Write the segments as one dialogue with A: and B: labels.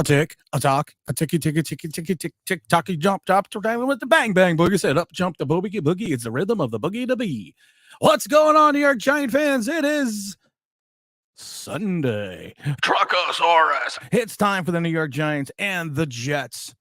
A: a tick, a tock, a ticky, ticky, ticky, ticky, tick, tick, tocky, jump, with the bang, bang, boogie. Said up, jump, the boogie, boogie. It's the rhythm of the boogie to be. What's going on, New York Giant fans? It is Sunday. Truckosaurus. It's time for the New York Giants and the Jets.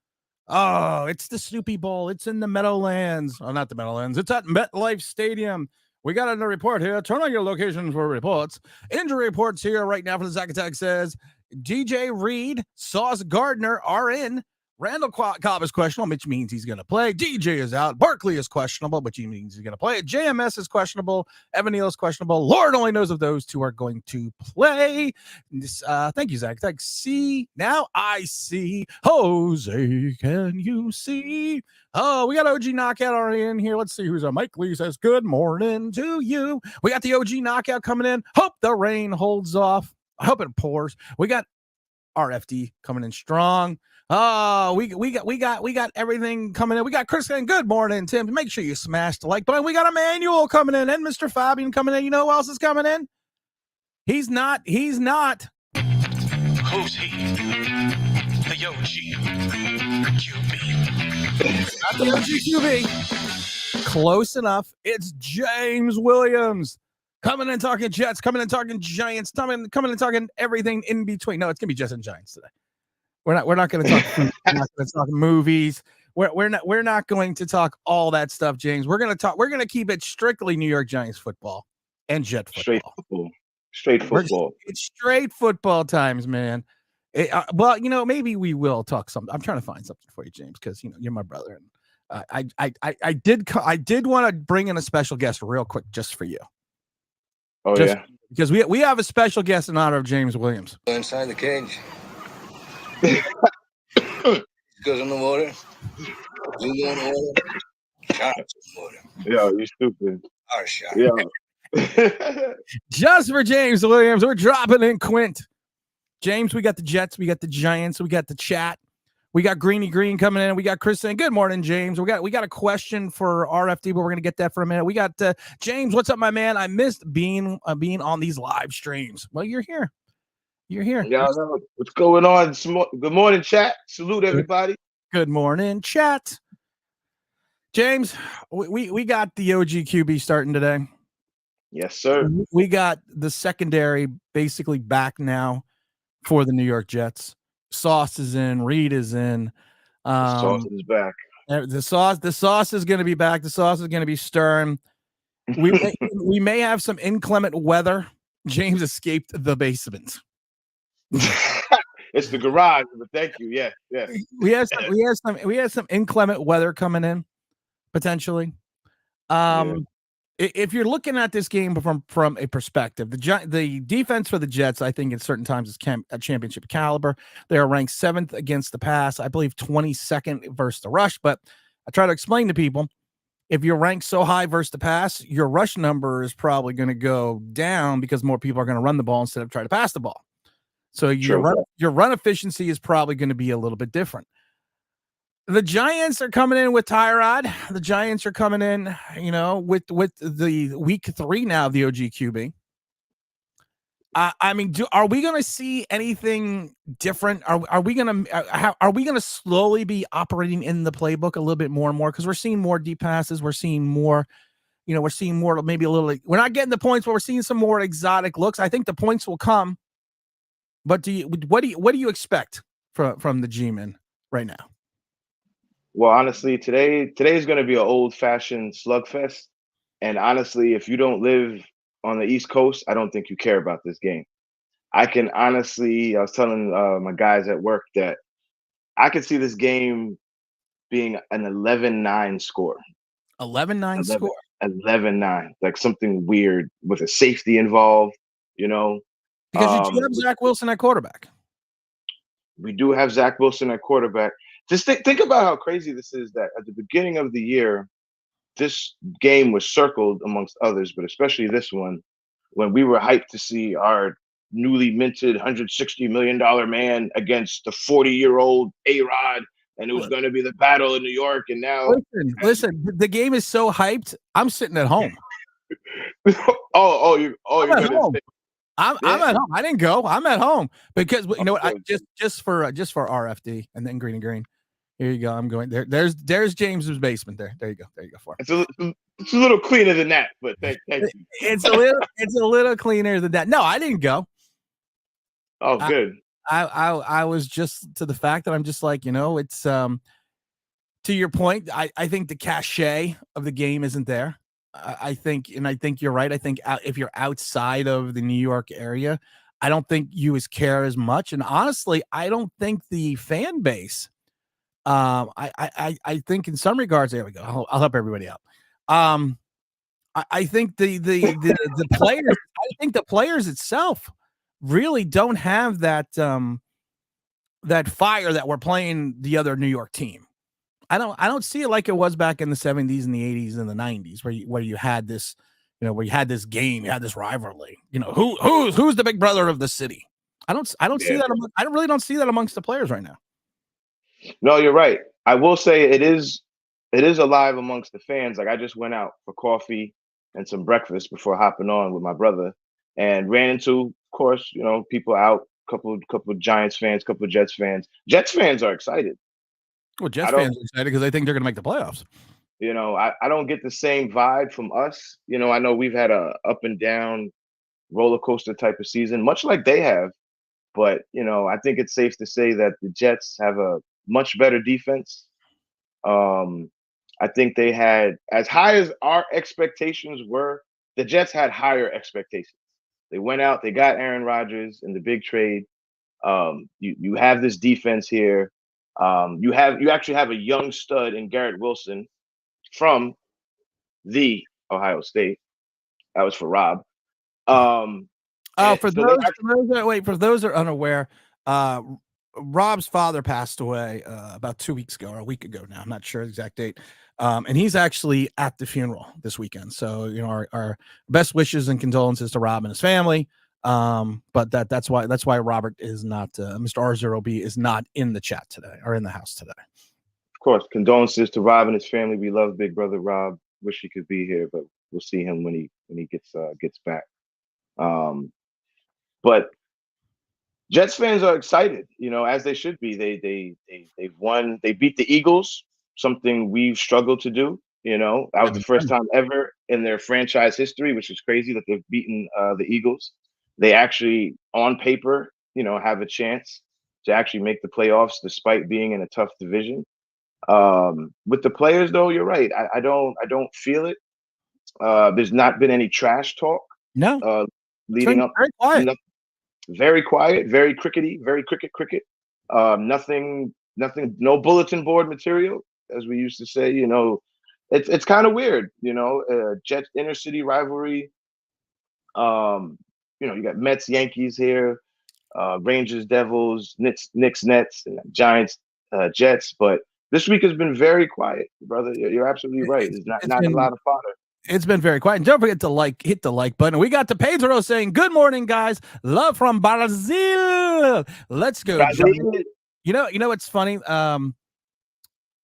A: Oh, it's the Snoopy Bowl. It's in the Meadowlands. Oh, not the Meadowlands. It's at MetLife Stadium. We got a report here. Turn on your location for reports. Injury reports here right now for the Zack Attack says DJ Reed, Sauce Gardner are in. Randall Cobb is questionable, which means he's going to play. DJ is out. Barkley is questionable, which means he's going to play. JMS is questionable. Evan Neal is questionable. Lord only knows if those two are going to play. Thank you, Zach. Thanks. See, now I see. Jose, can you see? Oh, we got OG Knockout already in here. Let's see who's on. Mike Lee says, good morning to you. We got the OG Knockout coming in. Hope the rain holds off. I hope it pours. We got RFD coming in strong. Oh, we got everything coming in. We got Chris saying, good morning, Tim. Make sure you smash the like button. We got Emmanuel coming in and Mr. Fabian coming in. You know who else is coming in? He's not. Who's he? The OG QB. Not the OG QB. Close enough. It's James Williams. Coming and talking Jets, coming and talking Giants, coming and talking everything in between. No, it's gonna be Jets and Giants today. We're not going to talk. We're not going to talk movies. We're not going to talk all that stuff, James. We're going to keep it strictly New York Giants football and Jet football.
B: Straight football.
A: It's straight football times, man. Well, maybe we will talk something. I'm trying to find something for you, James, because you're my brother, and I did want to bring in a special guest real quick just for you.
B: Oh, yeah,
A: because we have a special guest in honor of James Williams
C: inside the cage. Goes in the water. You go in the water. Shots in the water.
B: Yo, you stupid.
C: Our shot.
B: Yeah.
A: Just for James Williams, we're dropping in Quint. James, we got the Jets, we got the Giants, we got the chat. We got Greeny Green coming in. We got Chris saying, good morning, James. We got a question for RFD, but we're going to get that for a minute. We got James. What's up, my man? I missed being on these live streams. Well, you're here. You're here.
B: Yeah, I know. What's going on? Good morning, chat. Salute, everybody.
A: Good morning, chat. James, we got the OG QB starting today.
B: Yes, sir.
A: We got the secondary basically back now for the New York Jets. Sauce is in. Reed is in.
B: Sauce is back.
A: The sauce is going to be back. The sauce is going to be stirring. We may have some inclement weather. James escaped the basement.
B: It's the garage, but thank you. Yeah.
A: We had some inclement weather coming in potentially. If you're looking at this game from a perspective, the defense for the Jets, I think at certain times is a championship caliber. They are ranked 7th against the pass, I believe 22nd versus the rush. But I try to explain to people, if you're ranked so high versus the pass, your rush number is probably going to go down because more people are going to run the ball instead of try to pass the ball. So your run efficiency is probably going to be a little bit different. The Giants are coming in with Tyrod. The Giants are coming in, with the week 3 now of the OG QB. Are we going to see anything different? Are we going to slowly be operating in the playbook a little bit more and more? Because we're seeing more deep passes. We're seeing more, maybe a little. We're not getting the points, but we're seeing some more exotic looks. I think the points will come. But what do you expect from the G-men right now?
B: Well, honestly, today is going to be an old-fashioned slugfest. And honestly, if you don't live on the East Coast, I don't think you care about this game. I was telling my guys at work that I could see this game being an 11-9 score.
A: 11-9 score?
B: 11-9, like something weird with a safety involved,
A: Because you do have Zach Wilson at quarterback.
B: We do have Zach Wilson at quarterback. Just think about how crazy this is that at the beginning of the year, this game was circled amongst others, but especially this one, when we were hyped to see our newly minted $160 million man against the 40-year-old A-Rod, and it was going to be the battle in New York. And now,
A: listen, the game is so hyped. I'm sitting at home.
B: you're going to
A: I'm at home. I didn't go. I'm at home because you know what? I,
B: good.
A: just for RFD and then green and green. Here you go. I'm going there. There's James's basement. There you go. There you go. For him.
B: It's a little cleaner than that, but thank you.
A: It's a little cleaner than that. No, I didn't go.
B: Oh, good.
A: I was just to the fact that I'm just like, you know, it's to your point. I think the cachet of the game isn't there. I think you're right. I think if you're outside of the New York area, I don't think you care as much. And honestly, I don't think the fan base. I think in some regards, there we go. I'll help everybody out. I think the players. I think the players itself really don't have that that fire that we're playing the other New York team. I don't see it like it was back in the 70s and the 80s and the 90s where you had this, you know, where you had this game, you had this rivalry. You know, who's the big brother of the city? I don't see that. I really don't see that amongst the players right now.
B: No, you're right. I will say it is alive amongst the fans. Like I just went out for coffee and some breakfast before hopping on with my brother and ran into, of course, you know, people out, couple of Giants fans, couple of Jets fans. Jets fans are excited.
A: Well, Jets fans are excited because they think they're going to make the playoffs.
B: You know, I don't get the same vibe from us. You know, I know we've had a up and down roller coaster type of season, much like they have. But, you know, I think it's safe to say that the Jets have a much better defense. I think they had, as high as our expectations were, the Jets had higher expectations. They went out, they got Aaron Rodgers in the big trade. You have this defense here. You actually have a young stud in Garrett Wilson from the Ohio State. That was for Rob.
A: For those that are unaware, Rob's father passed away about 2 weeks ago or a week ago now. I'm not sure the exact date. And he's actually at the funeral this weekend. So, you know, our best wishes and condolences to Rob and his family. But that's why Robert is not Mr. R0B is not in the chat today or in the house today.
B: Of course, condolences to Rob and his family. We love big brother Rob. Wish he could be here, but we'll see him when he gets back. But Jets fans are excited, you know, as they should be. They've won. They beat the Eagles, something we've struggled to do. You know, that was the first time ever in their franchise history, which is crazy that they've beaten the Eagles. They actually, on paper, you know, have a chance to actually make the playoffs despite being in a tough division. With the players, though, you're right. I don't feel it. There's not been any trash talk.
A: No.
B: Leading up.
A: Very quiet.
B: Very quiet, very crickety, very cricket. Nothing, no bulletin board material, as we used to say. You know, it's kind of weird. You know, Jets inner city rivalry. You know, you got Mets, Yankees here, Rangers, Devils, Knicks, Nets, and Giants, Jets. But this week has been very quiet, brother. You're absolutely right. There's not a lot of fodder. It's
A: been very quiet. And don't forget to hit the like button. We got the Pedro saying, "Good morning, guys. Love from Brazil. Let's go." You know what's funny? I'm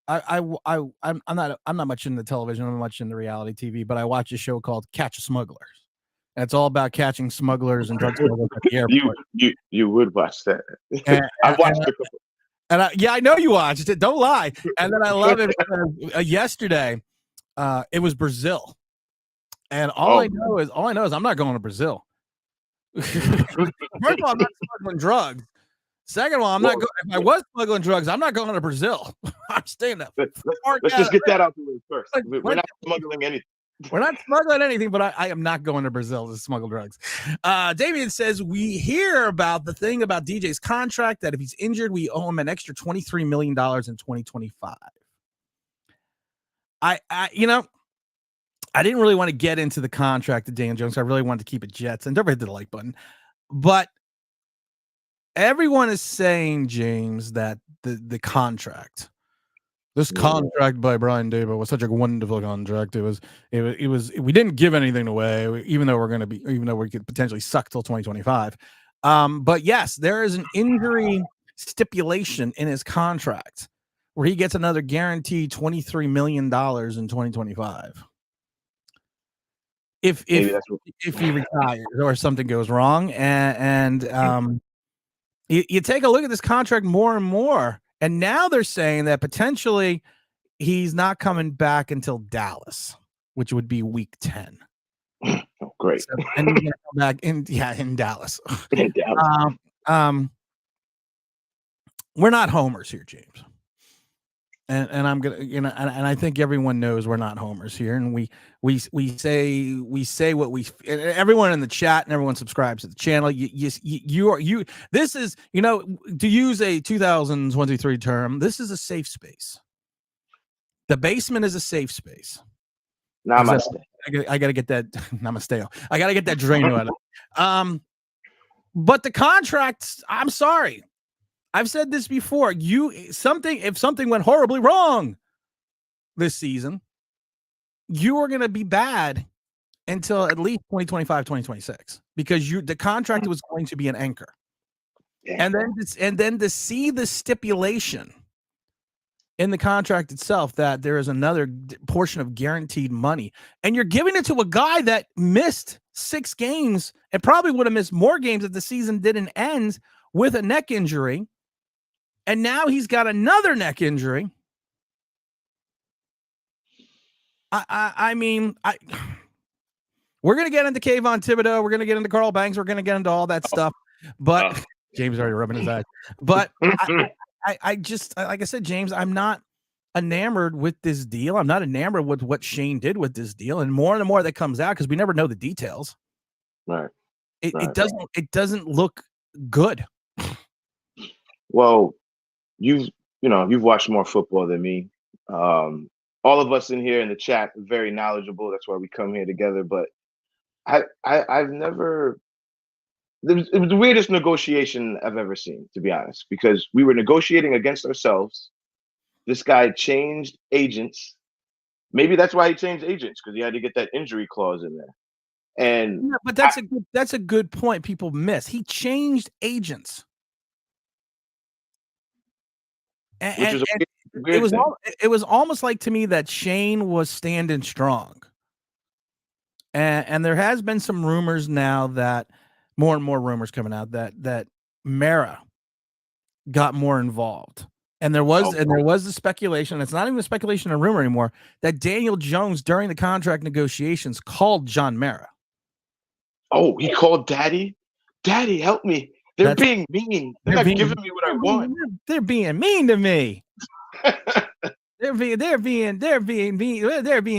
A: not much into television. I'm much into reality TV, but I watch a show called Catch Smugglers. And it's all about catching smugglers and drug smugglers at the airport.
B: You would watch that. I've watched a couple.
A: And I know you watched it. Don't lie. And then I love it because, yesterday. It was Brazil. And all I know is I'm not going to Brazil. First of all, I'm not smuggling drugs. Second of all, if I was smuggling drugs, I'm not going to Brazil. I'm staying there.
B: Let's just get that out the way first. We're not smuggling anything.
A: We're not smuggling anything, but I am not going to Brazil to smuggle drugs. Damien says, we hear about the thing about DJ's contract that if he's injured, we owe him an extra $23 million in 2025. I didn't really want to get into the contract of Dan Jones. I really wanted to keep it Jets, and don't hit the like button. But everyone is saying, James, that the contract, this contract by Brian Daboll was such a wonderful contract. It was. We didn't give anything away, even though we could potentially suck till 2025. But yes, there is an injury stipulation in his contract where he gets another guaranteed $23 million in 2025. if
B: Maybe that's what.
A: if he retires or something goes wrong, and you take a look at this contract more and more, and now they're saying that potentially he's not coming back until Dallas, which would be week 10.
B: Oh, great.
A: So, and he's gonna come back in Dallas.
B: In Dallas.
A: We're not homers here, James. And I'm gonna, and I think everyone knows we're not homers here, and we say what we, and everyone in the chat and everyone subscribes to the channel. You this is, to use a 2023 term, this is a safe space. The basement is a safe space.
B: Namaste.
A: I gotta get that namaste. I gotta get that Drano out of. But the contracts, I'm sorry. I've said this before. If something went horribly wrong this season, you are going to be bad until at least 2025, 2026, because the contract was going to be an anchor. Yeah. And then to see the stipulation in the contract itself that there is another portion of guaranteed money, and you're giving it to a guy that missed 6 games and probably would have missed more games if the season didn't end with a neck injury. And now he's got another neck injury. I mean, we're going to get into Kavonne Thibodeaux. We're going to get into Carl Banks. We're going to get into all that stuff. But James already rubbing his eyes. But I just, like I said, James, I'm not enamored with this deal. I'm not enamored with what Shane did with this deal. And more that comes out, because we never know the details.
B: Right.
A: It doesn't look good.
B: Well, you've watched more football than me. All of us in here in the chat are very knowledgeable. That's why we come here together. But I've never. It was the weirdest negotiation I've ever seen, to be honest, because we were negotiating against ourselves. This guy changed agents. Maybe that's why he changed agents, because he had to get that injury clause in there. And
A: yeah, but that's a good point people miss. He changed agents. And it was almost like, to me, that Shane was standing strong. And there has been some rumors now that more and more rumors coming out that Mara got more involved. And there was the speculation, it's not even a speculation or rumor anymore, that Daniel Jones during the contract negotiations called John Mara.
B: Oh, he called Daddy? Daddy, help me. They're being mean. They're not giving me what I want.
A: They're being mean to me. They're being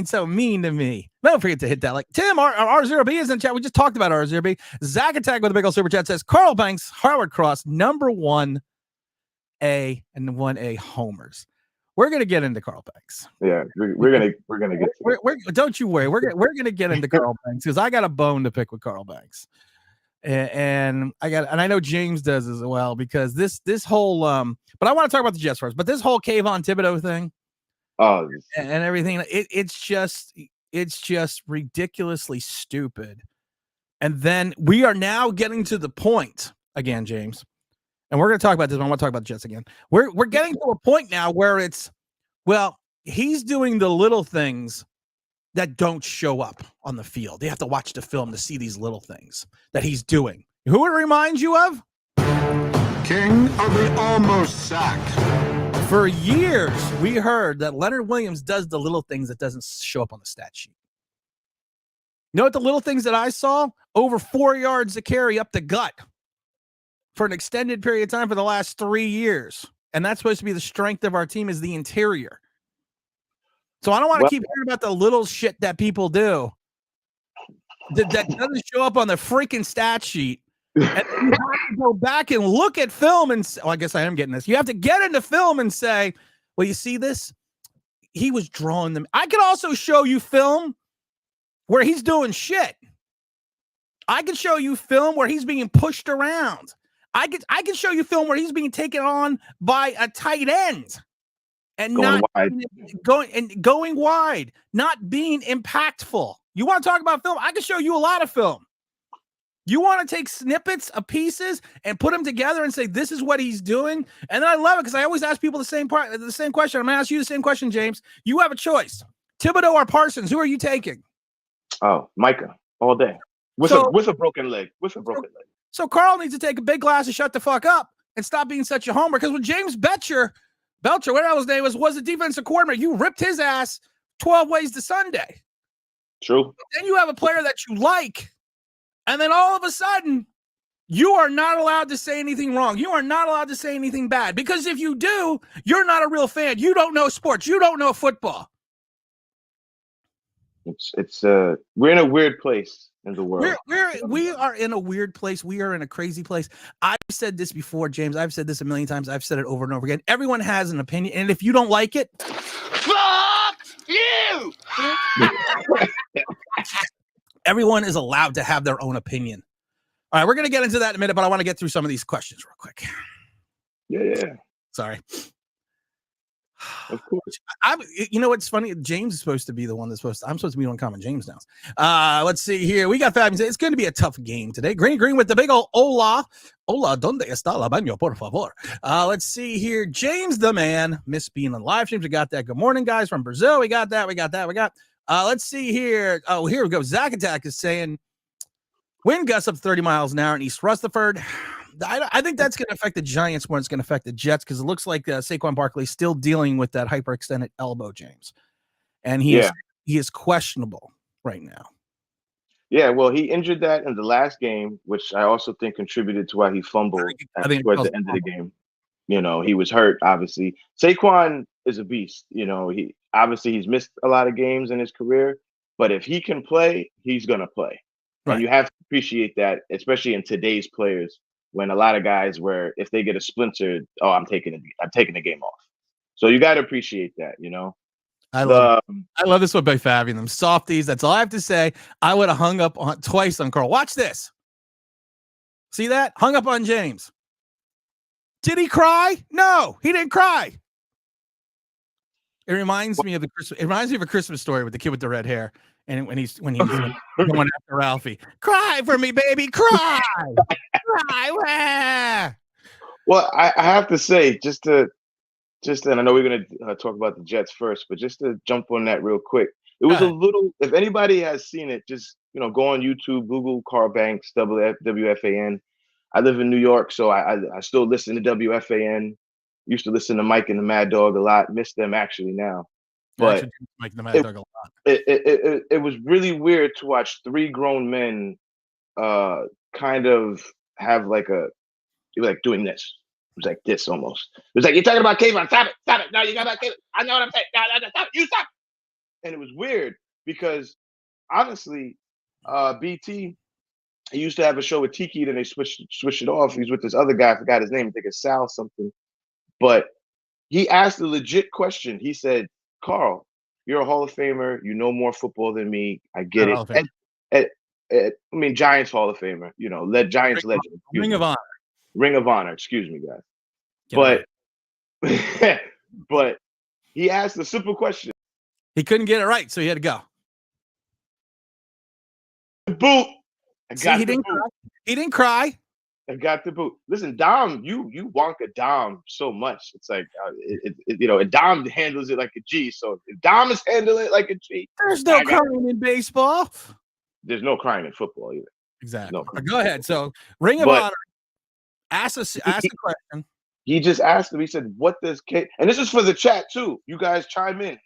A: so mean to me. Don't forget to hit that like. Tim, R0B is in chat. We just talked about R0B. Zach Attack with a big old super chat says Carl Banks, Howard Cross, number 1A and 1A homers. We're gonna get into Carl Banks.
B: Yeah, we're gonna get.
A: Don't you worry. We're gonna get into Carl Banks, because I got a bone to pick with Carl Banks. And I know James does as well, because this whole but I want to talk about the Jets first. But this whole Kavonne Thibodeaux thing, and everything, it's just ridiculously stupid. And then we are now getting to the point again, James, and we're going to talk about this. I want to talk about the Jets again. We're getting to a point now where it's, well, he's doing the little things that don't show up on the field. You have to watch the film to see these little things that he's doing. Who it reminds you of?
D: King of the almost sack.
A: For years, we heard that Leonard Williams does the little things that doesn't show up on the stat sheet. You know what the little things that I saw? Over 4 yards to carry up the gut for an extended period of time for the last 3 years. And that's supposed to be the strength of our team, is the interior. So I don't want to keep hearing about the little shit that people do that doesn't show up on the freaking stat sheet. And you have to go back and look at film and say, I guess I am getting this. You have to get into film and say, well, you see this? He was drawing them. I could also show you film where he's doing shit. I could show you film where he's being pushed around. I could show you film where he's being taken on by a tight end. And going wide, not being impactful. You want to talk about film? I can show you a lot of film. You want to take snippets of pieces and put them together and say, this is what he's doing. And then I love it, because I always ask people the same question. I'm going to ask you the same question, James. You have a choice. Thibodeaux or Parsons, who are you taking?
B: Oh, Micah, all day with a broken leg.
A: So Carl needs to take a big glass and shut the fuck up and stop being such a homer. Because when James Belcher, whatever his name was the defensive coordinator, you ripped his ass 12 ways to Sunday.
B: True.
A: Then you have a player that you like, and then all of a sudden, you are not allowed to say anything wrong. You are not allowed to say anything bad. Because if you do, you're not a real fan. You don't know sports. You don't know football.
B: It's we're in a weird place in the world.
A: We are in a weird place. We are in a crazy place. I've said this before, James. I've said this a million times. I've said it over and over again. Everyone has an opinion, and if you don't like it,
C: Fuck you!
A: everyone is allowed to have their own opinion. All right, we're going to get into that in a minute, but I want to get through some of these questions real quick.
B: Yeah.
A: Sorry.
B: Of course.
A: You know what's funny? James is supposed to be the one I'm supposed to be on Common James now. Let's see here. We got Fabian. It's going to be a tough game today. Green with the big old Hola, ¿dónde está la baño, por favor? Let's see here. James the man. Miss being on live streams. We got that. Good morning, guys, from Brazil. We got that. Let's see here. Oh, here we go. Zach Attack is saying wind gusts up 30 miles an hour in East Rutherford. I think that's going to affect the Giants more than it's going to affect the Jets, because it looks like Saquon Barkley is still dealing with that hyperextended elbow, James. And he is questionable right now.
B: Yeah, well, he injured that in the last game, which I also think contributed to why he fumbled towards the end of the game. You know, he was hurt, obviously. Saquon is a beast. You know, he's missed a lot of games in his career, but if he can play, he's going to play. Right. And you have to appreciate that, especially in today's players, when a lot of guys where if they get a splinter, I'm taking the game off. So you got to appreciate that, you know.
A: I love this one by Fabian. Them softies. That's all I have to say. I would have hung up on twice on Carl. Watch this. See that? Hung up on James. Did he cry? No, he didn't cry. It reminds me of a Christmas story with the kid with the red hair. And when he's going after Ralphie, cry for me, baby, cry, cry.
B: Well, I have to say, and I know we're going to talk about the Jets first, but just to jump on that real quick, it was a little. If anybody has seen it, just go on YouTube, Google Carl Banks, WFAN. I live in New York, so I still listen to WFAN. Used to listen to Mike and the Mad Dog a lot. Miss them actually now. But
A: Mike and the Mad Dog a lot.
B: It was really weird to watch three grown men kind of have doing this. It was like this almost. It was like, you're talking about Kavonne. Stop it. No, you got about Kavonne. I know what I'm saying. No, stop it. You stop. And it was weird because honestly, BT, he used to have a show with Tiki, then they switched it off. He's with this other guy. I forgot his name. I think it's Sal something. But he asked a legit question. He said, Carl, you're a Hall of Famer. You know more football than me. I get it. I mean, Giants Hall of Famer. Giants legend.
A: Ring of Honor.
B: Ring of Honor. Excuse me, guys. But he asked a simple question.
A: He couldn't get it right, so he had to go.
B: Boot.
A: He didn't cry.
B: I got the boot. Listen, Dom, you wonka Dom so much. It's like Dom handles it like a G. So if Dom is handling it like a G,
A: there's no crying in baseball.
B: There's no crying in football either.
A: Exactly. No. Go ahead. So Ring of Honor. Ask the question.
B: He just asked him. He said, "What does K?" And this is for the chat too. You guys chime in.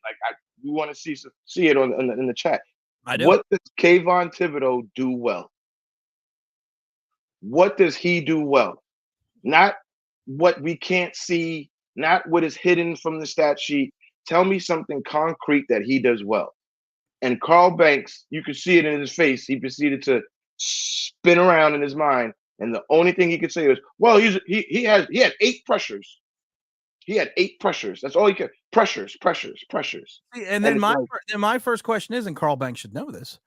B: We want to see it in the chat.
A: I do.
B: What does Kavonne Thibodeaux do well? What does he do well? Not what we can't see, not what is hidden from the stat sheet. Tell me something concrete that he does well. And Carl Banks, you could see it in his face. He proceeded to spin around in his mind. And the only thing he could say was, well, he had 8 pressures. He had 8 pressures. That's all he could. Pressures.
A: And then my first question is, and Carl Banks should know this,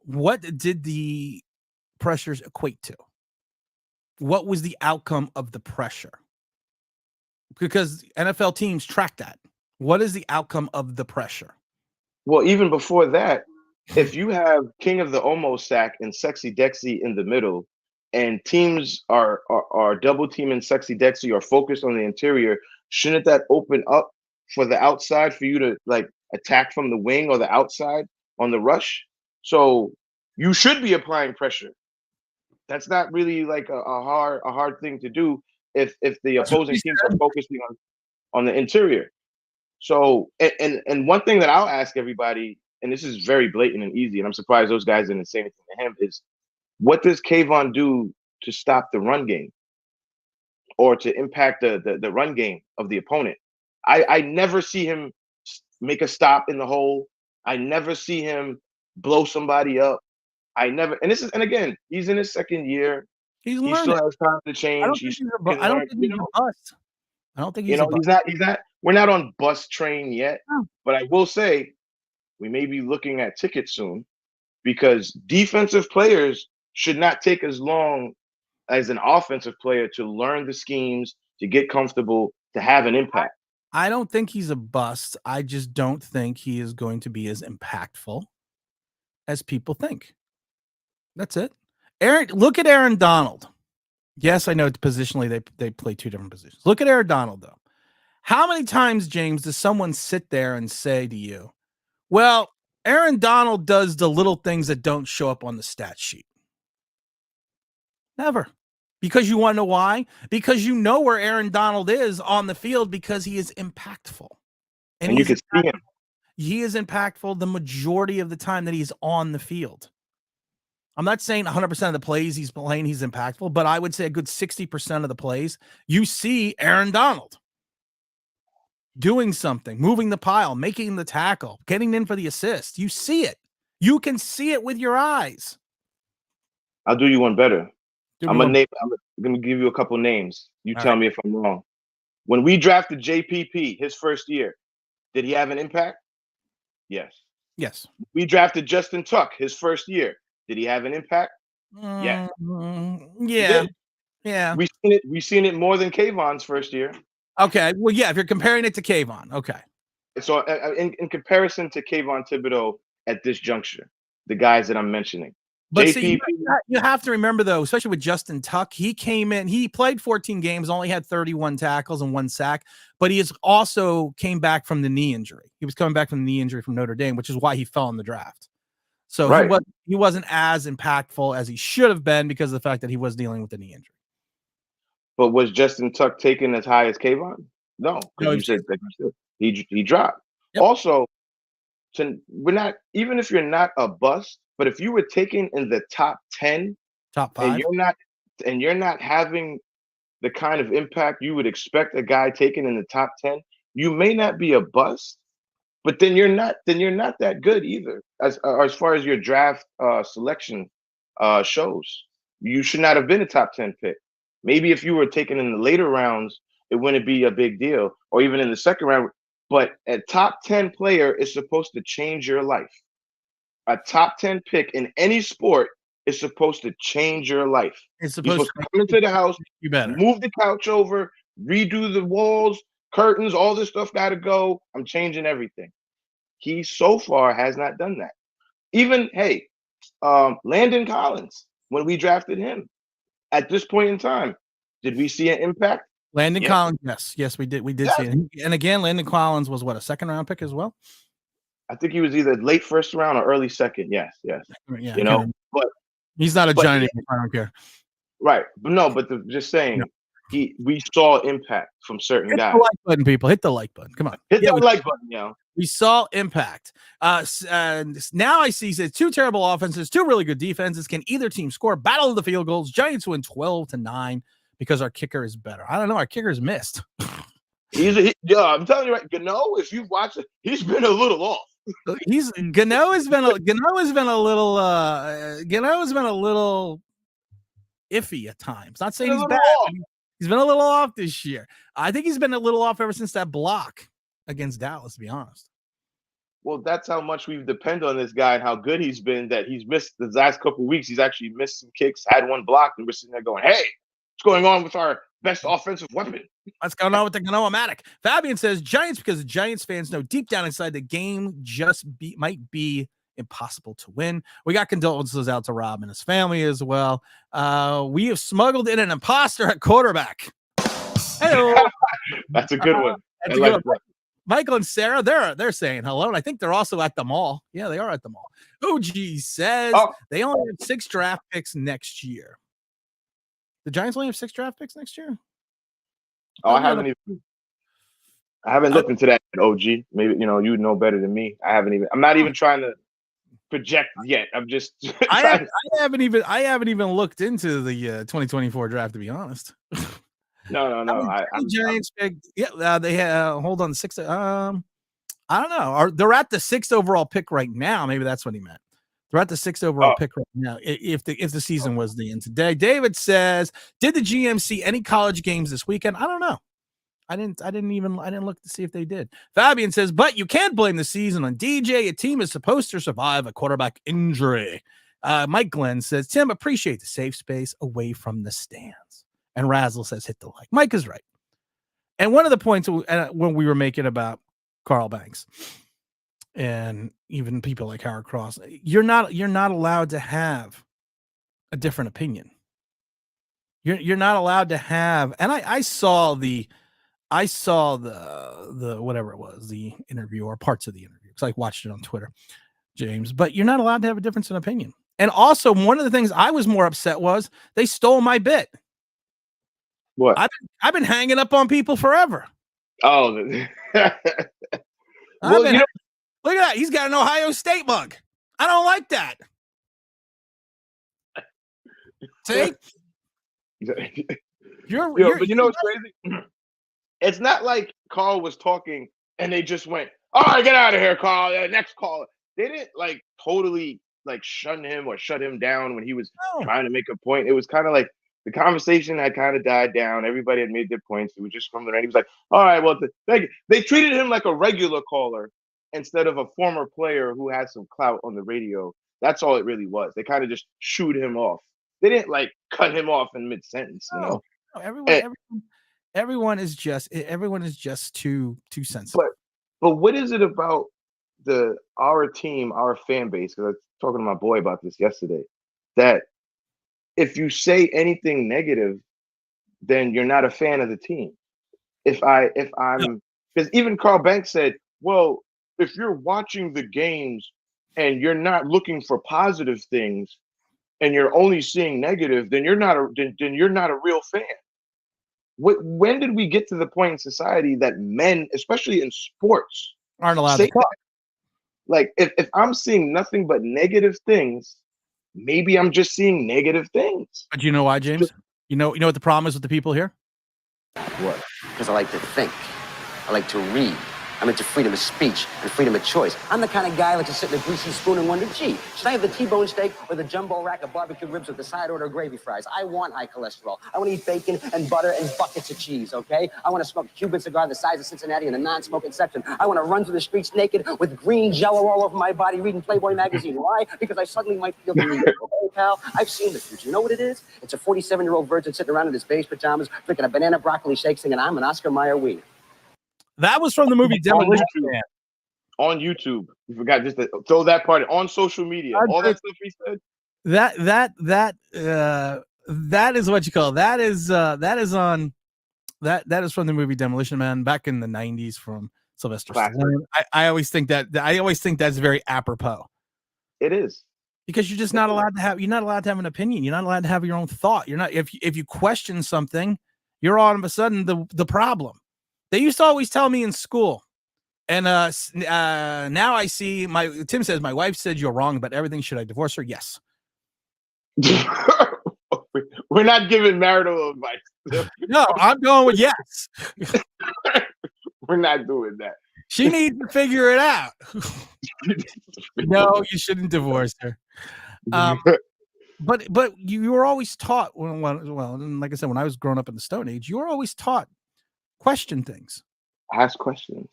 A: what did the pressures equate to? What was the outcome of the pressure? Because NFL teams track that. What is the outcome of the pressure?
B: Well, even before that, if you have King of the Almost Sack and Sexy Dexy in the middle, and teams are double teaming Sexy Dexy or focused on the interior, shouldn't that open up for the outside for you to attack from the wing or the outside on the rush? So you should be applying pressure. That's not really like a hard thing to do if the
A: That's what
B: opposing
A: he
B: teams are
A: said.
B: focusing on the interior. So and one thing that I'll ask everybody, and this is very blatant and easy, and I'm surprised those guys didn't say anything to him, is what does Kavonne do to stop the run game or to impact the run game of the opponent? I never see him make a stop in the hole. I never see him blow somebody up. And again, he's in his second year.
A: He's
B: He still
A: learning.
B: has time to
A: I
B: change.
A: don't
B: He
A: think he's
B: can
A: I don't
B: learn,
A: think he's a bust. I don't think he's a bust.
B: he's not, we're not on bus train yet,
A: No.
B: but I will say we may be looking at tickets soon because defensive players should not take as long as an offensive player to learn the schemes, to get comfortable, to have an impact.
A: I don't think he's a bust. I just don't think he is going to be as impactful as people think. That's it. Look at Aaron Donald. Yes, I know positionally they play two different positions. Look at Aaron Donald, though. How many times, James, does someone sit there and say to you, well, Aaron Donald does the little things that don't show up on the stat sheet? Never. Because you want to know why? Because you know where Aaron Donald is on the field because he is impactful.
B: And you can see him.
A: He is impactful the majority of the time that he's on the field. I'm not saying 100% of the plays he's playing, he's impactful, but I would say a good 60% of the plays, you see Aaron Donald doing something, moving the pile, making the tackle, getting in for the assist. You see it. You can see it with your eyes.
B: I'll do you one better. I'm going to give you a couple names. You tell me if I'm wrong. When we drafted JPP his first year, did he have an impact? Yes.
A: Yes.
B: We drafted Justin Tuck his first year. Did he have an impact? Yeah.
A: Yeah. Yeah.
B: We've seen it more than Kavonne's first year.
A: Okay. Well, yeah, if you're comparing it to Kavonne. Okay.
B: So in comparison to Kavonne Thibodeaux at this juncture, the guys that I'm mentioning.
A: But see, you have to remember, though, especially with Justin Tuck, he came in, he played 14 games, only had 31 tackles and 1 sack, but he also came back from the knee injury. He was coming back from the knee injury from Notre Dame, which is why he fell in the draft. So he wasn't as impactful as he should have been because of the fact that he was dealing with the knee injury.
B: But was Justin Tuck taken as high as Kavonne? No, because you said he dropped. Yep. Also, we're not, even if you're not a bust, but if you were taken in the top 10,
A: top 5,
B: and you're not having the kind of impact you would expect a guy taken in the top 10, you may not be a bust, but then you're not that good either. As far as your draft selection shows, you should not have been a top 10 pick. Maybe if you were taken in the later rounds, it wouldn't be a big deal, or even in the second round. But a top 10 player is supposed to change your life. A top 10 pick in any sport is supposed to change your life.
A: It's supposed
B: to come into the house,
A: you better
B: move the couch over, redo the walls, curtains, all this stuff got to go. I'm changing everything. He so far has not done that. Even, Landon Collins, when we drafted him, at this point in time, did we see an impact?
A: Landon Collins, yes, we did. We did see it. And again, Landon Collins was what, a second round pick as well?
B: I think he was either late first round or early second. Yes.
A: Yeah,
B: but
A: he's not a giant. I don't care.
B: Right, but just saying, we saw impact from certain guys.
A: Hit the like button, people. Hit the like button. Come on,
B: hit the like button, yo.
A: We saw impact. Now I see 2 terrible offenses, 2 really good defenses. Can either team score? Battle of the field goals. Giants win 12-9 because our kicker is better. I don't know. Our kicker is missed.
B: I'm telling you, right, Gano, if you watch it, he's been a little off.
A: Gano has been a little iffy at times. Not saying he's bad. He's been a little off this year. I think he's been a little off ever since that block against Dallas, to be honest.
B: Well, that's how much we've depended on this guy and how good he's been, that he's missed the last couple of weeks. He's actually missed some kicks, had 1 block, and we're sitting there going, hey, what's going on with our best offensive weapon?
A: What's going on with the Gano-O-Matic? Fabian says Giants because Giants fans know deep down inside the game might be impossible to win. We got condolences out to Rob and his family as well. We have smuggled in an imposter at quarterback.
B: That's a good one.
A: Michael and Sarah, they're saying hello, and I think they're also at the mall. Yeah, they are at the mall. OG says they only have 6 draft picks next year. The Giants only have 6 draft picks next year.
B: I haven't looked into that, OG. Maybe you know better than me. I'm not even trying to project yet. I'm just.
A: I haven't even looked into the 2024 draft, to be honest.
B: No.
A: I'm Giants pick. Yeah, they have. Hold on, 6. I don't know. They're at the 6th overall pick right now. Maybe that's what he meant. They're at the 6th overall pick right now. If the season was the end today, David says, did the GM see any college games this weekend? I don't know. I didn't look to see if they did. Fabian says, but you can't blame the season on DJ. A team is supposed to survive a quarterback injury. Mike Glenn says, Tim, appreciate the safe space away from the stands. And Razzle says, hit the like. Mike is right. And one of the points when we were making about Carl Banks and even people like Howard Cross, you're not allowed to have a different opinion. You're not allowed to have, and I saw the whatever it was, the interview or parts of the interview, because I watched it on Twitter, James, but you're not allowed to have a difference in opinion. And also, one of the things I was more upset was they stole my bit.
B: What?
A: I've been hanging up on people forever.
B: Oh,
A: look at that. He's got an Ohio State mug. I don't like that. See?
B: But you know what's crazy? It's not like Carl was talking and they just went, all right, get out of here, Carl. Next caller. They didn't totally shun him or shut him down when he was trying to make a point. It was kind of like the conversation had kind of died down. Everybody had made their points. It was just from the end. He was like, all right, well, thank you. They treated him like a regular caller instead of a former player who had some clout on the radio. That's all it really was. They kind of just shooed him off. They didn't cut him off in mid-sentence,
A: No, everyone is just too sensitive.
B: But what is it about our team, our fan base? Because I was talking to my boy about this yesterday. That if you say anything negative, then you're not a fan of the team. Because even Carl Banks said, well, if you're watching the games and you're not looking for positive things and you're only seeing negative, then you're not a real fan. When did we get to the point in society that men, especially in sports,
A: aren't allowed to talk?
B: If I'm seeing nothing but negative things, maybe I'm just seeing negative things.
A: But you know why, James? You know what the problem is with the people here?
B: What?
E: Because I like to think. I like to read. I'm into freedom of speech and freedom of choice. I'm the kind of guy like to sit in a greasy spoon and wonder, gee, should I have the T-bone steak or the jumbo rack of barbecue ribs with the side order of gravy fries? I want high cholesterol. I want to eat bacon and butter and buckets of cheese, okay? I want to smoke a Cuban cigar the size of Cincinnati in the non-smoking section. I want to run through the streets naked with green jello all over my body reading Playboy magazine. Why? Because I suddenly might feel the need. Okay, pal? I've seen the future. You know what it is? It's a 47-year-old virgin sitting around in his beige pajamas drinking a banana broccoli shake singing, I'm an Oscar Mayer wiener.
A: That was from the movie Demolition Man.
B: On YouTube. You forgot just to throw that part on social media. All that stuff he said.
A: That is what you call that is from the movie Demolition Man back in the 90s from Sylvester Stallone. I always think that's very apropos.
B: It is.
A: Because you're just not allowed to have an opinion. You're not allowed to have your own thought. You're not if you question something, you're all of a sudden the problem. They used to always tell me in school, and now I see Tim says, my wife said you're wrong about everything. Should I divorce her? Yes.
B: We're not giving marital advice.
A: No, I'm going with yes.
B: We're not doing that.
A: She needs to figure it out. No, you shouldn't divorce her. But you were always taught, well, like I said, when I was growing up in the Stone Age, you were always taught question things.
B: Ask questions.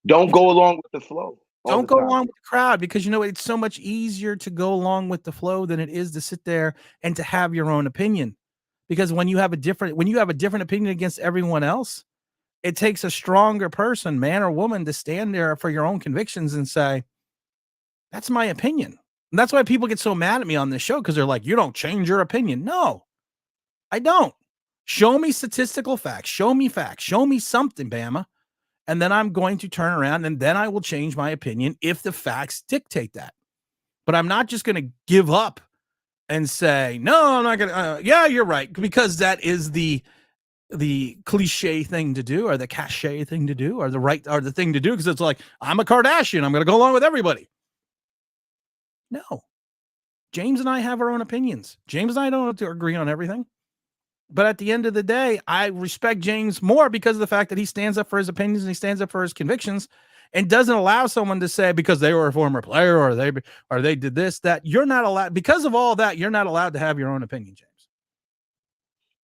B: Don't go along with the flow.
A: Don't go along with the crowd, because it's so much easier to go along with the flow than it is to sit there and to have your own opinion. Because when you have a different opinion against everyone else, it takes a stronger person, man or woman, to stand there for your own convictions and say, that's my opinion. And that's why people get so mad at me on this show, because they're like, you don't change your opinion. No, I don't. Show me statistical facts. Show me facts. Show me something, Bama. and then I'm going to turn around and then I will change my opinion if the facts dictate that. But I'm not just going to give up and say, no, I'm not going to, yeah, you're right. Because that is the cliche thing to do, or the cachet thing to do, or the thing to do. Because it's like, I'm a Kardashian, I'm going to go along with everybody. No. James and I have our own opinions. James and I don't have to agree on everything. But at the end of the day, I respect James more because of the fact that he stands up for his opinions and he stands up for his convictions and doesn't allow someone to say because they were a former player or they did this, that. You're not allowed, because of all that, you're not allowed to have your own opinion, James.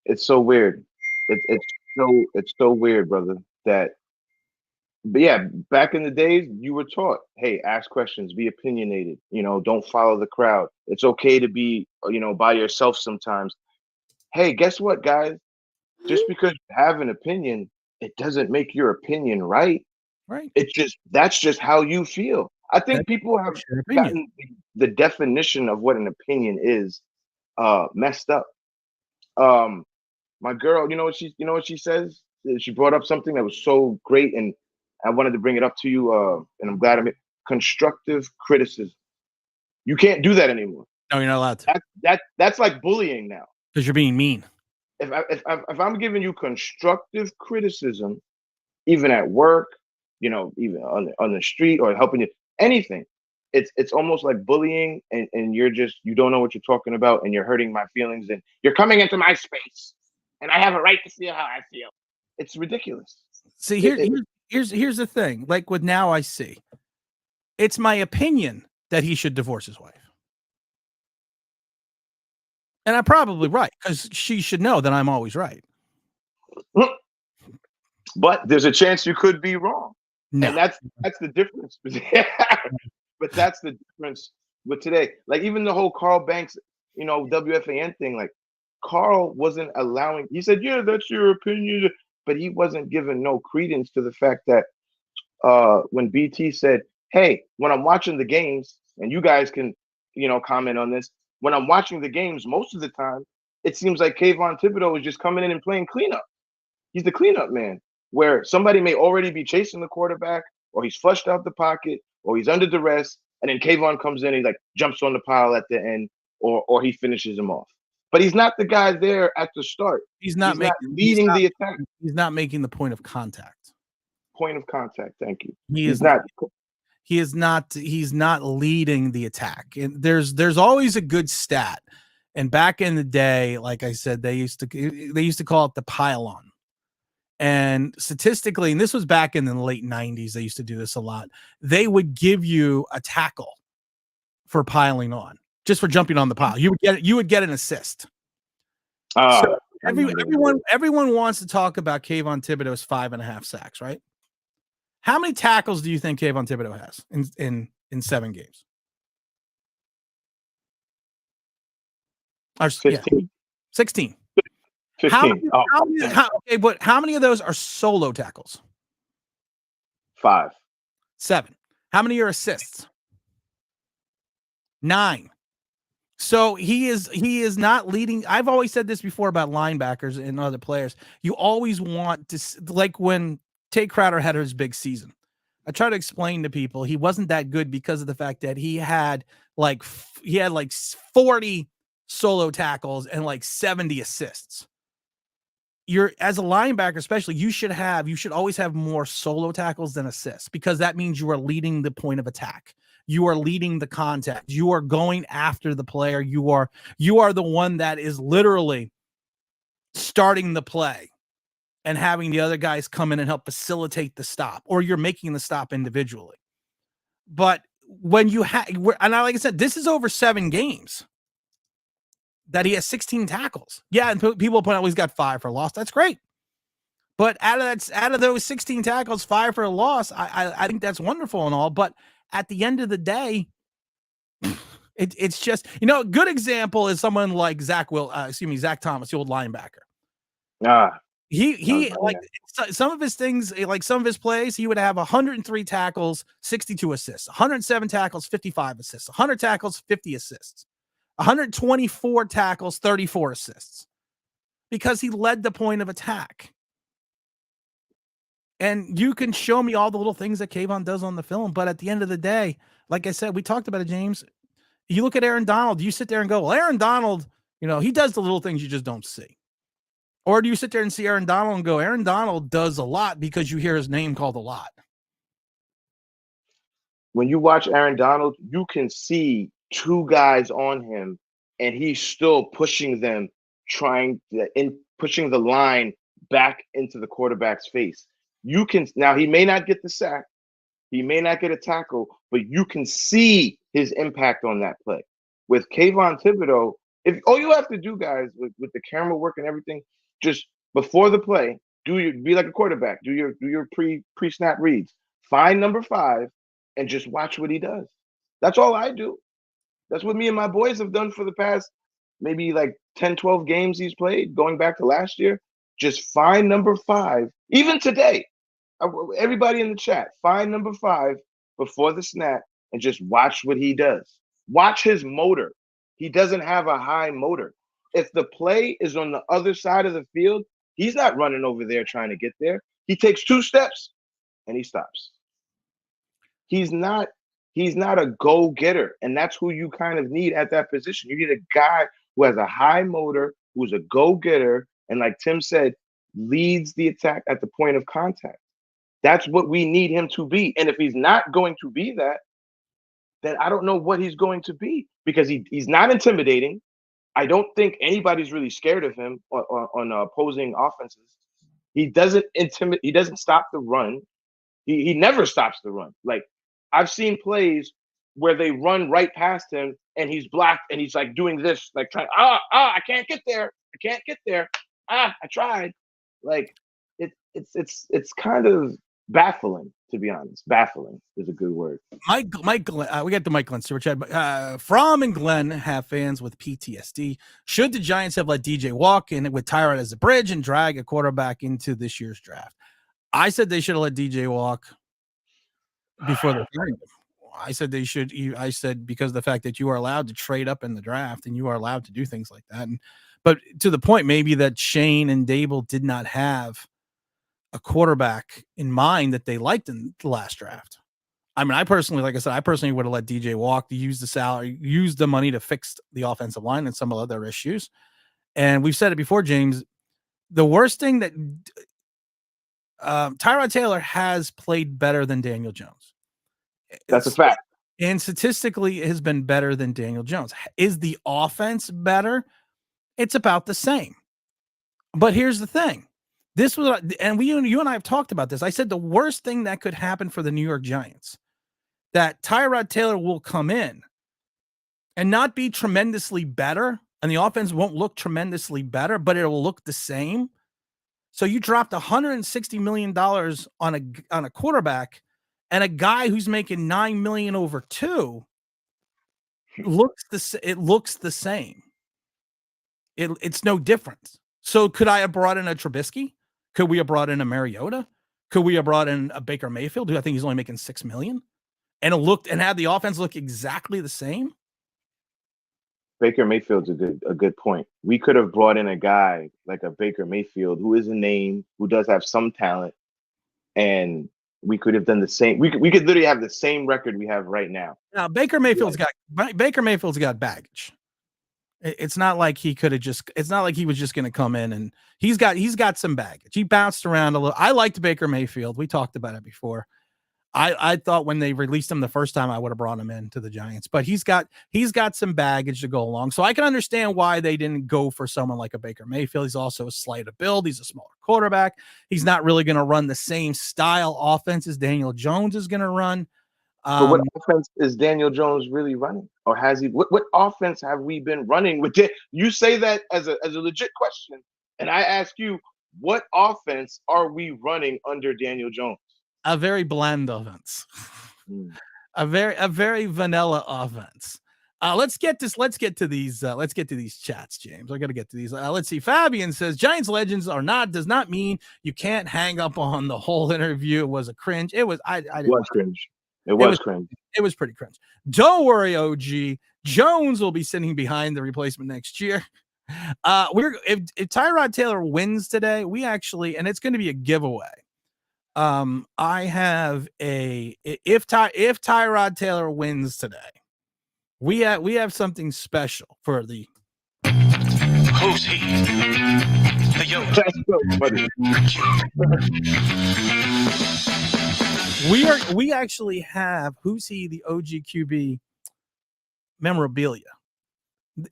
B: It's so weird. It's so weird, brother, that. But yeah, back in the days, you were taught, hey, ask questions, be opinionated, don't follow the crowd. It's okay to be, by yourself sometimes. Hey, guess what, guys? Just because you have an opinion, it doesn't make your opinion right.
A: Right.
B: That's just how you feel. I think people have gotten the definition of what an opinion is messed up. My girl, you know what she says? She brought up something that was so great, and I wanted to bring it up to you, and I'm glad constructive criticism. You can't do that anymore.
A: No, you're not allowed to.
B: That's like bullying now.
A: Because you're being mean.
B: If I'm giving you constructive criticism, even at work, even on the street or helping you, anything, it's almost like bullying, and you don't know what you're talking about, and you're hurting my feelings, and you're coming into my space, and I have a right to feel how I feel. It's ridiculous.
A: See, here's the thing. Like with Now I See, it's my opinion that he should divorce his wife. And I'm probably right, because she should know that I'm always right.
B: But there's a chance you could be wrong.
A: No.
B: And that's the difference. But that's the difference with today. Like even the whole Carl Banks, WFAN thing, like Carl wasn't allowing, he said, yeah, that's your opinion. But he wasn't giving no credence to the fact that when BT said, hey, when I'm watching the games, and you guys can, comment on this, when I'm watching the games, most of the time, it seems like Kavonne Thibodeaux is just coming in and playing cleanup. He's the cleanup man, where somebody may already be chasing the quarterback, or he's flushed out the pocket, or he's under duress, and then Kavonne comes in and he like jumps on the pile at the end, or he finishes him off. But he's not the guy there at the start. He's not leading the attack.
A: He's not making the point of contact.
B: Point of contact. Thank you.
A: He's not leading the attack. And there's always a good stat. And back in the day, like I said, they used to call it the pylon. And statistically, and this was back in the late 90s, they used to do this a lot. They would give you a tackle for piling on, just for jumping on the pile. You would get an assist. So everyone wants to talk about Kavonne Thibodeaux's 5.5 sacks, right? How many tackles do you think Kavonne Thibodeaux has in 7 games?
B: 15.
A: 16.
B: 15.
A: How many of those are solo tackles?
B: 5.
A: 7. How many are assists? 9. So he is not leading. I've always said this before about linebackers and other players. You always want to, like when Tay Crowder had his big season, I try to explain to people he wasn't that good because of the fact that he had like 40 solo tackles and like 70 assists. As a linebacker, especially, you should always have more solo tackles than assists, because that means you are leading the point of attack. You are leading the contact. You are going after the player. You are the one that is literally starting the play and having the other guys come in and help facilitate the stop, or you're making the stop individually. But when you have, and like I said, this is over 7 games that he has 16 tackles. Yeah, and people point out he's got 5 for a loss. That's great. But out of those 16 tackles, 5 for a loss, I think that's wonderful and all. But at the end of the day, it's just, a good example is someone like Zach Thomas, the old linebacker. He like some of his things, like some of his plays, he would have 103 tackles, 62 assists, 107 tackles, 55 assists, 100 tackles, 50 assists, 124 tackles, 34 assists, because he led the point of attack. And you can show me all the little things that Kavonne does on the film, but at the end of the day, like I said, we talked about it, James. You look at Aaron Donald, you sit there and go, well, Aaron Donald, he does the little things you just don't see. Or do you sit there and see Aaron Donald and go, Aaron Donald does a lot because you hear his name called a lot?
B: When you watch Aaron Donald, you can see two guys on him, and he's still pushing them, pushing the line back into the quarterback's face. Now he may not get the sack, he may not get a tackle, but you can see his impact on that play. With Kavonne Thibodeaux, if all you have to do, guys, with the camera work and everything, just before the play, be like a quarterback, do your pre-snap reads, find number 5, and just watch what he does. That's all I do. That's what me and my boys have done for the past maybe like 10, 12 games he's played, going back to last year. Just find number 5, even today. Everybody in the chat, find number 5 before the snap and just watch what he does. Watch his motor. He doesn't have a high motor. If the play is on the other side of the field, he's not running over there trying to get there. He takes 2 steps and he stops. He's not a go-getter, and that's who you kind of need at that position. You need a guy who has a high motor, who's a go-getter, and like Tim said, leads the attack at the point of contact. That's what we need him to be. And if he's not going to be that, then I don't know what he's going to be, because he's not intimidating. I don't think anybody's really scared of him on opposing offenses. He doesn't intimidate. He doesn't stop the run. He never stops the run. Like, I've seen plays where they run right past him and he's blocked and he's like doing this, like trying, I can't get there. I can't get there. I tried. Like, it's kind of baffling, to be honest. Baffling is a good word.
A: Mike Glenn, we got the Mike Glenn super chat. Fromm and Glenn have fans with PTSD. Should the Giants have let DJ walk in with Tyrod as a bridge and drag a quarterback into this year's draft? I said they should have let DJ walk before the draft. I said they should. I said because of the fact that you are allowed to trade up in the draft and you are allowed to do things like that. But to the point maybe that Shane and Dable did not have a quarterback in mind that they liked in the last draft. I mean, I personally would have let DJ walk to use the salary, use the money to fix the offensive line and some other issues. And we've said it before, James, the worst thing that Tyrod Taylor has played better than Daniel Jones.
B: That's a fact.
A: And statistically has been better than Daniel Jones. Is the offense better? It's about the same. But here's the thing. You and I have talked about this. I said the worst thing that could happen for the New York Giants, that Tyrod Taylor will come in and not be tremendously better, and the offense won't look tremendously better, but it will look the same. So you dropped $160 million on a quarterback, and a guy who's making $9 million over 2 looks the same. It's no difference. So could I have brought in a Trubisky? Could we have brought in a Mariota? Could we have brought in a Baker Mayfield, who I think he's only making $6 million, and had the offense look exactly the same?
B: Baker Mayfield's a good point. We could have brought in a guy like a Baker Mayfield, who is a name, who does have some talent, and we could have done the same. We could literally have the same record we have right now.
A: Now Baker Mayfield's got baggage. It's not like he could have just. It's not like he was just going to come in, and he's got some baggage. He bounced around a little. I liked Baker Mayfield. We talked about it before. I thought when they released him the first time, I would have brought him into the Giants, but he's got some baggage to go along. So I can understand why they didn't go for someone like a Baker Mayfield. He's also a slight of build. He's a smaller quarterback. He's not really going to run the same style offense as Daniel Jones is going to run.
B: But what offense is Daniel Jones really running, or has he? What offense have we been running with? You say that as a legit question, and I ask you, what offense are we running under Daniel Jones?
A: A very bland offense, a very vanilla offense. Let's get to these chats, James. I got to get to these. Let's see. Fabian says Giants legends does not mean you can't hang up on the whole interview. It was a cringe. It was. I didn't
B: was cringe. It was cringe.
A: It was pretty cringe. Don't worry, OG. Jones will be sitting behind the replacement next year. If Tyrod Taylor wins today, and it's going to be a giveaway. I have if Tyrod Taylor wins today, we have something special for the
F: Who's he? The yo.
B: That's so funny.
A: We actually have Who's He, the OGQB memorabilia.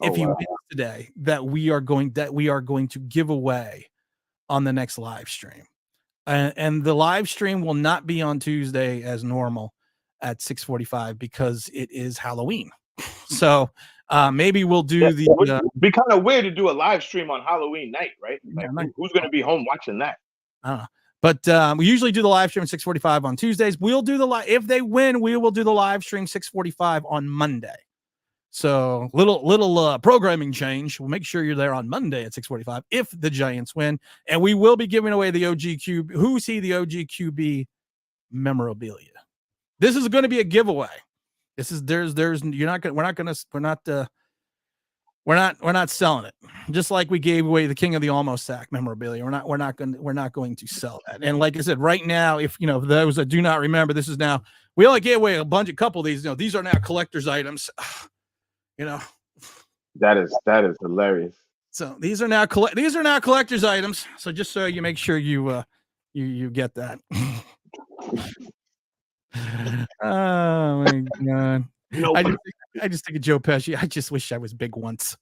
A: If he wins today, that we are going to give away on the next live stream. And the live stream will not be on Tuesday as normal at 6:45 because it is Halloween. So maybe we'll do
B: It would be kind of weird to do a live stream on Halloween night, right? Like, who's going to be home watching that?
A: I don't know. But we usually do the live stream at 6:45 on Tuesdays. We'll do the if they win, we will do the live stream 6:45 on Monday. So little programming change. We'll make sure you're there on Monday at 6:45 if the Giants win, and we will be giving away the OGQB. Who's He, the OGQB memorabilia. This is going to be a giveaway. This is we're not selling it. Just like we gave away the King of the Almost Sack memorabilia. We're not going to sell that. And like I said, right now, if those that do not remember, this is now, we only gave away a couple of these. These are now collector's items.
B: That is hilarious.
A: So these are now collector's items. So just so you make sure you get that. Oh my God. I just think of Joe Pesci. I just wish I was big once.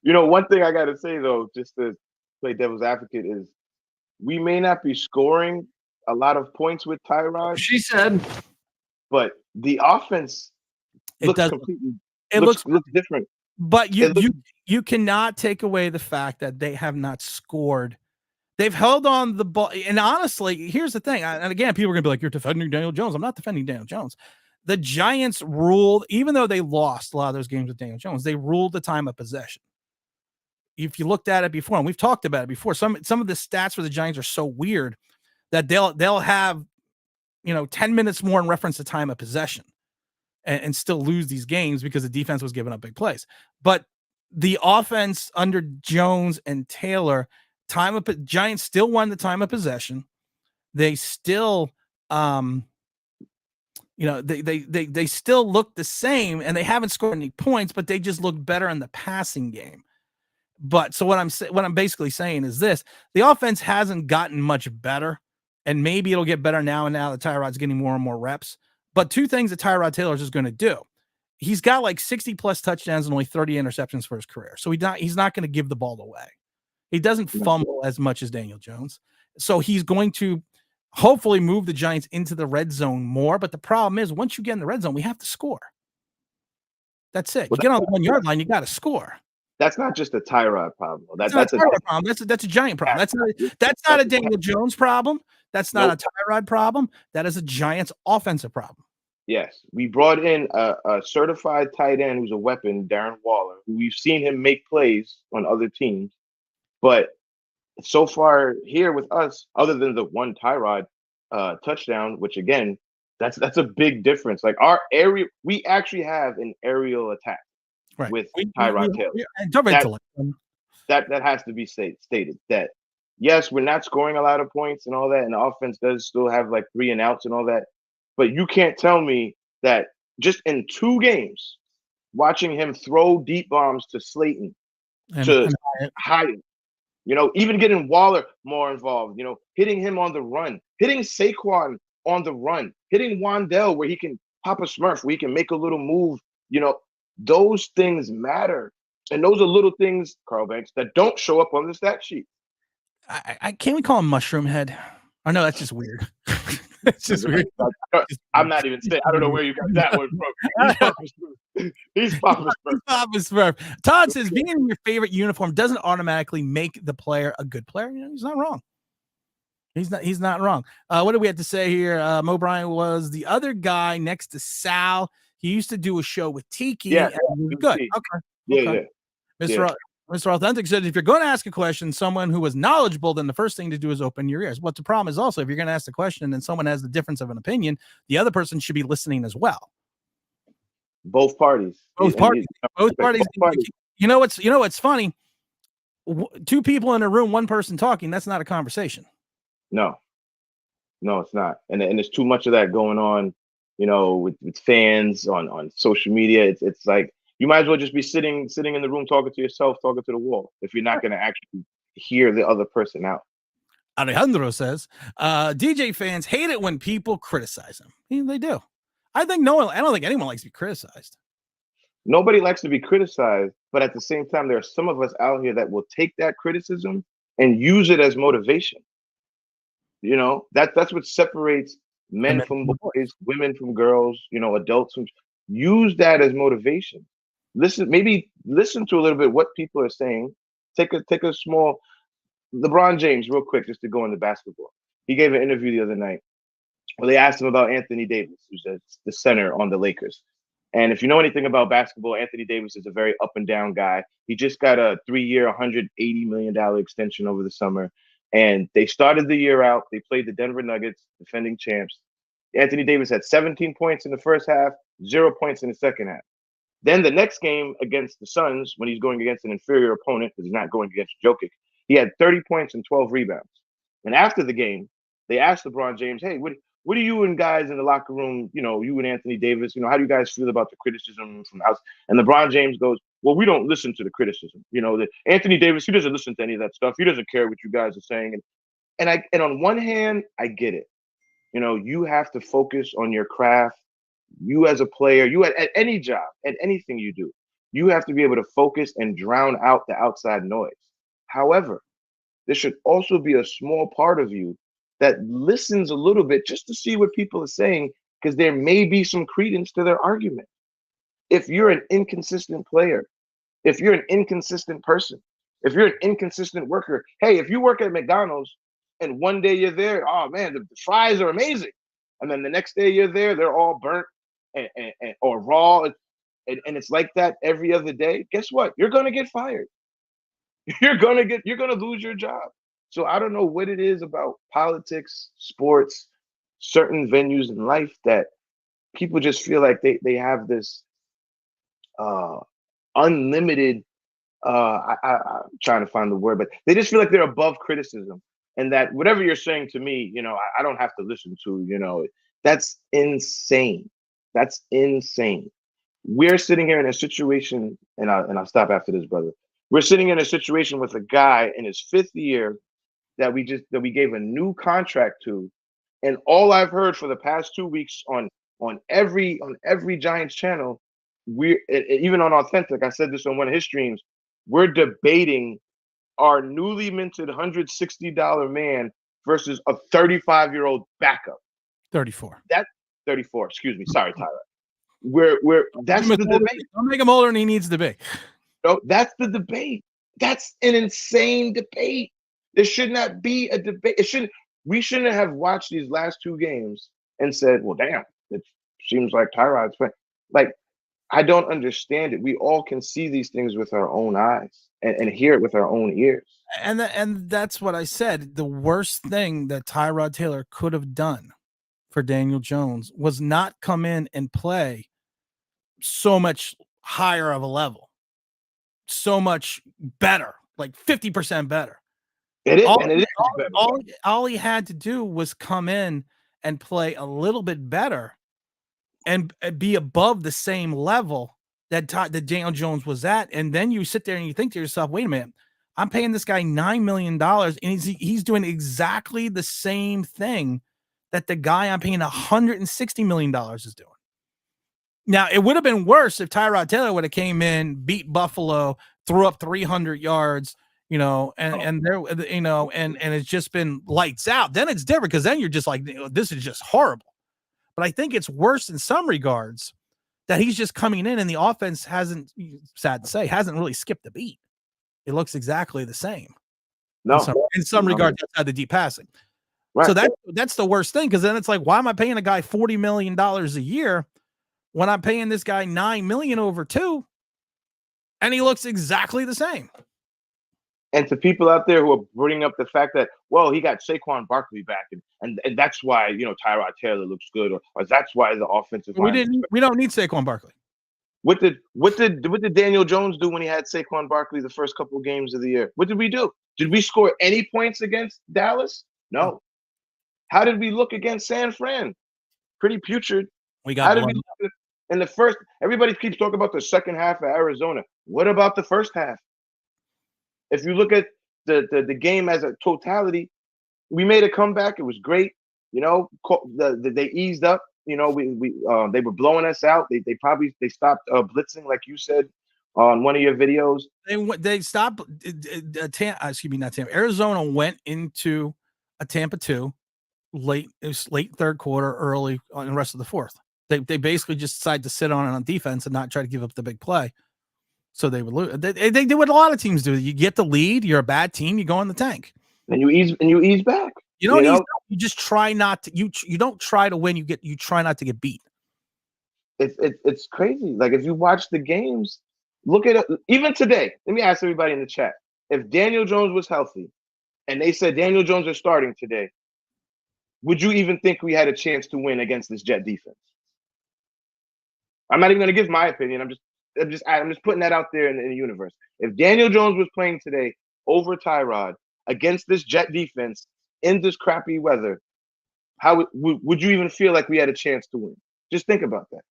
B: One thing I got to say though, just to play devil's advocate, is we may not be scoring a lot of points with Tyrod.
G: She said,
B: but the offense looks different.
A: But you cannot take away the fact that they have not scored. They've held on the ball. And honestly, here's the thing. And again, people are going to be like, you're defending Daniel Jones. I'm not defending Daniel Jones. The Giants ruled, even though they lost a lot of those games with Daniel Jones, they ruled the time of possession. If you looked at it before, and we've talked about it before, some of the stats for the Giants are so weird that they'll have 10 minutes more in reference to time of possession and still lose these games because the defense was giving up big plays. But the offense under Jones and Taylor, Giants still won the time of possession. They still they still look the same, and they haven't scored any points, but they just look better in the passing game. But so what I'm basically saying is this: the offense hasn't gotten much better, and maybe it'll get better now that Tyrod's getting more and more reps. But two things that Tyrod Taylor is going to do: he's got like 60 plus touchdowns and only 30 interceptions for his career, so he's not going to give the ball away. He doesn't fumble as much as Daniel Jones, so he's going to hopefully move the Giants into the red zone more. But the problem is, once you get in the red zone, we have to score. That's it. You get on the 1 yard line, you got to score.
B: That's not just a Tyrod problem. That's
A: a Tyrod problem. That's a Giant problem. That's not a Daniel Jones problem. That's not a Tyrod problem. That is a Giants offensive problem.
B: Yes, we brought in a certified tight end who's a weapon, Darren Waller, who we've seen him make plays on other teams. But so far here with us, other than the one Tyrod touchdown, which again, that's a big difference. Like we actually have an aerial attack with Tyrod Taylor. That has to be stated. That yes, we're not scoring a lot of points and all that, and the offense does still have like 3 and outs and all that. But you can't tell me that just in 2 games, watching him throw deep bombs to Slayton, to Hyatt, even getting Waller more involved, hitting him on the run, hitting Saquon on the run, hitting Wandell where he can pop a smurf, where he can make a little move, those things matter. And those are little things, Carl Banks, that don't show up on the stat sheet.
A: Can't we call him Mushroom Head? Oh, no, that's just weird. It's just weird.
B: I'm not even saying. I don't know where you got that one from. He's Papa
A: Smurf. Todd says being in your favorite uniform doesn't automatically make the player a good player. He's not wrong. He's not wrong. What do we have to say here? Mo Bryan was the other guy next to Sal. He used to do a show with Tiki.
B: Yeah,
A: good. Okay.
B: Yeah.
A: Mr. Authentic said, if you're going to ask a question, someone who is knowledgeable, then the first thing to do is open your ears. What the problem is also, if you're going to ask the question and someone has the difference of an opinion, the other person should be listening as well.
B: Both parties.
A: Both parties. You know what's funny? 2 people in a room, 1 person talking. That's not a conversation.
B: No, no, it's not. And there's too much of that going on, with fans on social media. It's like you might as well just be sitting in the room talking to yourself, talking to the wall, if you're not going to actually hear the other person out.
A: Alejandro says, DJ fans hate it when people criticize them. Yeah, they do. I don't think anyone likes to be criticized.
B: Nobody likes to be criticized, but at the same time, there are some of us out here that will take that criticism and use it as motivation. That's what separates men from boys, women from girls, adults from use that as motivation. Listen to a little bit what people are saying. Take a small LeBron James, real quick, just to go into basketball. He gave an interview the other night where they asked him about Anthony Davis, who's the center on the Lakers. And if you know anything about basketball, Anthony Davis is a very up and down guy. He just got a 3-year, $180 million extension over the summer. And they started the year out. They played the Denver Nuggets, defending champs. Anthony Davis had 17 points in the first half, 0 points in the second half. Then the next game against the Suns, when he's going against an inferior opponent, because he's not going against Jokic, he had 30 points and 12 rebounds. And after the game, they asked LeBron James, hey, what do you and guys in the locker room, you and Anthony Davis, how do you guys feel about the criticism from outside? And LeBron James goes, well, we don't listen to the criticism. That Anthony Davis, he doesn't listen to any of that stuff. He doesn't care what you guys are saying. And on one hand, I get it. You have to focus on your craft. You as a player, you at any job, at anything you do, you have to be able to focus and drown out the outside noise. However, there should also be a small part of you that listens a little bit just to see what people are saying, because there may be some credence to their argument. If you're an inconsistent player, if you're an inconsistent person, if you're an inconsistent worker, hey, if you work at McDonald's and one day you're there, oh man, the fries are amazing. And then the next day you're there, they're all burnt or raw. And it's like that every other day. Guess what? You're going to get fired. You're going to lose your job. So I don't know what it is about politics, sports, certain venues in life that people just feel like they have this unlimited, I'm trying to find the word, but they just feel like they're above criticism, and that whatever you're saying to me, I don't have to listen to, that's insane. That's insane. We're sitting here in a situation, and I'll stop after this, brother. We're sitting in a situation with a guy in his 5th year that we gave a new contract to, and all I've heard for the past 2 weeks on every Giants channel, even on Authentic, I said this on one of his streams, we're debating our newly minted $160 man versus a 35-year-old backup.
A: 34.
B: That's 34. Excuse me. Sorry, Tyler. That's the debate.
A: Don't make him older than he needs to be.
B: No, that's the debate. That's an insane debate. There should not be a debate. We shouldn't have watched these last 2 games and said, well, damn, it seems like Tyrod's playing. Like, I don't understand it. We all can see these things with our own eyes and hear it with our own ears.
A: And that's what I said. The worst thing that Tyrod Taylor could have done for Daniel Jones was not come in and play so much higher of a level, so much better, like 50% better.
B: It is.
A: All he had to do was come in and play a little bit better and be above the same level that Daniel Jones was at. And then you sit there and you think to yourself, wait a minute, I'm paying this guy $9 million and he's doing exactly the same thing that the guy I'm paying $160 million is doing. Now, it would have been worse if Tyrod Taylor would have came in, beat Buffalo, threw up 300 yards, and it's just been lights out. Then it's different, because then you're just like, this is just horrible. But I think it's worse in some regards that he's just coming in and the offense hasn't, sad to say, hasn't really skipped a beat. It looks exactly the same.
B: No,
A: in some regards, outside the deep passing. Right. So that's the worst thing, because then it's like, why am I paying a guy $40 million a year when I'm paying this guy $9 million over 2, and he looks exactly the same?
B: And to people out there who are bringing up the fact that, well, he got Saquon Barkley back, and that's why Tyrod Taylor looks good, or that's why the offensive line.
A: We don't need Saquon Barkley.
B: What did Daniel Jones do when he had Saquon Barkley the first couple of games of the year? What did we do? Did we score any points against Dallas? No. How did we look against San Fran? Pretty putrid.
A: We
B: How
A: got
B: did we
A: blown.
B: look in the first? Everybody keeps talking about the second half of Arizona. What about the first half? If you look at the game as a totality, we made a comeback. It was great. You know, they eased up. You know, they were blowing us out. They stopped blitzing, like you said on one of your videos.
A: They stopped. Excuse me, not Tampa. Arizona went into a Tampa 2 late. It was late third quarter, early on the rest of the fourth. They basically just decided to sit on it on defense and not try to give up the big play. So they would lose. They do what a lot of teams do. You get the lead. You're a bad team. You go in the tank.
B: And you ease back.
A: You don't ease. You just try not to. You don't try to win. You try not to get beat.
B: It's crazy. Like if you watch the games, look at it. Even today. Let me ask everybody in the chat: if Daniel Jones was healthy, and they said Daniel Jones is starting today, would you even think we had a chance to win against this Jet defense? I'm not even going to give my opinion. I'm just putting that out there in the universe. If Daniel Jones was playing today over Tyrod against this Jet defense in this crappy weather, how would you even feel like we had a chance to win? Just think about that.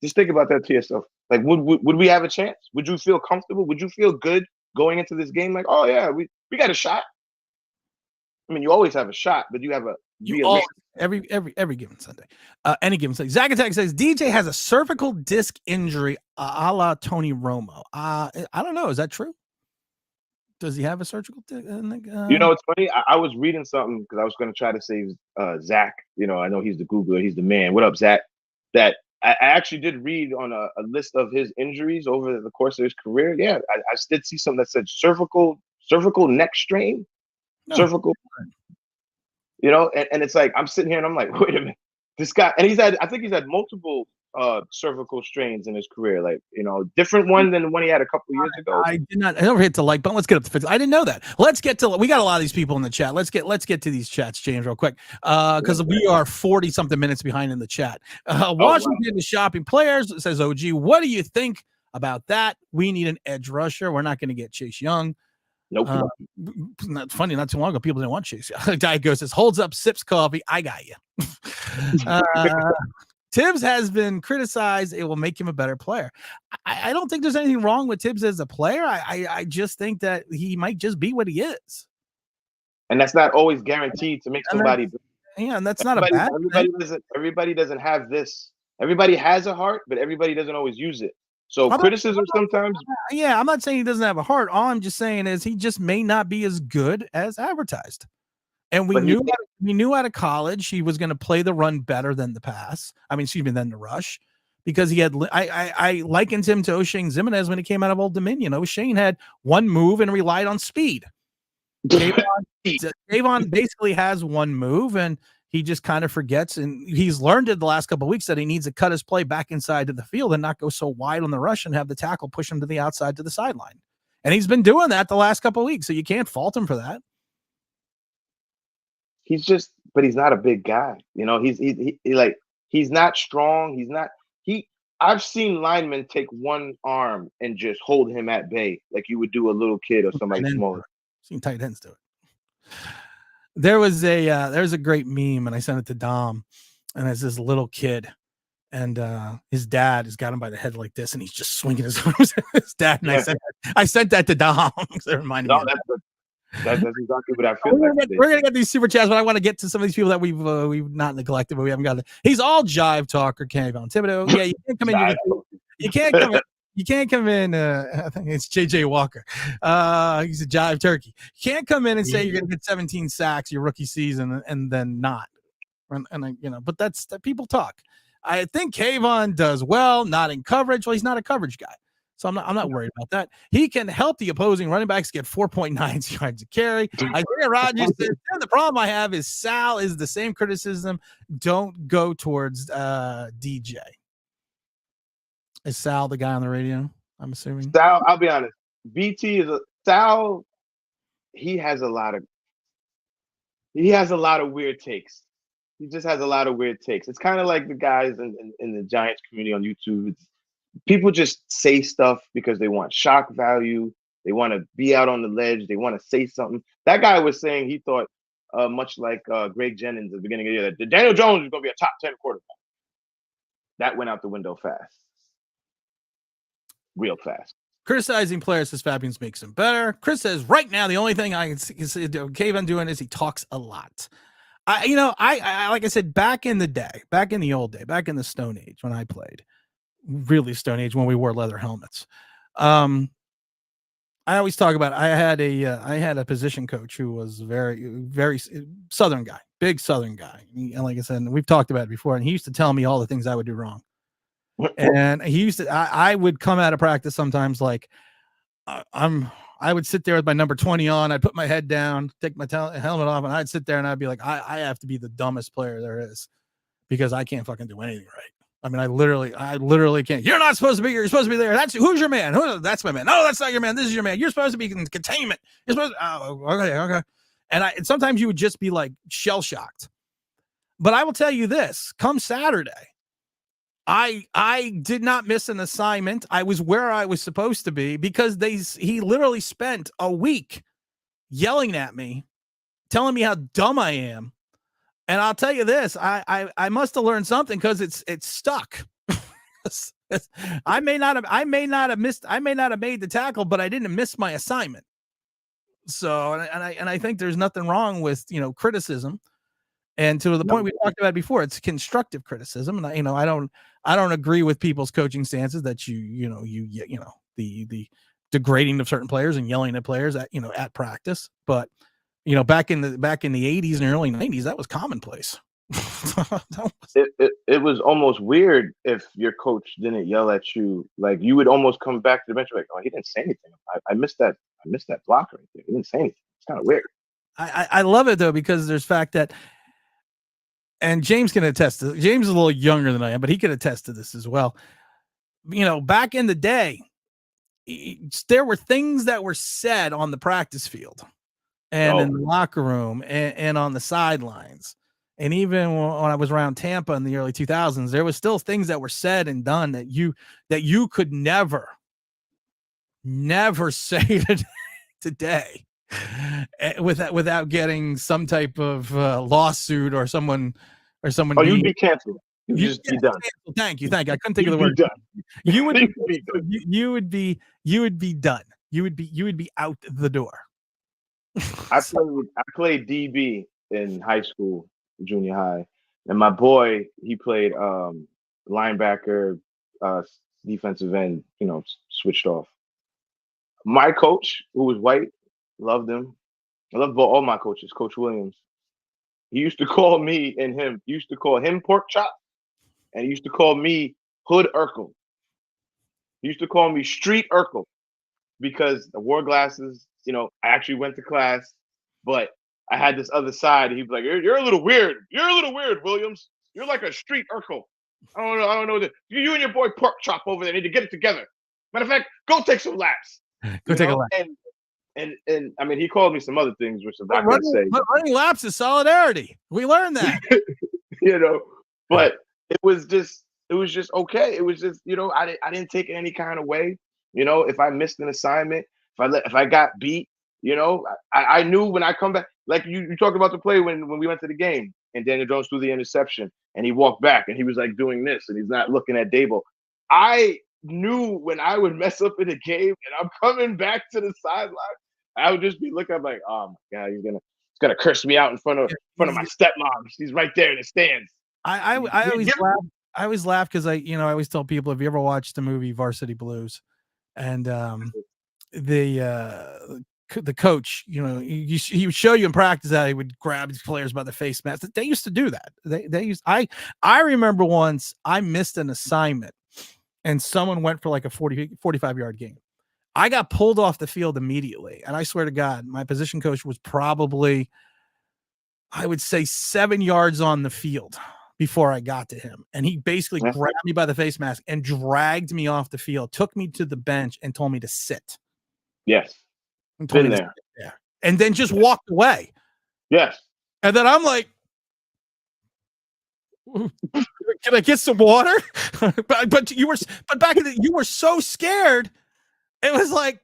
B: Just think about that to yourself. Like, would we have a chance? Would you feel comfortable? Would you feel good going into this game? Like, oh yeah, we got a shot. I mean, you always have a shot, but you have a
A: every given Sunday, any given Sunday. Zach Attack says DJ has a cervical disc injury, a la Tony Romo. I don't know. Is that true? Does he have a surgical?
B: You know, it's funny. I was reading something because I was going to try to save Zach. You know, I know he's the Googler. He's the man. What up, Zach? That I actually did read on a list of his injuries over the course of his career. Yeah, I did see something that said cervical neck strain. No. Cervical. You know, and it's like I'm sitting here and I'm like, wait a minute, this guy, and I think he's had multiple cervical strains in his career, like, you know, different one than the one he had a couple years ago.
A: I never hit the like button. Let's get up to 50. I didn't know that. Let's get to, we got a lot of these people in the chat. Let's get to these chats, James, real quick, because we are 40 something minutes behind in the chat. Washington is shopping players, says OG. What do you think about that? We need an edge rusher. We're not going to get Chase Young.
B: Nope.
A: Not funny. Not too long ago, people didn't want Chase. Guy goes, says, holds up, sips coffee. I got you. Tibbs has been criticized. It will make him a better player. I don't think there's anything wrong with Tibbs as a player. I just think that he might just be what he is.
B: And that's not always guaranteed to make somebody.
A: Yeah, and that's not a bad
B: thing. Everybody doesn't have this. Everybody has a heart, but everybody doesn't always use it. So criticism sometimes.
A: Yeah, I'm not saying he doesn't have a heart. All I'm just saying is he just may not be as good as advertised. And we knew out of college he was going to play the run better than the pass. I mean, excuse me, than the rush, because he had. I likened him to O'Shane Ximines when he came out of Old Dominion. O'Shane had one move and relied on speed. Kavonne basically has one move and he just kind of forgets, and he's learned it the last couple of weeks that he needs to cut his play back inside to the field and not go so wide on the rush and have the tackle push him to the outside to the sideline. And he's been doing that the last couple of weeks, so you can't fault him for that.
B: But he's not a big guy. You know, he's not strong. I've seen linemen take one arm and just hold him at bay like you would do a little kid or somebody smaller.
A: Seen tight ends do it. There's a great meme, and I sent it to Dom, and it's this little kid, and his dad has got him by the head like this, and he's just swinging his arms at his dad. And yeah. I sent that to Dom because it reminded me.
B: That's exactly what I feel like.
A: We're gonna get these super chats, but I want to get to some of these people that we've not neglected, but we haven't gotten. He's all jive talker, Kavonne Thibodeaux. Yeah, you can't come in. You can't come in. You can't come in. I think it's JJ Walker. He's a jive turkey. You can't come in and say you're going to get 17 sacks your rookie season and then not. But that's that people talk. I think Kavonne does well, not in coverage. Well, he's not a coverage guy, so I'm not worried about that. He can help the opposing running backs get 4.9 yards a carry. Isaiah Rodgers says, the problem I have is Sal is the same criticism. Don't go towards DJ. Is Sal the guy on the radio? I'm assuming.
B: Sal, I'll be honest. BT is Sal. He has a lot of weird takes. He just has a lot of weird takes. It's kind of like the guys in the Giants community on YouTube. People just say stuff because they want shock value. They want to be out on the ledge. They want to say something. That guy was saying he thought much like Greg Jennings at the beginning of the year, that Daniel Jones is going to be a top 10 quarterback. That went out the window fast. Real fast.
A: Criticizing players, says Fabians, makes him better. Chris says, right now, the only thing I can see Kavonne doing is he talks a lot. I like I said, back in the day, back in the old day, back in the Stone Age when I played, really Stone Age when we wore leather helmets. I always talk about, I had a position coach who was very Southern guy, big Southern guy. And like I said, we've talked about it before, and he used to tell me all the things I would do wrong. And he used to, I would come out of practice sometimes like I would sit there with my number 20 on. I'd put my head down, take my helmet off, and I'd sit there and I'd be like, I have to be the dumbest player there is because I can't fucking do anything right. I mean, I literally can't. You're not supposed to be here. You're supposed to be there. Who's your man? That's my man. No, that's not your man. This is your man. You're supposed to be in containment. You're supposed to, okay. And sometimes you would just be like shell shocked. But I will tell you this, come Saturday, I did not miss an assignment. I was where I was supposed to be because he literally spent a week yelling at me, telling me how dumb I am. And I'll tell you this, I must have learned something because it's stuck. I may not have made the tackle, but I didn't miss my assignment. So, and I think there's nothing wrong with, criticism. And to the point we talked about before, it's constructive criticism. And I don't agree with people's coaching stances that the degrading of certain players and yelling at players at practice. But back in the 80s and early 90s, that was commonplace.
B: It was almost weird if your coach didn't yell at you. Like you would almost come back to the bench like, oh, he didn't say anything. I missed that block right there. He didn't say anything. It's kind of weird.
A: I love it though, because there's fact that, and James can attest to, James is a little younger than I am, but he can attest to this as well. Back in the day, there were things that were said on the practice field and in the locker room and on the sidelines. And even when I was around Tampa in the early 2000s, there was still things that were said and done that you could never say today without getting some type of lawsuit or someone.
B: Oh, you'd be canceled. You'd just be done.
A: Canceled. Thank you. I couldn't think of the word.
B: Done.
A: You would be done. You would be out the door.
B: I played DB in high school, junior high, and my boy, he played linebacker, defensive end. Switched off. My coach, who was white, loved him. I loved all my coaches. Coach Williams. He used to call me and him. He used to call him Pork Chop, and he used to call me Hood Urkel. He used to call me Street Urkel because I wore glasses. I actually went to class, but I had this other side. He'd be like, "You're a little weird. You're a little weird, Williams. You're like a Street Urkel. I don't know. You and your boy Pork Chop over there need to get it together. Matter of fact, go take some laps.
A: Go take a lap."
B: And I mean, he called me some other things, which I'm not going to say.
A: But running laps is solidarity. We learned that.
B: But it was just okay. It was just, I didn't take it any kind of way. If I missed an assignment, if I got beat, I knew when I come back, like you talked about the play when we went to the game and Daniel Jones threw the interception and he walked back and he was like doing this and he's not looking at Dable. I knew when I would mess up in a game and I'm coming back to the sideline, I would just be looking up like, oh my God, he's gonna curse me out in front of my stepmom. She's right there in the stands.
A: I always laugh because I always tell people, have you ever watched the movie Varsity Blues? And the coach, he would show you in practice that he would grab his players by the face mask. They used to do that. I remember once I missed an assignment and someone went for like a 45-yard game. I got pulled off the field immediately. And I swear to God, my position coach was probably, I would say, 7 yards on the field before I got to him. And he basically grabbed me by the face mask and dragged me off the field, took me to the bench and told me to sit.
B: Yes.
A: Been there. And then just walked away.
B: Yes.
A: And then I'm like, can I get some water? but back in you were so scared. It was like,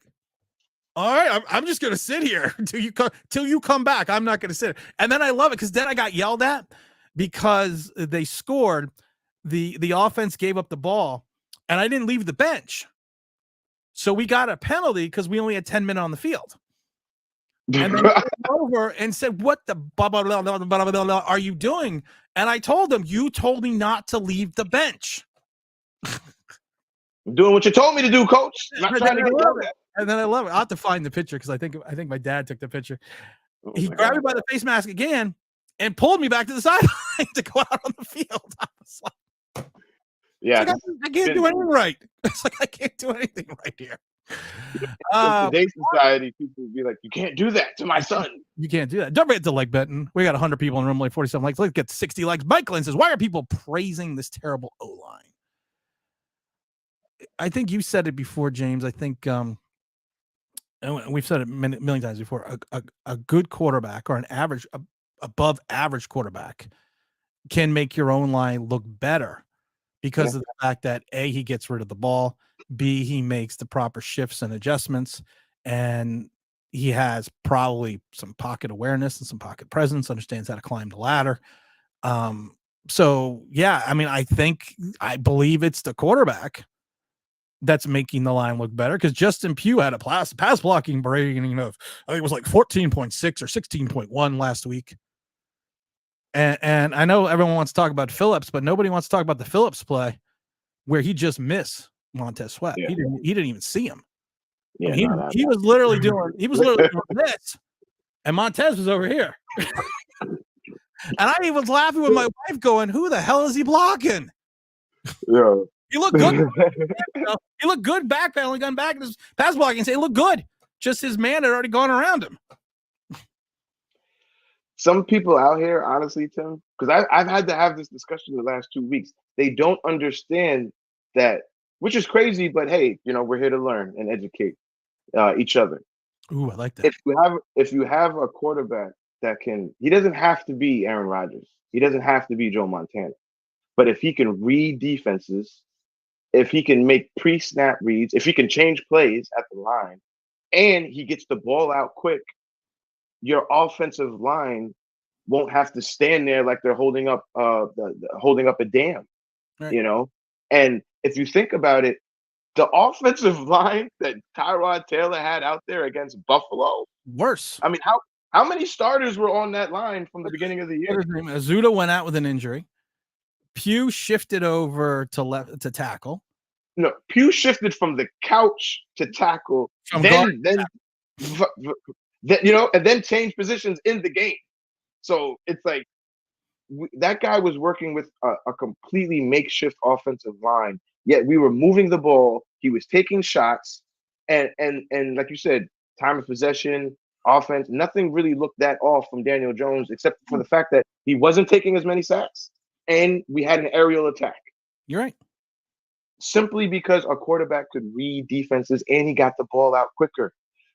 A: all right, I'm just gonna sit here till you come back. I'm not gonna sit. And then I love it because then I got yelled at because they scored. The offense gave up the ball, and I didn't leave the bench, so we got a penalty because we only had 10 minutes on the field. And then he came over and said, "What the blah, blah, blah, blah, blah, blah, blah, are you doing?" And I told him, "You told me not to leave the bench."
B: I'm doing what you told me to do, coach. I'm not trying to get it.
A: And then I love it. I'll have to find the picture because I think my dad took the picture.
B: Oh
A: He grabbed me by the face mask again and pulled me back to the sideline to go out on the field. I was like,
B: yeah,
A: like, I can't do anything right. It's like I can't do anything right here.
B: In today's society, people would be like, "You can't do that to my son."
A: You can't do that. Don't forget to like button. We got 100 people in the room, like 47 likes. Let's get 60 likes. Mike Lynn says, "Why are people praising this terrible O-line?" I think you said it before, James. I think and we've said it million times before. A good quarterback or an average, above average quarterback can make your own line look better because of the fact that A, he gets rid of the ball, B, he makes the proper shifts and adjustments, and he has probably some pocket awareness and some pocket presence, understands how to climb the ladder. So yeah, I mean, I believe it's the quarterback that's making the line look better because Justin Pugh had a pass blocking rating of, I think it was like 14.6 or 16.1 last week. And I know everyone wants to talk about Phillips, but nobody wants to talk about the Phillips play where he just missed Montez Sweat.
B: Yeah.
A: He didn't even see him.
B: Yeah,
A: he was literally doing this, and Montez was over here. And I was laughing with my wife, going, "Who the hell is he blocking?"
B: Yeah.
A: He looked good. He looked good backpedaling, gun back in his pass blocking and say, "He looked good." Just his man had already gone around him.
B: Some people out here, honestly, Tim, because I've had to have this discussion the last 2 weeks. They don't understand that, which is crazy. But hey, we're here to learn and educate each other.
A: Ooh, I like that.
B: If you have a quarterback that he doesn't have to be Aaron Rodgers. He doesn't have to be Joe Montana. But if he can read defenses, if he can make pre-snap reads, if he can change plays at the line, and he gets the ball out quick, your offensive line won't have to stand there like they're holding up holding up a dam,
A: right.
B: And if you think about it, the offensive line that Tyrod Taylor had out there against Buffalo,
A: worse.
B: I mean, how many starters were on that line from the beginning of the year?
A: Azuda went out with an injury. Pugh shifted over to tackle.
B: No, Pugh shifted from the couch to tackle, then and then changed positions in the game. So it's like that guy was working with a completely makeshift offensive line. Yet we were moving the ball. He was taking shots, and like you said, time of possession, offense, nothing really looked that off from Daniel Jones, except for the fact that he wasn't taking as many sacks, and we had an aerial attack.
A: You're right.
B: Simply because our quarterback could read defenses and he got the ball out quicker.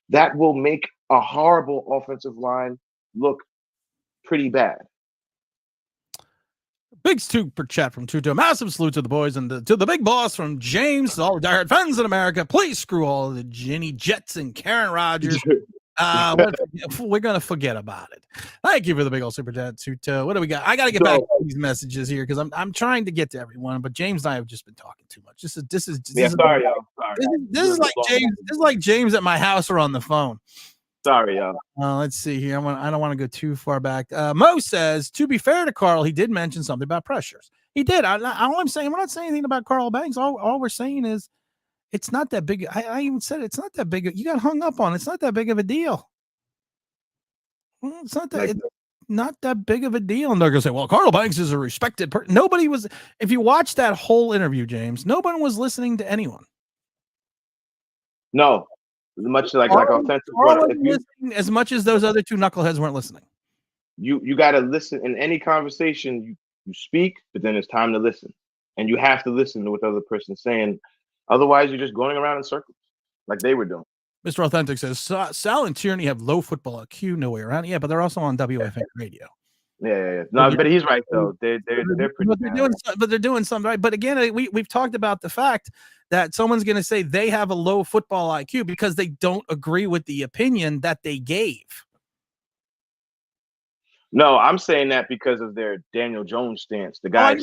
B: That will make a horrible offensive line look pretty bad.
A: Big super chat from Tuto. Massive salute to the boys and to the big boss from James. All the diehard fans in America. Please screw all of the Ginny Jets and Karen Rodgers. We're going to forget about it. Thank you for the big old super chat, Tuto. What do we got? I got to get back to these messages here because I'm trying to get to everyone, but James and I have just been talking too much. This is
B: sorry, y'all. Sorry.
A: This is like James. This is like James at my house or on the phone.
B: Sorry, y'all.
A: Let's see here. I don't want to go too far back. Mo says, to be fair to Carl, he did mention something about pressures. He did. All I'm saying, we're not saying anything about Carl Banks. All we're saying is it's not that big. I even said it's not that big. You got hung up on. It's not that big of a deal. It's not that. It's not that big of a deal. And they're gonna say, "Well, Carl Banks is a respected person." Nobody was. If you watch that whole interview, James, no one was listening to anyone.
B: No, much like offensive.
A: Listening as much as those other two knuckleheads weren't listening.
B: You got to listen in any conversation. You speak, but then it's time to listen, and you have to listen to what the other person's saying. Otherwise, you're just going around in circles like they were doing.
A: Mr. Authentic says, Sal and Tierney have low football IQ, no way around it. Yeah, but they're also on WFM radio.
B: Yeah. No, but he's right though. They're pretty
A: but they're doing something right. But again, we've talked about the fact that someone's going to say they have a low football IQ because they don't agree with the opinion that they gave.
B: No, I'm saying that because of their Daniel Jones stance. The guy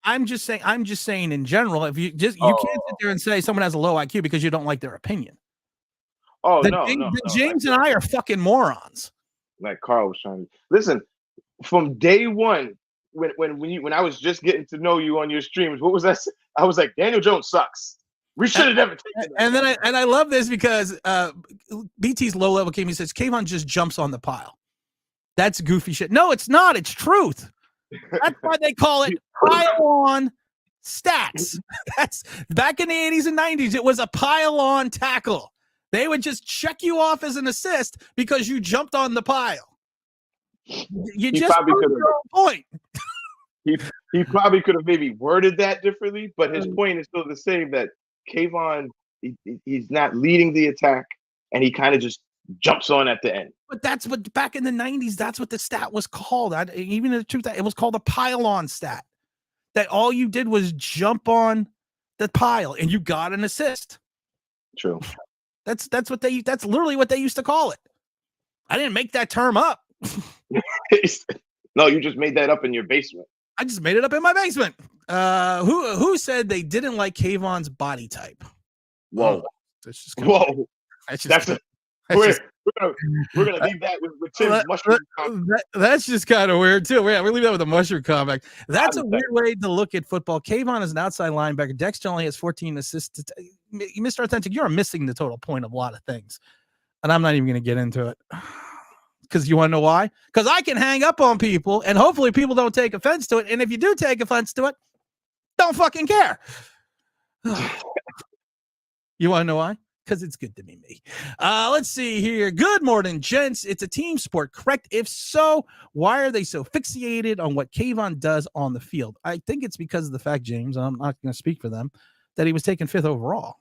A: I'm just saying in general, if you can't sit there and say someone has a low IQ because you don't like their opinion.
B: Oh,
A: James and I are fucking morons.
B: Like Carl was trying to listen from day one when I was just getting to know you on your streams. What was that? I was like, Daniel Jones sucks. We should have never taken that.
A: And I love this because BT's low level came. He says Kavonne just jumps on the pile. That's goofy shit. No, it's not. It's truth. That's why they call it pile-on stats. That's back in the 80s and 90s. It was a pile-on tackle. They would just check you off as an assist because you jumped on the pile. You just proved your own point.
B: He probably could have maybe worded that differently, but his point is still the same. That Kavonne, he's not leading the attack, and he kind of just jumps on at the end.
A: But that's what back in the 90s, that's what the stat was called. Even in the truth, it was called a pile-on stat. That all you did was jump on the pile and you got an assist.
B: True.
A: That's literally what they used to call it. I didn't make that term up.
B: No, you just made that up in your basement.
A: I just made it up in my basement. Who said they didn't like Kavonne's body type?
B: Whoa.
A: Whoa.
B: We're gonna leave that with Tim's mushroom comment.
A: That's just kind of weird too. Yeah, we leave that with a mushroom comment. That's a weird way to look at football. Kavonne is an outside linebacker. Dexter only has 14 assists. Mr. Authentic, you're missing the total point of a lot of things, and I'm not even going to get into it because you want to know why? Because I can hang up on people, and hopefully people don't take offense to it. And if you do take offense to it, don't fucking care. You want to know why? Because it's good to be me. Let's see here. Good morning, gents. It's a team sport, correct? If so, why are they so fixated on what Kavonne does on the field? I think it's because of the fact, James, and I'm not going to speak for them, that he was taken 5th overall.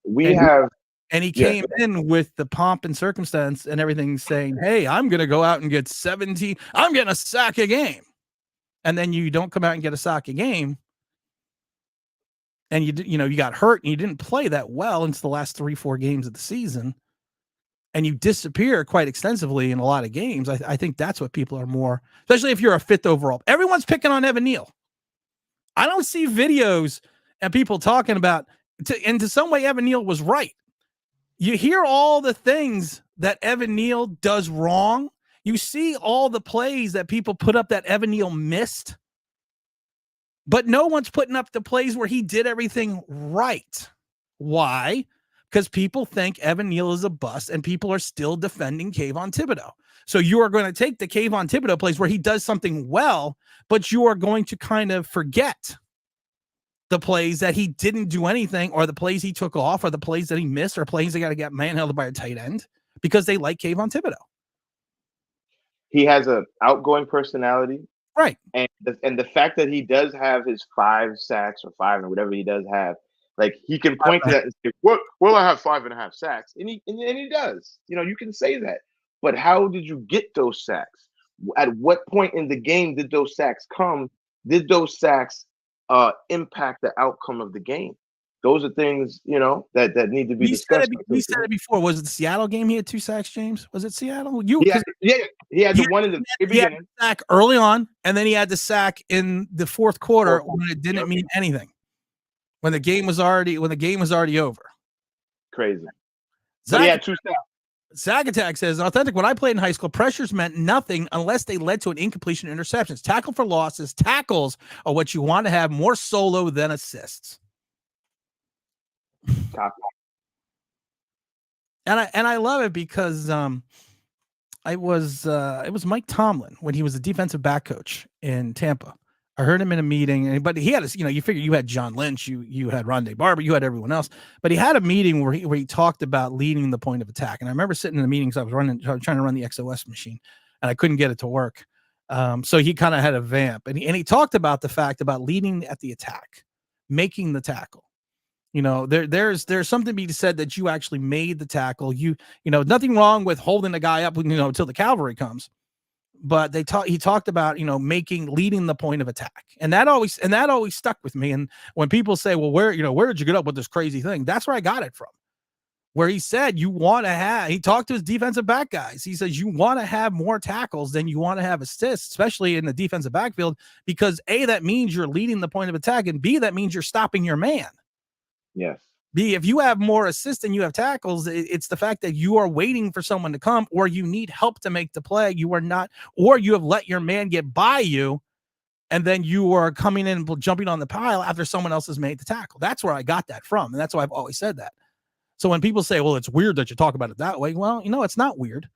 A: And he came in with the pomp and circumstance and everything saying, hey, I'm going to go out and get 17. I'm getting a sack a game. And then you don't come out and get a sack a game. And you got hurt and you didn't play that well into the last 3-4 games of the season. And you disappear quite extensively in a lot of games. I think that's what people are more, especially if you're a 5th overall. Everyone's picking on Evan Neal. I don't see videos and people talking about, and to some way, Evan Neal was right. You hear all the things that Evan Neal does wrong. You see all the plays that people put up that Evan Neal missed. But no one's putting up the plays where he did everything right. Why? Because people think Evan Neal is a bust and people are still defending Kavonne Thibodeaux. So you are going to take the Kavonne Thibodeaux plays where he does something well, but you are going to kind of forget the plays that he didn't do anything, or the plays he took off, or the plays that he missed, or plays that got to get manhandled by a tight end because they like Kavonne Thibodeaux.
B: He has an outgoing personality.
A: Right.
B: And the fact that he does have his 5 sacks or 5 or whatever he does have, like he can point to that and say, well, I have 5.5 sacks. And he does. You can say that. But how did you get those sacks? At what point in the game did those sacks come? Did those sacks impact the outcome of the game? Those are things, that need to be discussed.
A: We said it before. Was it the Seattle game? He had 2 sacks, James. Was it Seattle?
B: He had the one in the beginning. He had the
A: sack early on, and then he had the sack in the 4th quarter when it didn't mean anything. When the game was already over.
B: Crazy. But he had 2 sacks.
A: Zag Attack says, Authentic, when I played in high school, pressures meant nothing unless they led to an incompletion interceptions. Tackle for losses. Tackles are what you want to have, more solo than assists. And I love it because it was Mike Tomlin when he was the defensive back coach in Tampa. I heard him in a meeting, but he had you figure you had John Lynch, you had Rondé Barber, you had everyone else, but he had a meeting where he talked about leading the point of attack. And I remember sitting in the meetings, I was trying to run the XOS machine, and I couldn't get it to work. So he kind of had a vamp, and he talked about the fact about leading at the attack, making the tackle. There's something to be said that you actually made the tackle. Nothing wrong with holding the guy up, until the cavalry comes. but he talked about, leading the point of attack. And that always stuck with me. And when people say, well, where did you get up with this crazy thing? That's where I got it from. Where he said he talked to his defensive back guys. He says you want to have more tackles than you want to have assists, especially in the defensive backfield, because A, that means you're leading the point of attack, and B, that means you're stopping your man.
B: Yes.
A: B, if you have more assists than you have tackles, it's the fact that you are waiting for someone to come, or you need help to make the play. You are not, or you have let your man get by you, and then you are coming in and jumping on the pile after someone else has made the tackle. That's where I got that from, and that's why I've always said that. So when people say, well, it's weird that you talk about it that way, well, it's not weird.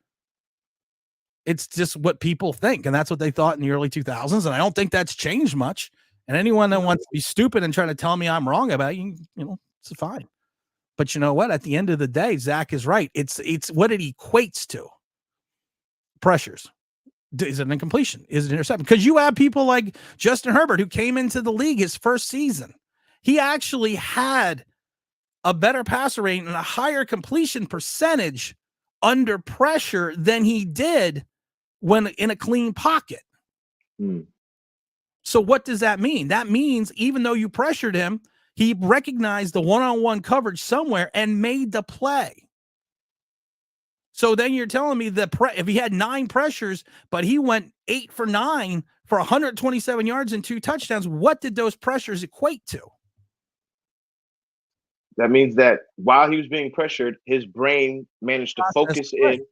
A: It's just what people think, and that's what they thought in the early 2000s, and I don't think that's changed much. And anyone that wants to be stupid and trying to tell me I'm wrong about it, it's fine. But you know what? At the end of the day, Zach is right. It's what it equates to. Pressures. Is it an incompletion? Is it an interception? Because you have people like Justin Herbert, who came into the league his first season. He actually had a better passer rate and a higher completion percentage under pressure than he did when in a clean pocket. So what does that mean? That means even though you pressured him, he recognized the one-on-one coverage somewhere and made the play. So then you're telling me that if he had 9 pressures, but he went 8 for 9 for 127 yards and 2 touchdowns, what did those pressures equate to?
B: That means that while he was being pressured, his brain managed to focus in.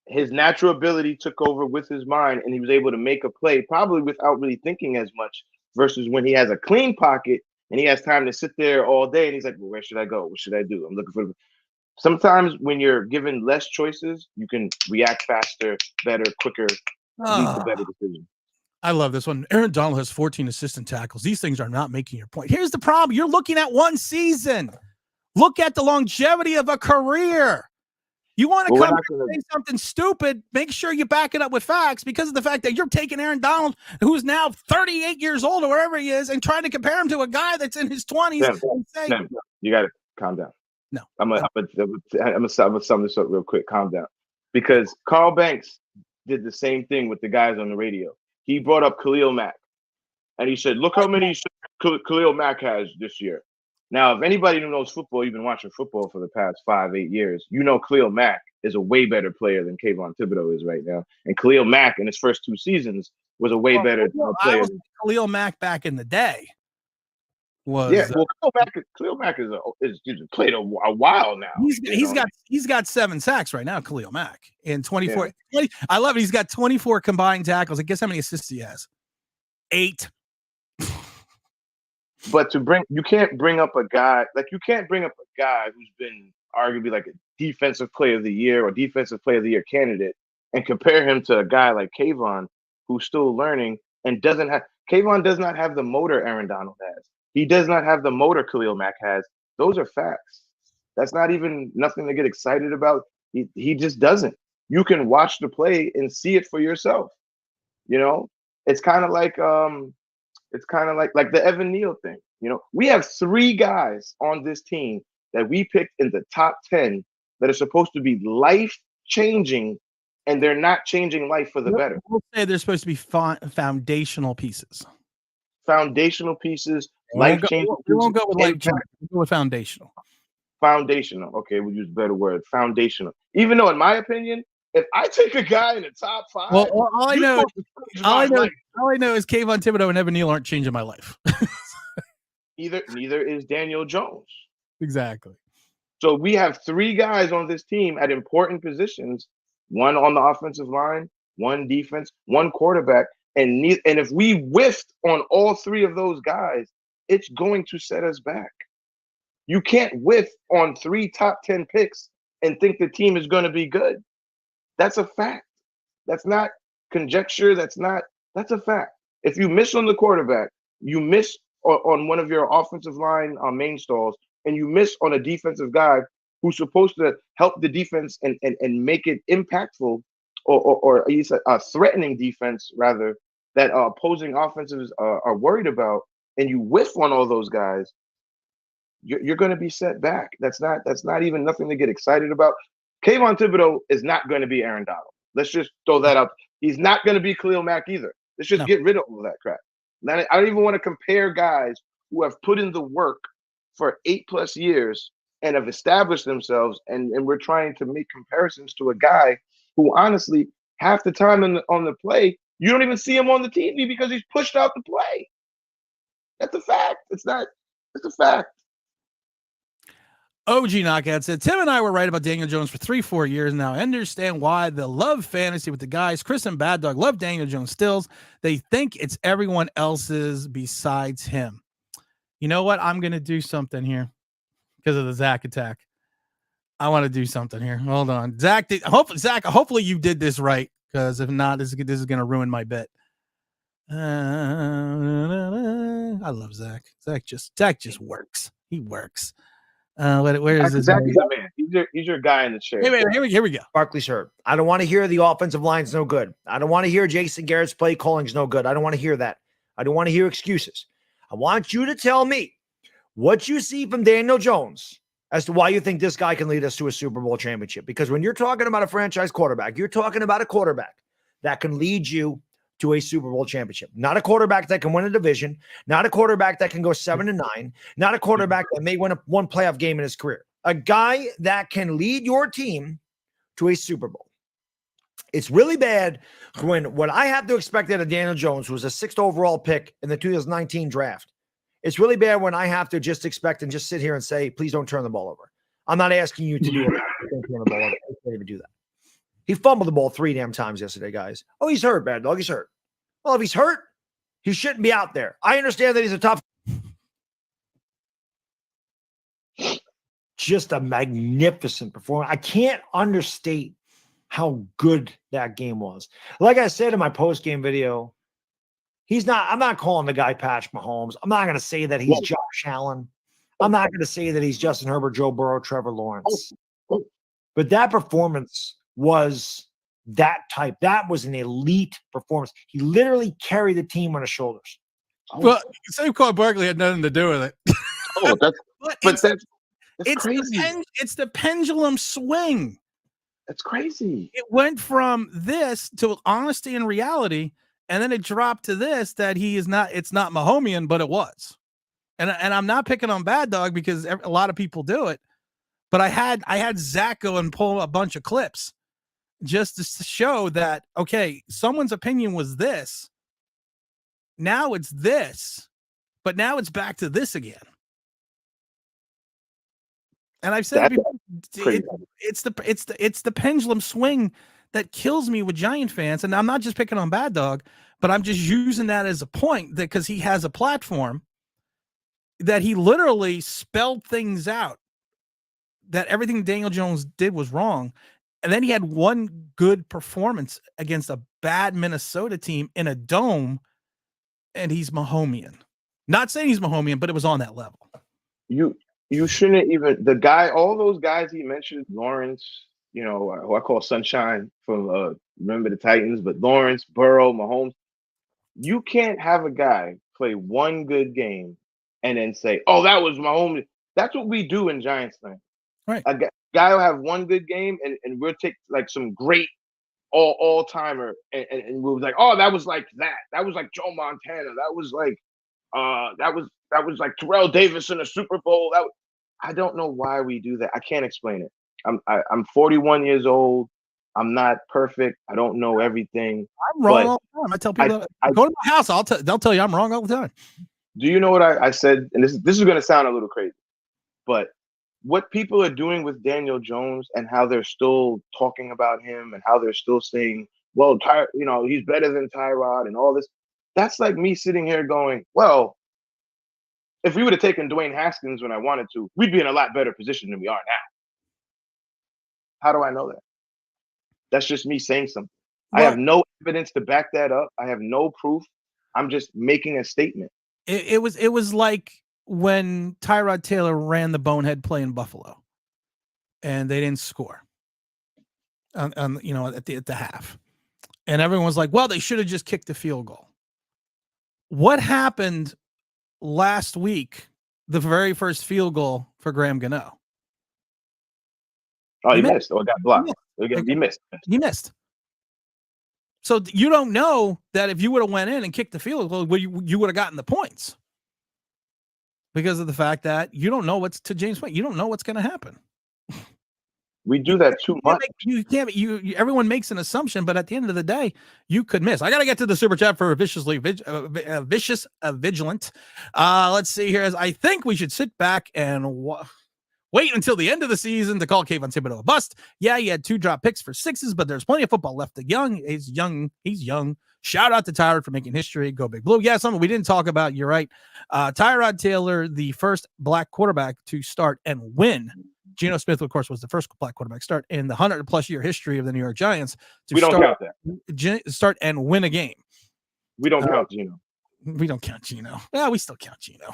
B: His natural ability took over with his mind, and he was able to make a play probably without really thinking as much, versus when he has a clean pocket and he has time to sit there all day and he's like, well, where should I go? What should I do? I'm looking for. Sometimes when you're given less choices, you can react faster, better, quicker, lead to better decisions.
A: I love this one. Aaron Donald has 14 assistant tackles. These things are not making your point. Here's the problem. You're looking at one season. Look at the longevity of a career. You want to come and say something stupid, make sure you back it up with facts, because of the fact that you're taking Aaron Donald, who's now 38 years old or wherever he is, and trying to compare him to a guy that's in his 20s.
B: You got to calm down.
A: No.
B: I'm gonna sum this up real quick. Calm down. Because Carl Banks did the same thing with the guys on the radio. He brought up Khalil Mack, and he said, look how many Khalil Mack has this year. Now, if anybody who knows football, you've been watching football for the past 5-8 years, Khalil Mack is a way better player than Kavonne Thibodeaux is right now. And Khalil Mack in his first 2 seasons was a way better player.
A: Khalil Mack back in the day was
B: Khalil Mack is played a while now.
A: He's got 7 sacks right now, Khalil Mack, in 24. Yeah. I love it. He's got 24 combined tackles. I guess how many assists he has? 8.
B: But you can't bring up a guy who's been arguably like a defensive player of the year or defensive player of the year candidate and compare him to a guy like Kavonne, who's still learning and Kavonne does not have the motor Aaron Donald has. He does not have the motor Khalil Mack has. Those are facts. That's not even nothing to get excited about. He just doesn't. You can watch the play and see it for yourself. It's kind of like the Evan Neal thing. We have 3 guys on this team that we picked in the top 10 that are supposed to be life-changing, and they're not changing life for the better.
A: We'll say they're supposed to be foundational pieces.
B: Foundational pieces, life-changing.
A: We won't go with life-changing. We'll go with foundational.
B: Foundational. Okay, we'll use a better word. Foundational. Even though, in my opinion, if I take a guy in the top 5,
A: all I know is Kavonne Thibodeaux and Evan Neal aren't changing my life.
B: Neither is Daniel Jones.
A: Exactly.
B: So we have 3 guys on this team at important positions, 1 on the offensive line, 1 defense, 1 quarterback, and if we whiffed on all 3 of those guys, it's going to set us back. You can't whiff on 3 top 10 picks and think the team is going to be good. That's a fact. That's not conjecture. That's a fact. If you miss on the quarterback, you miss on one of your offensive line main stalls, and you miss on a defensive guy who's supposed to help the defense and make it impactful or a threatening defense, rather, that opposing offenses are worried about, and you whiff on all those guys, you're going to be set back. That's not even nothing to get excited about. Kavonne Thibodeaux is not going to be Aaron Donald. Let's just throw that out. He's not going to be Khalil Mack either. Let's just get rid of all that crap. Now, I don't even want to compare guys who have put in the work for 8+ years and have established themselves, and we're trying to make comparisons to a guy who, honestly, half the time on the play, you don't even see him on the TV because he's pushed out the play. That's a fact. It's a fact.
A: OG Knockout said, Tim and I were right about Daniel Jones for 3-4 years now. I understand why they love fantasy with the guys. Chris and Bad Dog love Daniel Jones stills. They think it's everyone else's besides him. You know what? I'm going to do something here because of the Zach attack. I want to do something here. Hold on. Zach, hopefully you did this right, because if not, this is going to ruin my bet. I love Zach. Zach just works. He works. Where is this?
B: Zach is a man. He's your guy in the chair.
A: Here we go.
G: Barkley's hurt. I don't want to hear the offensive line's no good. I don't want to hear Jason Garrett's play calling's no good. I don't want to hear that. I don't want to hear excuses. I want you to tell me what you see from Daniel Jones as to why you think this guy can lead us to a Super Bowl championship. Because when you're talking about a franchise quarterback, you're talking about a quarterback that can lead you to a Super Bowl championship. Not a quarterback that can win a division, not a quarterback that can go 7-9, not a quarterback that may win one playoff game in his career. A guy that can lead your team to a Super Bowl. It's really bad when what I have to expect out of Daniel Jones, who was a 6th overall pick in the 2019 draft. It's really bad when I have to just expect and just sit here and say, please don't turn the ball over. I'm not asking you to do it. Don't turn the ball over. I can't even do that. He fumbled the ball 3 damn times yesterday, guys. Oh, he's hurt, Bad Dog. He's hurt. Well, if he's hurt, he shouldn't be out there. I understand that he's a tough. Just a magnificent performance. I can't understate how good that game was. Like I said in my post-game video, I'm not calling the guy Patrick Mahomes. I'm not going to say that he's Josh Allen. I'm not going to say that he's Justin Herbert, Joe Burrow, Trevor Lawrence. But that performance was that type. That was an elite performance. He literally carried the team on his shoulders.
A: Well, Saquon Barkley had nothing to do with it.
B: It's crazy.
A: It's the pendulum swing.
B: That's crazy.
A: It went from this to honesty and reality, and then it dropped to this that it's not Mahomian, but it was. And I'm not picking on Bad Dog because a lot of people do it, but I had Zach go and pull a bunch of clips just to show that, okay, someone's opinion was this. Now it's this, but now it's back to this again. And I've said it's the pendulum swing that kills me with Giant fans. And I'm not just picking on Bad Dog, but I'm just using that as a point that because he has a platform that he literally spelled things out that everything Daniel Jones did was wrong. And then he had one good performance against a bad Minnesota team in a dome, and he's Mahomian. Not saying he's Mahomian, but it was on that level.
B: You shouldn't even all those guys he mentioned, Lawrence, who I call Sunshine from remember the Titans, but Lawrence, Burrow, Mahomes, you can't have a guy play one good game and then say, oh, that was Mahomes. That's what we do in Giants land.
A: Right.
B: A guy will have one good game and we'll take like some great all-timer and we'll be like, oh, that was like that. That was like Joe Montana. That was like that was like Terrell Davis in a Super Bowl. I don't know why we do that. I can't explain it. I'm 41 years old. I'm not perfect. I don't know everything.
A: I'm wrong all the time. I tell people, go to my house. They'll tell you I'm wrong all the time.
B: Do you know what I said? And this is going to sound a little crazy, but what people are doing with Daniel Jones and how they're still talking about him and how they're still saying, well, he's better than Tyrod and all this. That's like me sitting here going, well, if we would have taken Dwayne Haskins when I wanted to, we'd be in a lot better position than we are now. How do I know that? That's just me saying something. Well, I have no evidence to back that up. I have no proof. I'm just making a statement.
A: It was like when Tyrod Taylor ran the bonehead play in Buffalo and they didn't score at the half. And everyone was like, well, they should have just kicked the field goal. What happened last week, the very first field goal for Graham Gano?
B: Oh, he missed. Or got blocked. He missed.
A: He missed. So you don't know that if you would have went in and kicked the field goal, you would have gotten the points because of the fact that you don't know what's to James' point. You don't know what's going to happen.
B: We do that too much.
A: Everyone makes an assumption, but at the end of the day, you could miss. I got to get to the super chat for vicious vigilant. Let's see here. As I think we should sit back and wait until the end of the season to call Kavonne Thibodeaux a bust. Yeah, he had 2 drop picks for 6s, but there's plenty of football left. He's young. Shout out to Tyrod for making history. Go Big Blue. Yeah, something we didn't talk about. You're right. Tyrod Taylor, the first black quarterback to start and win. Geno Smith, of course, was the first black quarterback start in the 100+ year history of the New York Giants to start and win a game.
B: We don't count Geno.
A: We don't count Geno. Yeah, we still count Geno.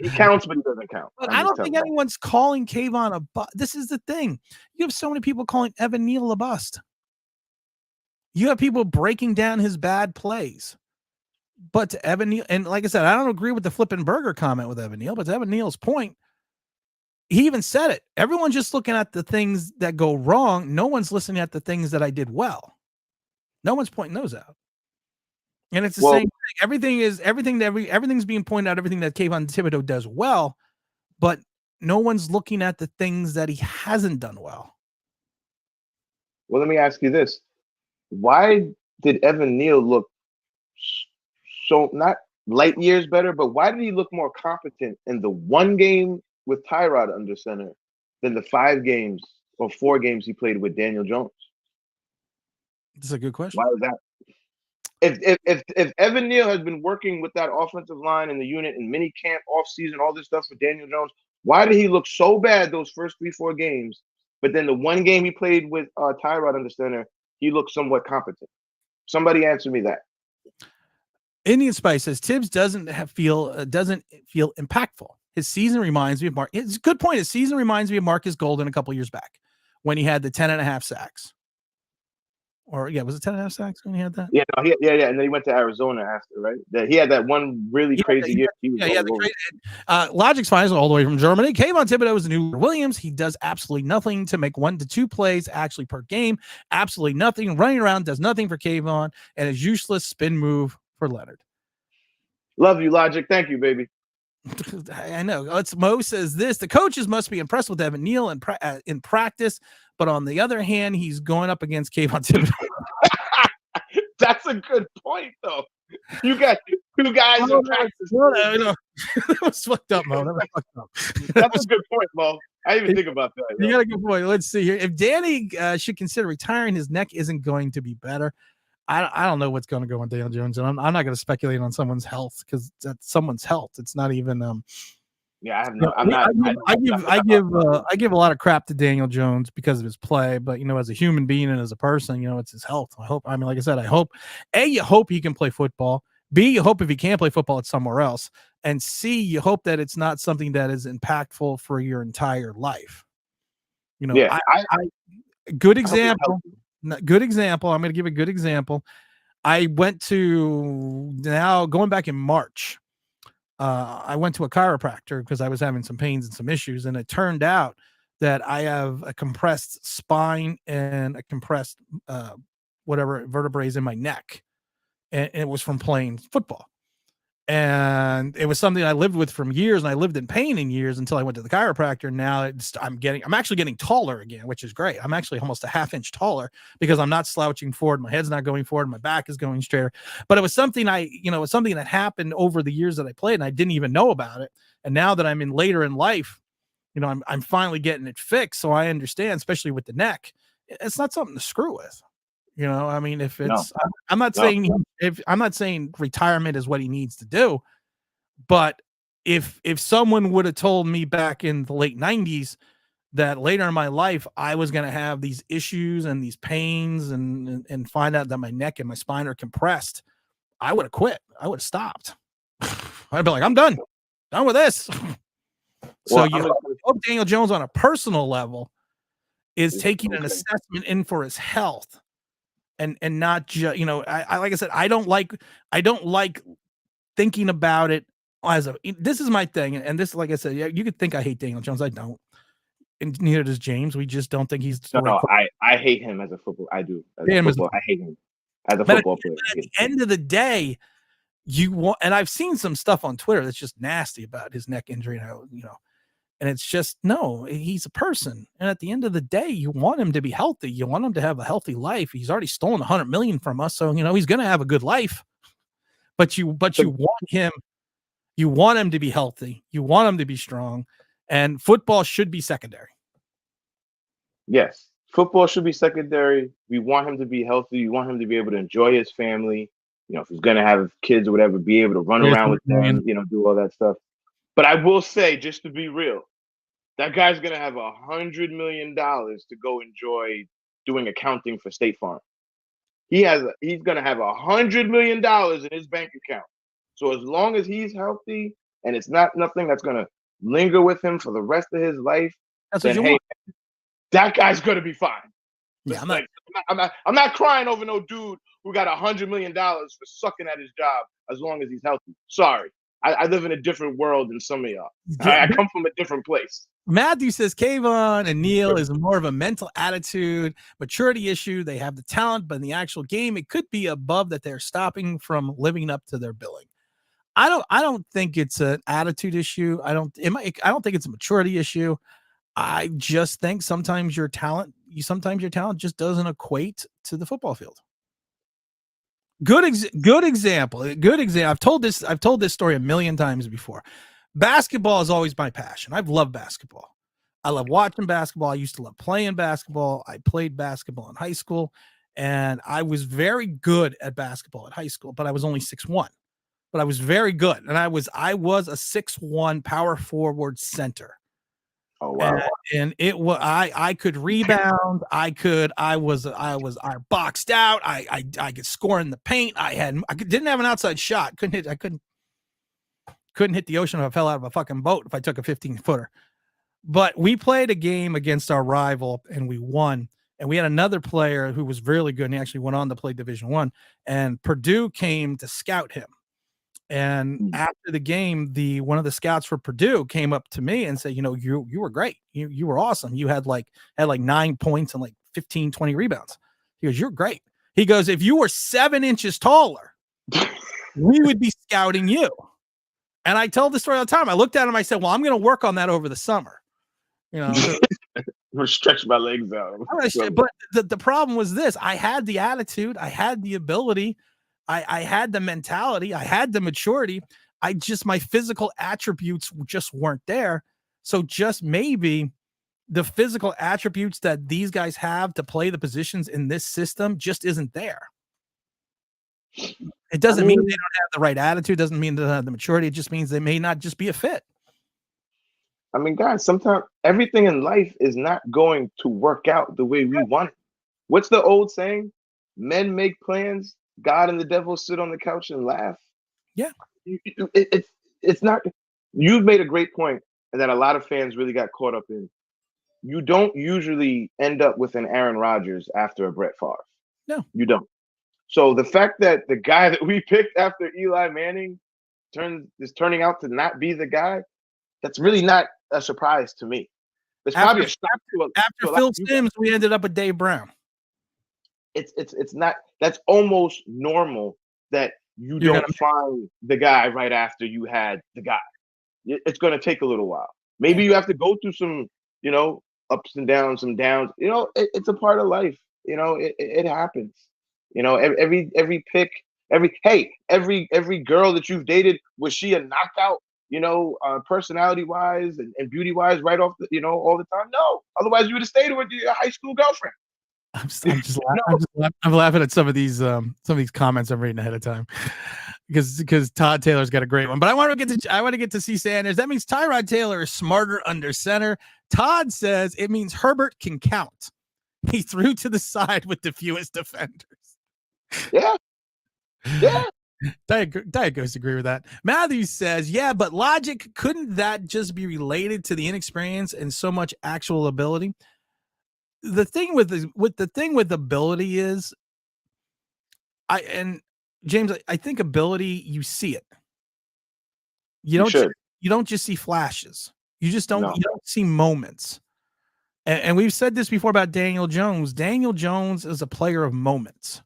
B: He counts, but he doesn't count.
A: But I don't think anyone's calling Kavonne a bust. This is the thing. You have so many people calling Evan Neal a bust. You have people breaking down his bad plays. But to Evan Neal, and like I said, I don't agree with the flipping burger comment with Evan Neal, but to Evan Neal's point, he even said it. Everyone's just looking at the things that go wrong. No one's listening at the things that I did well. No one's pointing those out. And it's the same thing. Everything's being pointed out, everything that Kavonne Thibodeaux does well, but no one's looking at the things that he hasn't done well.
B: Well, let me ask you this. Why did Evan Neal look so, not light years better, but why did he look more competent in the 1 game with Tyrod under center than the 5 games or 4 games he played with Daniel Jones?
A: That's a good question.
B: Why is that? If Evan Neal has been working with that offensive line and the unit in mini camp, off season, all this stuff with Daniel Jones, why did he look so bad those first 3-4 games? But then the 1 game he played with Tyrod under center, he looked somewhat competent. Somebody answer me that.
A: Indian Spice says Tibbs doesn't feel impactful. His season reminds me of Mark. It's a good point. His season reminds me of Marcus Golden a couple years back when he had the 10.5 sacks. Or was it 10.5 sacks when he had that?
B: Yeah, no, yeah. And then he went to Arizona after, right? He had that one really crazy year.
A: Logic's fine all the way from Germany. Kavonne Thibodeaux is the new Williams. He does absolutely nothing to make 1 to 2 plays actually per game. Absolutely nothing. Running around does nothing for Kavonne, and his useless spin move for Leonard.
B: Love you, Logic. Thank you, baby.
A: I know. Mo says this. The coaches must be impressed with Evan Neal in practice, but on the other hand, he's going up against Kavonne Thibodeaux.
B: That's a good point, though. You got 2 guys in practice.
A: No. That was fucked up, Mo.
B: That's a good point, Mo. I didn't even think about that.
A: You got a good point. Let's see here. If Danny should consider retiring, his neck isn't going to be better. I don't know what's going to go on Daniel Jones, and I'm not going to speculate on someone's health because that's someone's health. It's not even.
B: Yeah, I have no. I'm not.
A: I give a lot of crap to Daniel Jones because of his play, but as a human being and as a person, it's his health. Like I said, I hope you hope he can play football. B, you hope if he can't play football, it's somewhere else. And C, you hope that it's not something that is impactful for your entire life. Good example. Good example. I'm going to give a good example. I went to going back in March. I went to a chiropractor because I was having some pains and some issues, and it turned out that I have a compressed spine and a compressed vertebrae in my neck, and it was from playing football. And it was something I lived with for years, and I lived in pain in years until I went to the chiropractor. Now I'm actually getting taller again, which is great. I'm actually almost a ½ inch taller because I'm not slouching forward. My head's not going forward. My back is going straighter. But it was something it was something that happened over the years that I played, and I didn't even know about it. And now that I'm later in life, I'm finally getting it fixed. So I understand, especially with the neck, it's not something to screw with. If it's, I'm not saying retirement is what he needs to do, but if someone would have told me back in the late 90s that later in my life I was going to have these issues and these pains and find out that my neck and my spine are compressed, I would have quit. I would have stopped. I'd be like, I'm done with this. So you hope Daniel Jones on a personal level is taking an assessment in for his health. And not just, I like I said, I don't like thinking about it this is my thing. And this, like I said, you could think I hate Daniel Jones. I don't. And neither does James. We just don't think he's.
B: No, I hate him as a football. I do. I hate him. as a
A: But
B: football player.
A: at the end of the day, you want, and I've seen some stuff on Twitter that's just nasty about his neck injury, and how, and it's just, no, he's a person. And at the end of the day, you want him to be healthy. You want him to have a healthy life. He's already stolen $100 million from us. So, he's going to have a good life, but you want him to be healthy. You want him to be strong, and football should be secondary.
B: Yes. Football should be secondary. We want him to be healthy. We want him to be able to enjoy his family. If he's going to have kids or whatever, be able to run around with them, do all that stuff. But I will say, just to be real, that guy's going to have $100 million to go enjoy doing accounting for State Farm. He's going to have $100 million in his bank account. So as long as he's healthy and it's not nothing that's going to linger with him for the rest of his life, then hey, that guy's going to be fine. Yeah, I'm not crying over no dude who got $100 million for sucking at his job as long as he's healthy. Sorry. I live in a different world than some of y'all. I come from a different place.
A: Matthew says Kavonne and Neil is more of a mental attitude, maturity issue. They have the talent, but in the actual game, it could be above that they're stopping from living up to their billing. I don't think it's an attitude issue. I don't think it's a maturity issue. I just think sometimes your talent just doesn't equate to the football field. Good example. I've told this story a million times before. Basketball is always my passion. I've loved basketball. I love watching basketball. I used to love playing basketball. I played basketball in high school, and I was very good at basketball at high school, but I was only 6'1". But I was very good, and I was a 6'1" power forward center.
B: Oh wow!
A: And it was I could rebound. I boxed out. I could score in the paint. Didn't have an outside shot. Couldn't hit the ocean if I fell out of a fucking boat if I took a 15-footer. But we played a game against our rival and we won. And we had another player who was really good, and he actually went on to play Division I. And Purdue came to scout him. And after the game, one of the scouts for Purdue came up to me and said, you were great. You were awesome. You had like 9 points and like 15, 20 rebounds. He goes, you're great. He goes, if you were 7 inches taller, we would be scouting you. And I tell the story all the time. I looked at him. I said, well, I'm going to work on that over the summer.
B: I'm going to stretch my legs out.
A: But the problem was this. I had the attitude. I had the ability. I had the mentality, I had the maturity. My physical attributes just weren't there. So just maybe the physical attributes that these guys have to play the positions in this system just isn't there. It doesn't mean they don't have the right attitude. Doesn't mean they don't have the maturity. It just means they may not just be a fit.
B: I mean, guys, sometimes everything in life is not going to work out the way we want it. What's the old saying? Men make plans, God and the devil sit on the couch and laugh.
A: Yeah.
B: It's not. You've made a great point, and that a lot of fans really got caught up in. You don't usually end up with an Aaron Rodgers after a Brett Favre.
A: No,
B: you don't. So the fact that the guy that we picked after Eli Manning is turning out to not be the guy, that's really not a surprise to me. It's probably a shock
A: after Phil Simms, we ended up with Dave Brown.
B: It's not. That's almost normal that you don't find the guy right after you had the guy. It's going to take a little while. Maybe you have to go through some, ups and downs, some downs. It's a part of life. It happens. Every pick, every girl that you've dated, was she a knockout? Personality wise and beauty wise, right off all the time? No. Otherwise, you would have stayed with your high school girlfriend.
A: I'm laughing at some of these comments I'm reading ahead of time because Todd Taylor's got a great one. But I want to get to C. Sanders. That means Tyrod Taylor is smarter under center. Todd says it means Herbert can count. He threw to the side with the fewest defenders.
B: Yeah.
A: Diet Ghost agree with that. Matthews says, yeah, but logic, couldn't that just be related to the inexperience and so much actual ability? The thing with ability is, James, I think ability, you see it. You don't just see flashes. You just don't. No. You don't see moments. And we've said this before about Daniel Jones. Daniel Jones is a player of moments.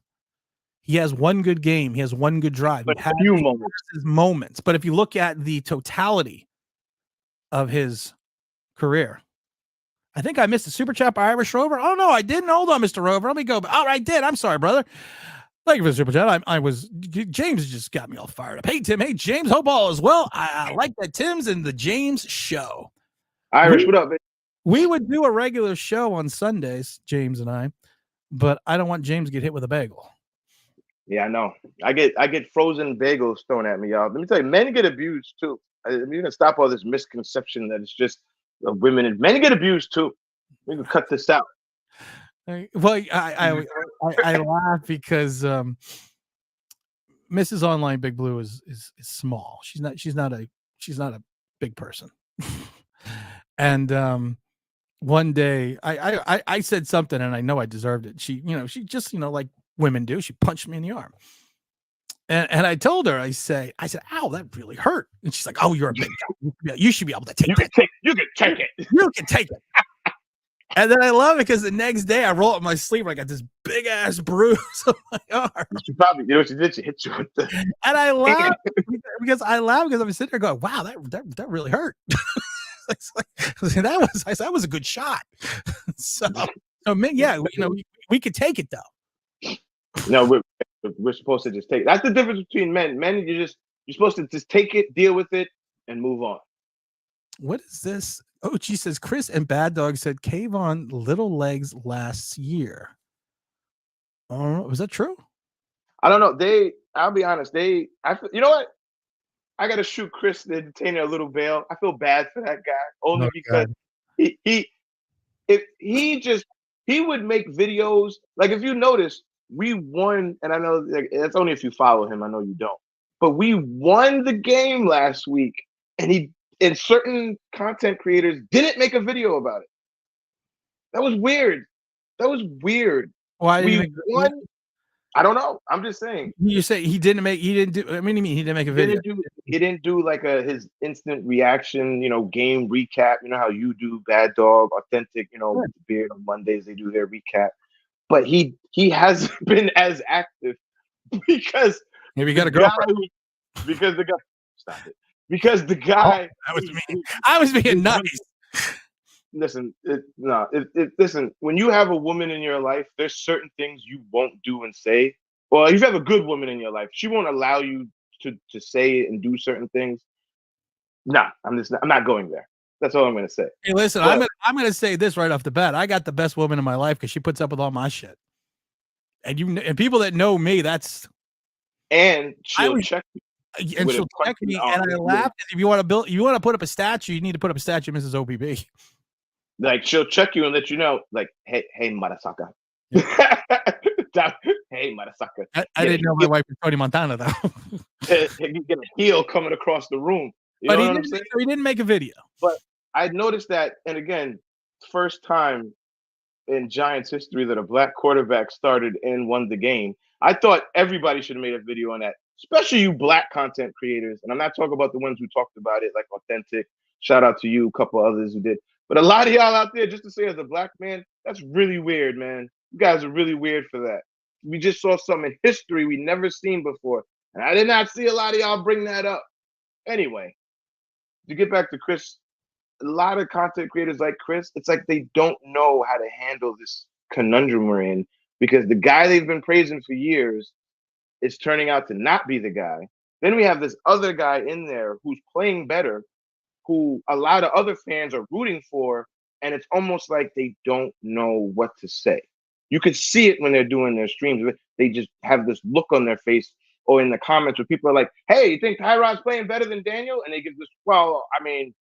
A: He has one good game. He has one good drive.
B: But
A: He has
B: few moments.
A: his moments. But if you look at the totality of his career, I think I missed a super chat by Irish Rover. Oh, no, I didn't. Hold on, Mr. Rover. Let me go. Oh, I did. I'm sorry, brother. Thank you for the super chat. James just got me all fired up. Hey, Tim. Hey, James. Hope all is well. I like that Tim's in the James show.
B: Irish, what up, man?
A: We would do a regular show on Sundays, James and I, but I don't want James to get hit with a bagel.
B: Yeah, I know. I get frozen bagels thrown at me, y'all. Let me tell you, men get abused too. You're gonna stop all this misconception that it's just women and men get abused too. We can cut this out.
A: Well, I laugh because Mrs. Online Big Blue is small. She's not a big person. And one day I said something and I know I deserved it. She just like women do. She punched me in the arm. And I told her, I said, ow, that really hurt. And she's like, oh, you're a big guy. You should be able to take it.
B: You can take it.
A: You can take it. And then I love it because the next day I roll up my sleeve and I got this big ass bruise on my arm.
B: She probably, what she did? She hit you with the.
A: And I laugh because I'm sitting there going, wow, that really hurt. That was a good shot. So man, yeah, we could take it though.
B: No, we're supposed to just take it. That's the difference between men. Men, you're supposed to just take it, deal with it, and move on.
A: What is this? Oh, she says Chris and Bad Dog said Kavonne little legs last year. Was that true?
B: I don't know. I'll be honest. You know what? I got to shoot Chris the Entertainer a little bail. I feel bad for that guy only because he would make videos. Like if you notice, we won, and I know that's only if you follow him. I know you don't, but we won the game last week, and certain content creators didn't make a video about it. That was weird.
A: Why
B: we won? I don't know. I'm just saying.
A: You say he didn't make a video.
B: He didn't do like his instant reaction, game recap. You know how you do Bad Dog, Authentic, with the Beard on Mondays, they do their recap. But he hasn't been as active because
A: maybe you got a girlfriend.
B: Because the guy stop it. Because the guy
A: that was me. I was being nice.
B: Listen, listen, when you have a woman in your life, there's certain things you won't do and say. Well, if you have a good woman in your life, she won't allow you to say and do certain things. Nah, I'm not going there. That's all I'm going to say.
A: Hey, listen, I'm going to say this right off the bat. I got the best woman in my life because she puts up with all my shit. And people that know me,
B: and she'll check me.
A: And she'll check me, and I laughed. If you want to put up a statue, you need to put up a statue of Mrs. OPB.
B: Like she'll check you and let you know, like, hey, motherfucker. Hey, motherfucker.
A: I didn't know my wife was Tony Montana though.
B: You get a heel coming across the room.
A: But he didn't make a video.
B: But I noticed that, and again, first time in Giants history that a black quarterback started and won the game. I thought everybody should have made a video on that, especially you black content creators. And I'm not talking about the ones who talked about it, like Authentic. Shout out to you, a couple others who did. But a lot of y'all out there, just to say as a black man, that's really weird, man. You guys are really weird for that. We just saw something in history we never seen before. And I did not see a lot of y'all bring that up. Anyway, to get back to Chris, a lot of content creators like Chris, it's like they don't know how to handle this conundrum we're in because the guy they've been praising for years is turning out to not be the guy. Then we have this other guy in there who's playing better, who a lot of other fans are rooting for, and it's almost like they don't know what to say. You could see it when they're doing their streams. They just have this look on their face or in the comments where people are like, hey, you think Tyrod's playing better than Daniel? And they give this, well, I mean,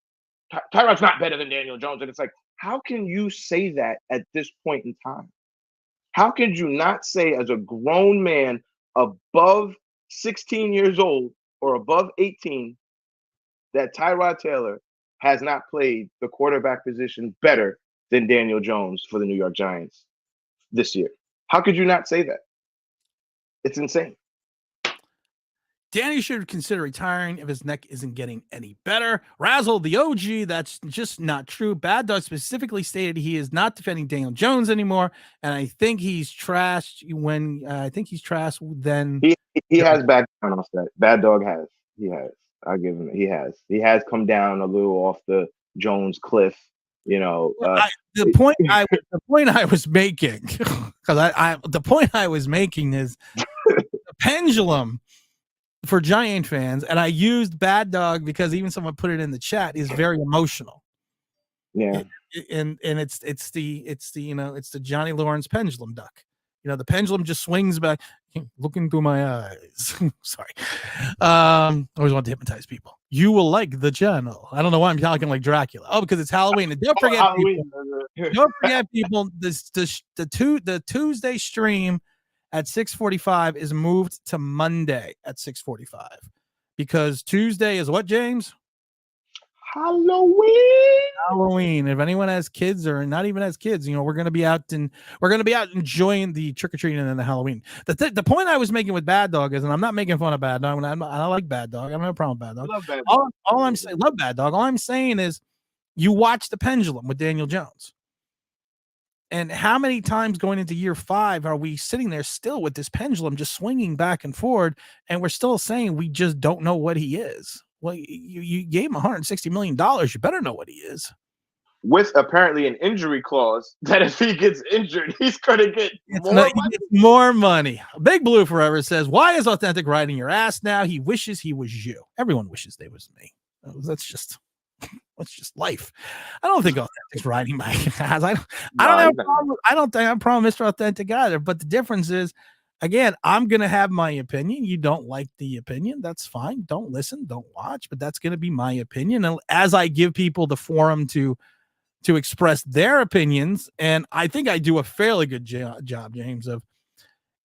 B: Tyrod's not better than Daniel Jones. And it's like, how can you say that at this point in time? How could you not say as a grown man above 16 years old or above 18 that Tyrod Taylor has not played the quarterback position better than Daniel Jones for the New York Giants this year? How could you not say that? It's insane.
A: Danny should consider retiring if his neck isn't getting any better. Razzle, the OG, that's just not true. Bad Dog specifically stated he is not defending Daniel Jones anymore, and I think he's trashed when then
B: he has backed down off that. Bad Dog has. He has. I'll give him. He has. He has come down a little off the Jones cliff. You know,
A: the point I was making, because the point I was making is the pendulum for Giant fans, and I used Bad Dog because even someone put it in the chat, is very emotional.
B: Yeah,
A: and it's the Johnny Lawrence pendulum duck. You know, the pendulum just swings back. Looking through my eyes. Sorry. I always want to hypnotize people. You will like the channel. I don't know why I'm talking like Dracula. Oh, because it's Halloween. And don't forget, people, the Tuesday stream at 6:45 is moved to Monday at 6:45 because Tuesday is what, James? Halloween. If anyone has kids or not even has kids, you know, we're going to be out enjoying the trick or treating and the Halloween. The point I was making with Bad Dog is, and I'm not making fun of Bad Dog. I like Bad Dog. I don't have a problem with Bad Dog.
B: I love Bad Dog.
A: All I'm saying, love Bad Dog. All I'm saying is, you watch the pendulum with Daniel Jones. And how many times going into year 5 are we sitting there still with this pendulum just swinging back and forward, and we're still saying we just don't know what he is? Well, you gave him $160 million. You better know what he is.
B: With apparently an injury clause that if he gets injured, he's going to get
A: more money. Big Blue Forever says, why is Authentic riding your ass now? He wishes he was you. Everyone wishes they was me. That's just life. I don't think Authentic's riding my ass. I don't think I'm problem Mr. Authentic either. But the difference is, again, I'm going to have my opinion. You don't like the opinion. That's fine. Don't listen, don't watch, but that's going to be my opinion. And as I give people the forum to express their opinions, and I think I do a fairly good job, James, of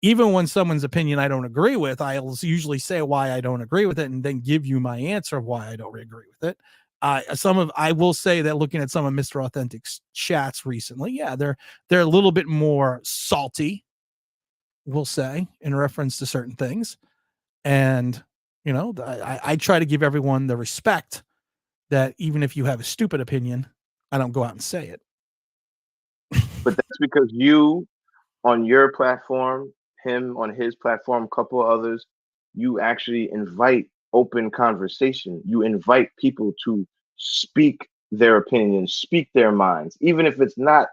A: even when someone's opinion I don't agree with, I'll usually say why I don't agree with it and then give you my answer of why I don't agree with it. I will say that looking at some of Mr. Authentic's chats recently, yeah, they're a little bit more salty, we'll say, in reference to certain things. And, you know, I try to give everyone the respect that even if you have a stupid opinion, I don't go out and say it.
B: But that's because you, on your platform, him on his platform, a couple of others, you actually invite open conversation. You invite people to speak their opinions, speak their minds, even if it's not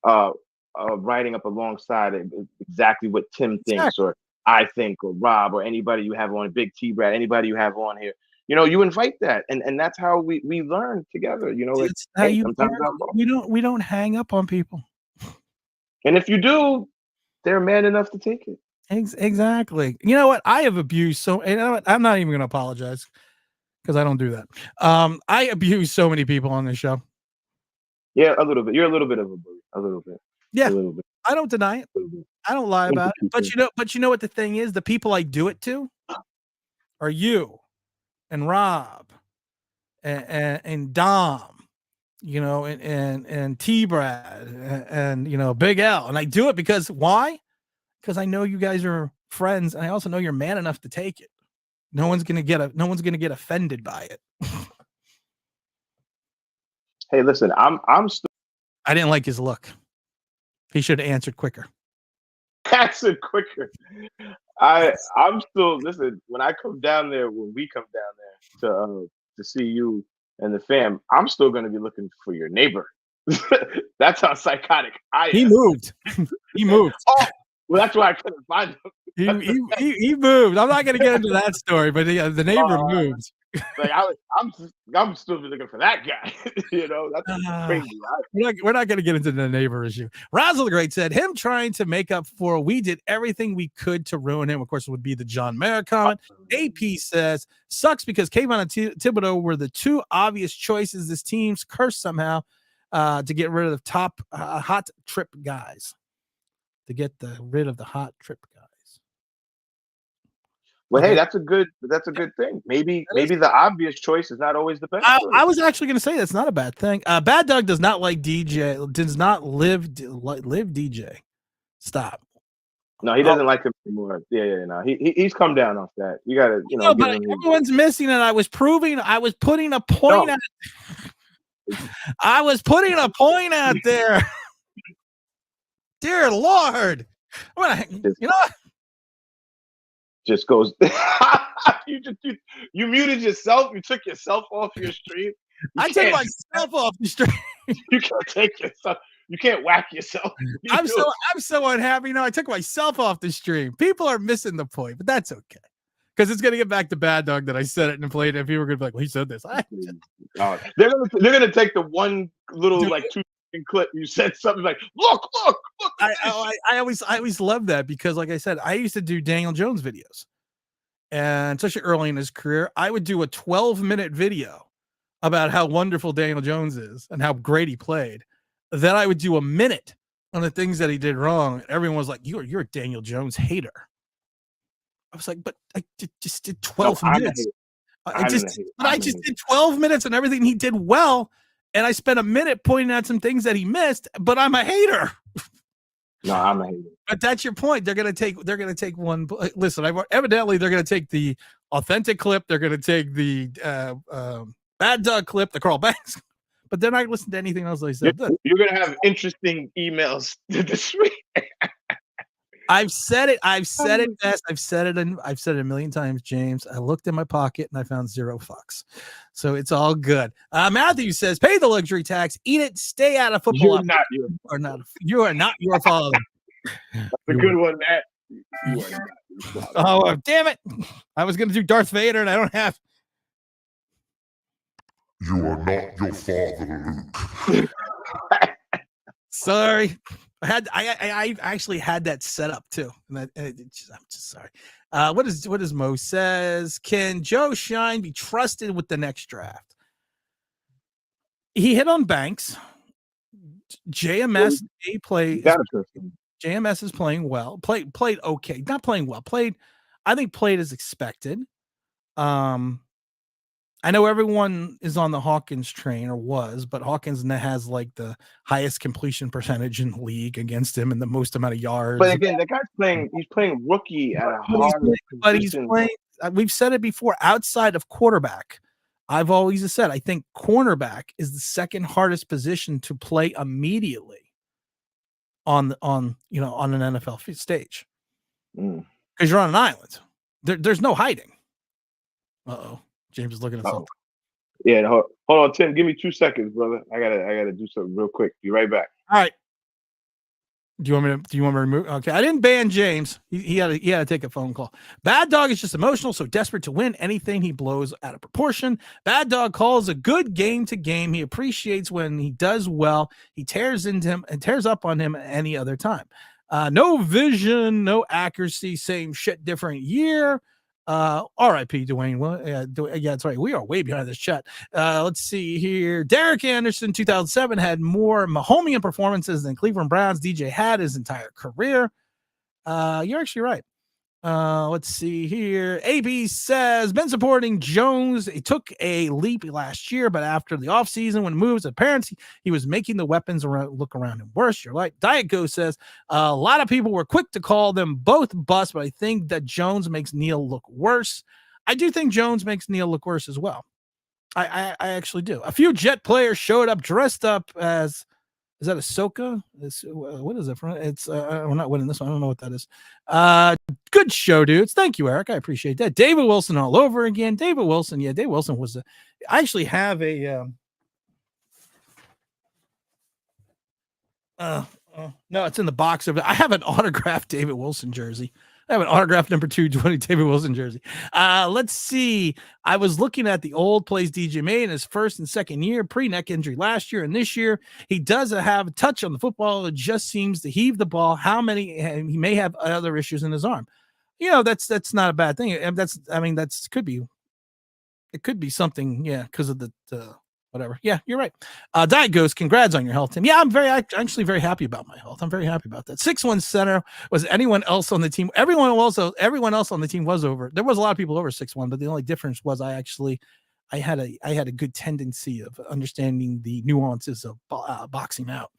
B: writing up alongside exactly what Tim thinks or I think or Rob or anybody you have on, Big T Brad, anybody you have on here. You know, you invite that, and that's how we learn together. You know,
A: it's how you learn. We don't hang up on people,
B: and if you do, they're man enough to take it.
A: Exactly. You know what? I have abused you know what? I'm not even going to apologize because I don't do that. I abuse so many people on this show.
B: Yeah, a little bit. You're a little bit of a bully. A little bit.
A: Yeah,
B: a little bit.
A: I don't deny it. I don't lie about it. But you know what the thing is? The people I do it to are you and Rob and Dom, you know, and T Brad and you know, Big L. And I do it because why? Because I know you guys are friends, and I also know you're man enough to take it. No one's gonna get offended by it.
B: Hey, listen, I'm still.
A: I didn't like his look. He should have answered quicker.
B: Answered quicker. I'm still, listen. When we come down there to see you and the fam, I'm still gonna be looking for your neighbor. That's how psychotic I am.
A: He moved. He moved.
B: Oh, well, that's why I couldn't find him.
A: He moved. I'm not going to get into that story, but the neighbor moved.
B: Like I'm still looking for that guy. You know, that's crazy.
A: We're not going to get into the neighbor issue. Razzle the Great said him trying to make up for we did everything we could to ruin him. Of course, it would be the John Mayer comment. AP says sucks because Kavonne and Thibodeaux were the two obvious choices. This team's cursed somehow to get rid of the top hot trip guys. To get rid of the hot trip guys.
B: Well, hey, that's a good thing. Maybe the obvious choice is not always the best.
A: I was actually going to say that's not a bad thing. Bad Dog does not like DJ. Does not live DJ. Stop.
B: No, he doesn't like him anymore. Yeah. No, he's come down off that. You gotta,
A: No,
B: give
A: but
B: him.
A: everyone's missing it. I was putting a point
B: No.
A: I was putting a point out there. Dear Lord. You know what?
B: Just goes. You muted yourself. You took yourself off your stream.
A: I took myself off the stream.
B: You can't take yourself. You can't whack yourself.
A: I'm so unhappy. I took myself off the stream. People are missing the point, but that's okay. Because it's gonna get back to Bad Dog that I said it and played it. And people are gonna be like, well, he said this.
B: They're gonna take the one little like 2-second clip. You said something like, look.
A: I always love that because, like I said, I used to do Daniel Jones videos, and especially early in his career, I would do a 12-minute video about how wonderful Daniel Jones is and how great he played. Then I would do a minute on the things that he did wrong. Everyone was like, you're a Daniel Jones hater. I was like, but I just did 12 minutes. I just did 12 minutes on everything he did well. And I spent a minute pointing out some things that he missed, but I'm a hater.
B: No, I'm a hater.
A: But that's your point. They're gonna take one. Listen, evidently they're gonna take the authentic clip. They're gonna take the Bad Dog clip, the Carl Banks, but they're not listening to anything else they said.
B: You're gonna have interesting emails this week.
A: I've said it best. I've said it a million times, James. I looked in my pocket and I found $0. So it's all good. Matthew says, pay the luxury tax, eat it, stay out of football. You are not your father.
B: That's a good one, Matt. You are not your father.
A: Oh, damn it. I was gonna do Darth Vader and I don't have.
D: You are not your father, Luke.
A: Sorry. I actually had that set up too. And I'm just sorry. What does Mo says? Can Joe Shine be trusted with the next draft? He hit on Banks. JMS JMS is playing well. Played okay. Not playing well. Played as expected. I know everyone is on the Hawkins train or was, but Hawkins has like the highest completion percentage in the league against him and the most amount of yards.
B: But again, the guy's he's playing rookie at a hard
A: but he's playing. We've said it before, outside of quarterback. I've always said, I think cornerback is the second hardest position to play immediately on an NFL stage. Because you're on an island. There's no hiding. Uh-oh. James is looking at something.
B: Yeah, hold on, Tim. Give me 2 seconds, brother. I gotta do something real quick. Be right back.
A: All right. Do you want me to remove? Okay, I didn't ban James. He had to take a phone call. Bad Dog is just emotional, so desperate to win anything he blows out of proportion. Bad Dog calls a good game to game. He appreciates when he does well. He tears into him and tears up on him any other time. No vision, no accuracy. Same shit, different year. R.I.P. Dwayne. Well, yeah, that's right. We are way behind this chat. Let's see here. Derek Anderson, 2007, had more Mahomian performances than Cleveland Browns DJ had his entire career. You're actually right. Let's see here. AB says, been supporting Jones. He took a leap last year, but after the offseason, when moves apparent, he was making the weapons look around him worse. You're right. Diet Go says, a lot of people were quick to call them both bust, but I think that Jones makes Neal look worse. I do think Jones makes Neal look worse as well. I actually do. A few Jet players showed up dressed up as, is that Ahsoka? What is it from? It's we're not winning this one. I don't know what that is. Good show, dudes. Thank you, Eric. I appreciate that. David Wilson all over again. David Wilson. Yeah, David Wilson was I actually have a no, it's in the box of it. I have an autographed David Wilson jersey. I have an autographed number 220 David Wilson jersey. Let's see. I was looking at the old plays DJ made in his first and second year, pre-neck injury last year, and this year he does have a touch on the football. It just seems to heave the ball. He may have other issues in his arm. That's not a bad thing. It could be something, yeah, because of the whatever. Yeah, you're right. Diet Ghost, congrats on your health, Tim. Yeah, I'm actually very happy about my health. I'm very happy about that. 6'1" center. Was anyone else on the team? Everyone else on the team was over. There was a lot of people over 6'1", but the only difference was I had a good tendency of understanding the nuances of boxing out.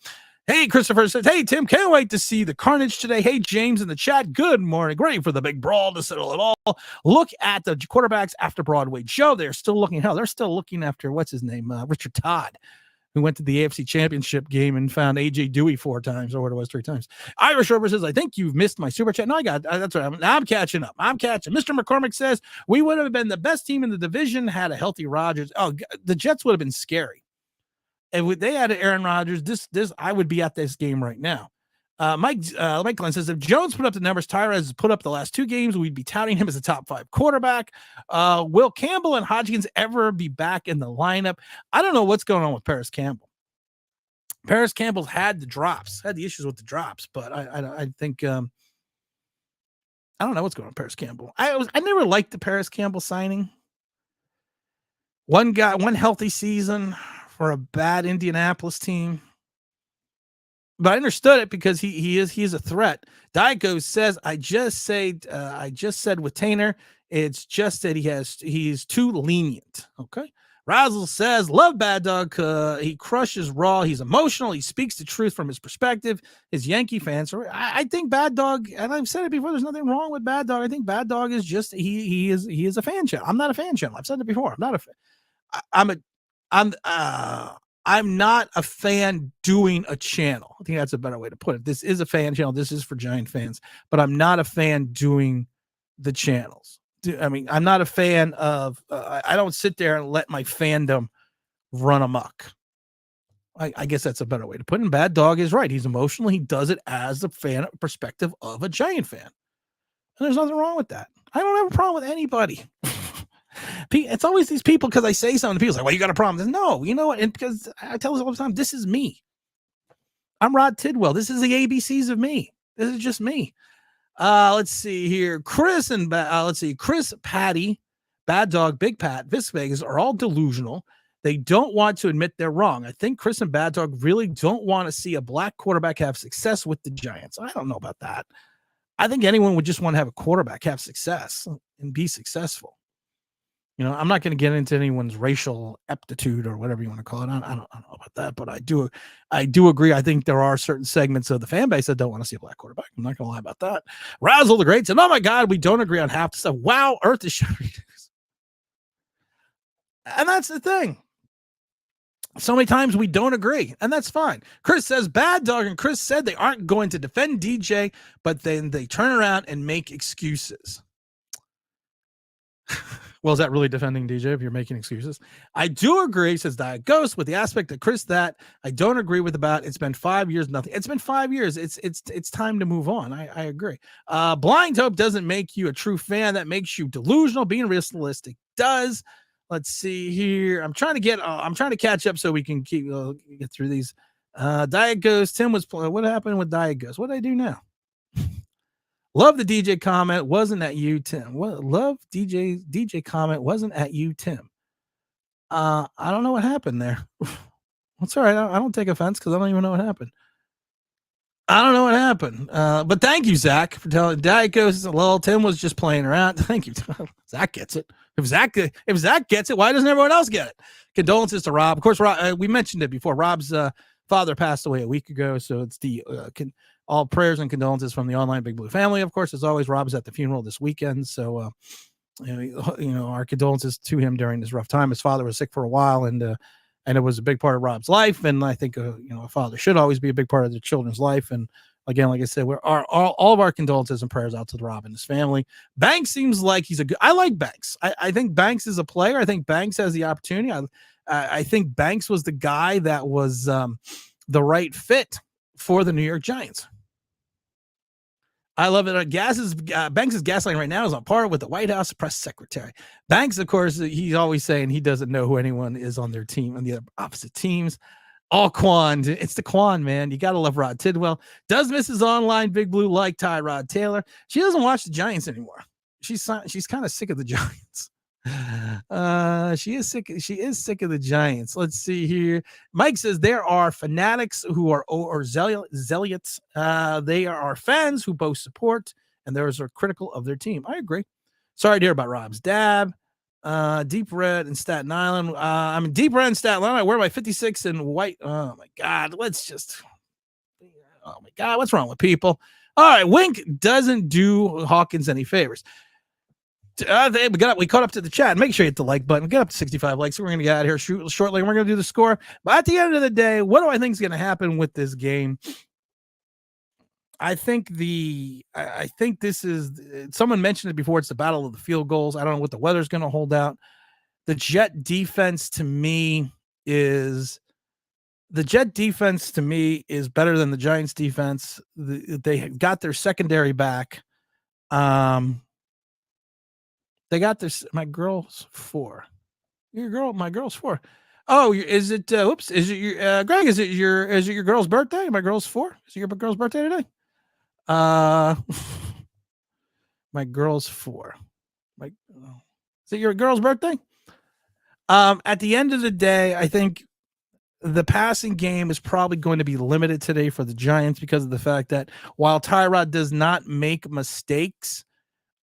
A: Hey, Christopher says, hey, Tim, can't wait to see the carnage today. Hey, James in the chat, good morning. Great for the big brawl to settle it all. Look at the quarterbacks after Broadway Joe. They're still looking, they're still looking after, what's his name? Richard Todd, who went to the AFC Championship game and found A.J. Dewey 4 times, or what it was, 3 times. Irish Rover says, I think you've missed my super chat. No, I got that's right. I'm catching up. I'm catching. Mr. McCormick says, we would have been the best team in the division had a healthy Rodgers. Oh, the Jets would have been scary. If they had Aaron Rodgers, this I would be at this game right now. Mike Glenn says, if Jones put up the numbers Tyrez has put up the last 2 games, we'd be touting him as a top 5 quarterback. Will Campbell and Hodgkins ever be back in the lineup? I don't know what's going on with Paris Campbell. Paris Campbell's had the issues with the drops, but I think I don't know what's going on with Paris Campbell. I never liked the Paris Campbell signing. One healthy season for a bad Indianapolis team. But I understood it because he is a threat. Diego says, I just said with Tainer, it's just that he's too lenient. Okay. Razzle says, love Bad Dog. He crushes raw. He's emotional. He speaks the truth from his perspective. His Yankee fans. I think Bad Dog, and I've said it before, there's nothing wrong with Bad Dog. I think Bad Dog is just he is a fan channel. I'm not a fan channel. I've said it before. I'm not a fan. I'm not a fan doing a channel. I think that's a better way to put it. This is a fan channel. This is for Giant fans, but I'm not a fan doing the channels. I mean, I'm not a fan of, I don't sit there and let my fandom run amok. I guess that's a better way to put it. And Bad Dog is right. He's emotional. He does it as the fan perspective of a Giant fan. And there's nothing wrong with that. I don't have a problem with anybody. It's always these people, because I say something, people say, well, you got a problem. No, you know what? And because I tell this all the time, this is me. I'm Rod Tidwell. This is the ABCs of me. This is just me. Let's see here. Chris, Patty, Bad Dog, Big Pat, Vis Vegas are all delusional. They don't want to admit they're wrong. I think Chris and Bad Dog really don't want to see a black quarterback have success with the Giants. I don't know about that. I think anyone would just want to have a quarterback have success and be successful. You know, I'm not going to get into anyone's racial aptitude or whatever you want to call it. I don't know about that, but I do agree. I think there are certain segments of the fan base that don't want to see a black quarterback. I'm not going to lie about that. Razzle the Great said, oh my God, we don't agree on half the stuff. Wow, Earth is showing. And that's the thing. So many times we don't agree, and that's fine. Chris says, Bad Dog and Chris said they aren't going to defend DJ, but then they turn around and make excuses. Well, is that really defending DJ if you're making excuses? I do agree, says Diet Ghost, with the aspect of Chris that I don't agree with about it's been 5 years, nothing. It's been 5 years. It's time to move on. I agree. Blind hope doesn't make you a true fan. That makes you delusional. Being realistic does. Let's see here. I'm trying to catch up so we can get through these. Diet Ghost, Tim was playing. What happened with Diet Ghost? What did I do now? Love the DJ comment. Wasn't at you, Tim. Love DJ comment. Wasn't at you, Tim. I don't know what happened there. That's all right. I don't take offense because I don't even know what happened. I don't know what happened. But thank you, Zach, for telling. Diet Ghost. Well, Tim was just playing around. Thank you. Zach gets it. If Zach gets it, why doesn't everyone else get it? Condolences to Rob. Of course, Rob, we mentioned it before. Rob's father passed away a week ago, so it's the all prayers and condolences from the online Big Blue family. Of course, as always, Rob's at the funeral this weekend, so our condolences to him during this rough time. His father was sick for a while, and it was a big part of Rob's life. And I think a father should always be a big part of their children's life. And again, like I said, all of our condolences and prayers out to Rob and his family. Banks seems like he's I like Banks. I think Banks is a player. I think Banks has the opportunity. I think Banks was the guy that was the right fit for the New York Giants. I love it. Banks' gaslighting right now is on par with the White House press secretary. Banks, of course, he's always saying he doesn't know who anyone is on their team, on the other opposite teams. All Quan. It's the Quan, man. You got to love Rod Tidwell. Does Mrs. Online Big Blue like Tyrod Taylor? She doesn't watch the Giants anymore. She's kind of sick of the Giants. She is sick of the Giants. Let's see here. Mike says there are fanatics who are or zealots. They are our fans who both support, and those are critical of their team. I agree. Sorry to hear about Rob's dad. Deep Red in Staten Island. I'm in Deep Red in Staten Island. I wear my 56 in white. Oh my God. Oh my God, what's wrong with people? All right, Wink doesn't do Hawkins any favors. We caught up to the chat. Make sure you hit the like button. Get up to 65 likes. We're going to get out of here shortly. We're going to do the score. But at the end of the day, what do I think is going to happen with this game? I think this is, someone mentioned it before, it's the battle of the field goals. I don't know what the weather's going to hold out. The Jet defense to me is better than the Giants defense. They got their secondary back. They got this. My girl's 4. My girl's 4. Oh, is it? Is it your Greg? Is it your girl's birthday? My girl's 4. Is it your girl's birthday today? My girl's 4. Is it your girl's birthday? At the end of the day, I think the passing game is probably going to be limited today for the Giants because of the fact that while Tyrod does not make mistakes,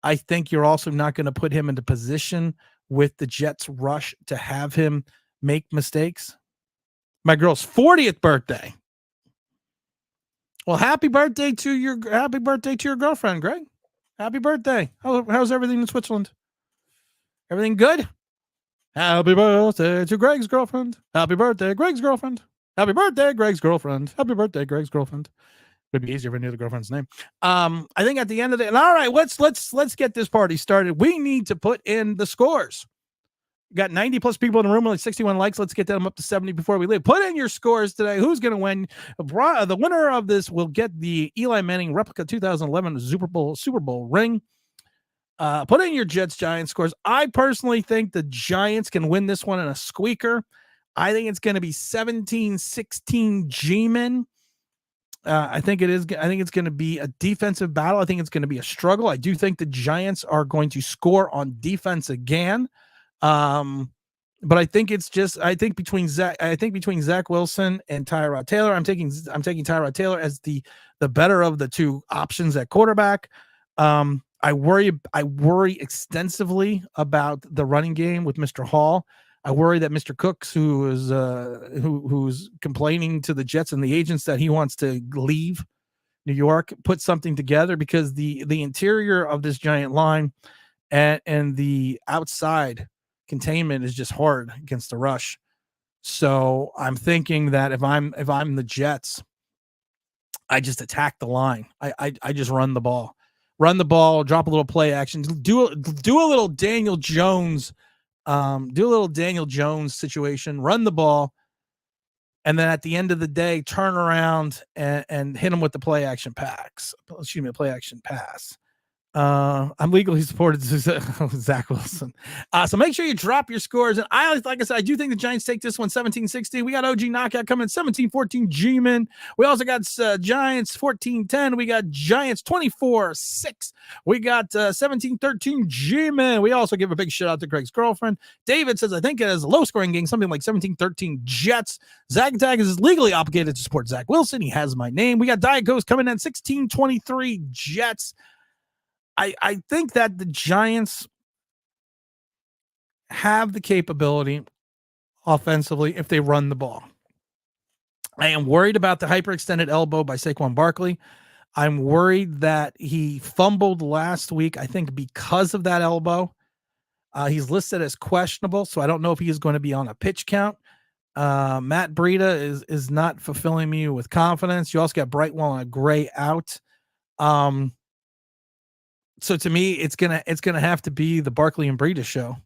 A: I think you're also not going to put him into position with the Jets rush to have him make mistakes. My girl's 40th birthday. Well, happy birthday to your girlfriend, Greg. Happy birthday. How's everything in Switzerland? Everything good? Happy birthday to Greg's girlfriend. Happy birthday, Greg's girlfriend. Happy birthday, Greg's girlfriend. Happy birthday, Greg's girlfriend. It'd be easier if I knew the girlfriend's name. I think at the end of the, and all right, let's get this party started. We need to put in the scores. We got 90 plus people in the room, like 61 likes. Let's get them up to 70 before we leave. Put in your scores today. Who's going to win? The winner of this will get the Eli Manning replica 2011 Super Bowl ring. Put in your Jets Giants scores. I personally think the Giants can win this one in a squeaker. I think it's going to be 17-16 G-men. I think it is. I think it's going to be a defensive battle. I think it's going to be a struggle. I do think the Giants are going to score on defense again. But I think it's just. I think between Zach Wilson and Tyrod Taylor, I'm taking Tyrod Taylor as the better of the two options at quarterback. I worry extensively about the running game with Mr. Hall. I worry that Mr. Cooks, who's complaining to the Jets and the agents that he wants to leave New York, put something together because the interior of this Giant line and the outside containment is just hard against the rush. So I'm thinking that if I'm the Jets, I just attack the line. I just run the ball, drop a little play action, do a little Daniel Jones. Do a little Daniel Jones situation, run the ball, and then at the end of the day, turn around and hit him with the play action pass. I'm legally supported Zach Wilson. So make sure you drop your scores. And like I said, I do think the Giants take this one 17-16. We got OG Knockout coming 17-14 G-Men. We also got Giants 14-10. We got Giants 24-6. We got 17-13 G-Men. We also give a big shout out to Greg's girlfriend. David says, I think it is a low scoring game, something like 17-13 Jets. Zach Tag is legally obligated to support Zach Wilson. He has my name. We got Diet Ghost coming in 16-23 Jets. I think that the Giants have the capability offensively if they run the ball. I am worried about the hyperextended elbow by Saquon Barkley. I'm worried that he fumbled last week, I think, because of that elbow. He's listed as questionable, so I don't know if he is going to be on a pitch count. Matt Breida is not fulfilling me with confidence. You also got Brightwell and Gray out. So to me, it's gonna have to be the Barkley and Breida show.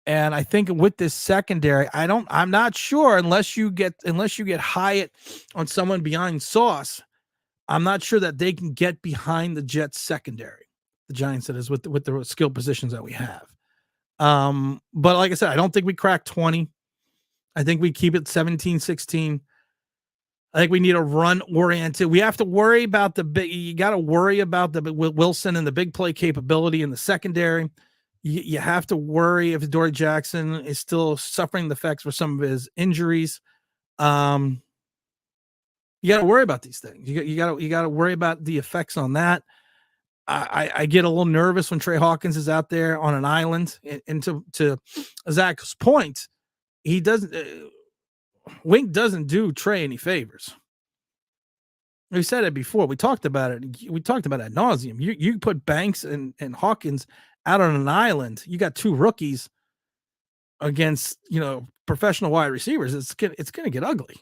A: And I think with this secondary, I'm not sure unless you get Hyatt on someone behind Sauce. I'm not sure that they can get behind the Jets secondary. The Giants, that is, with the skill positions that we have. But like I said, I don't think we crack 20. I think we keep it 17-16. I think we need a run oriented. We have to worry about you got to worry about the Wilson and the big play capability in the secondary. You have to worry if Dory Jackson is still suffering the effects for some of his injuries. You got to worry about these things. You got to worry about the effects on that. I get a little nervous when Trey Hawkins is out there on an island. And to Zach's point, he doesn't. Wink doesn't do Trey any favors. We said it before. We talked about it. We talked about it ad nauseum. You put Banks and Hawkins out on an island. You got two rookies against, professional wide receivers. It's gonna get ugly,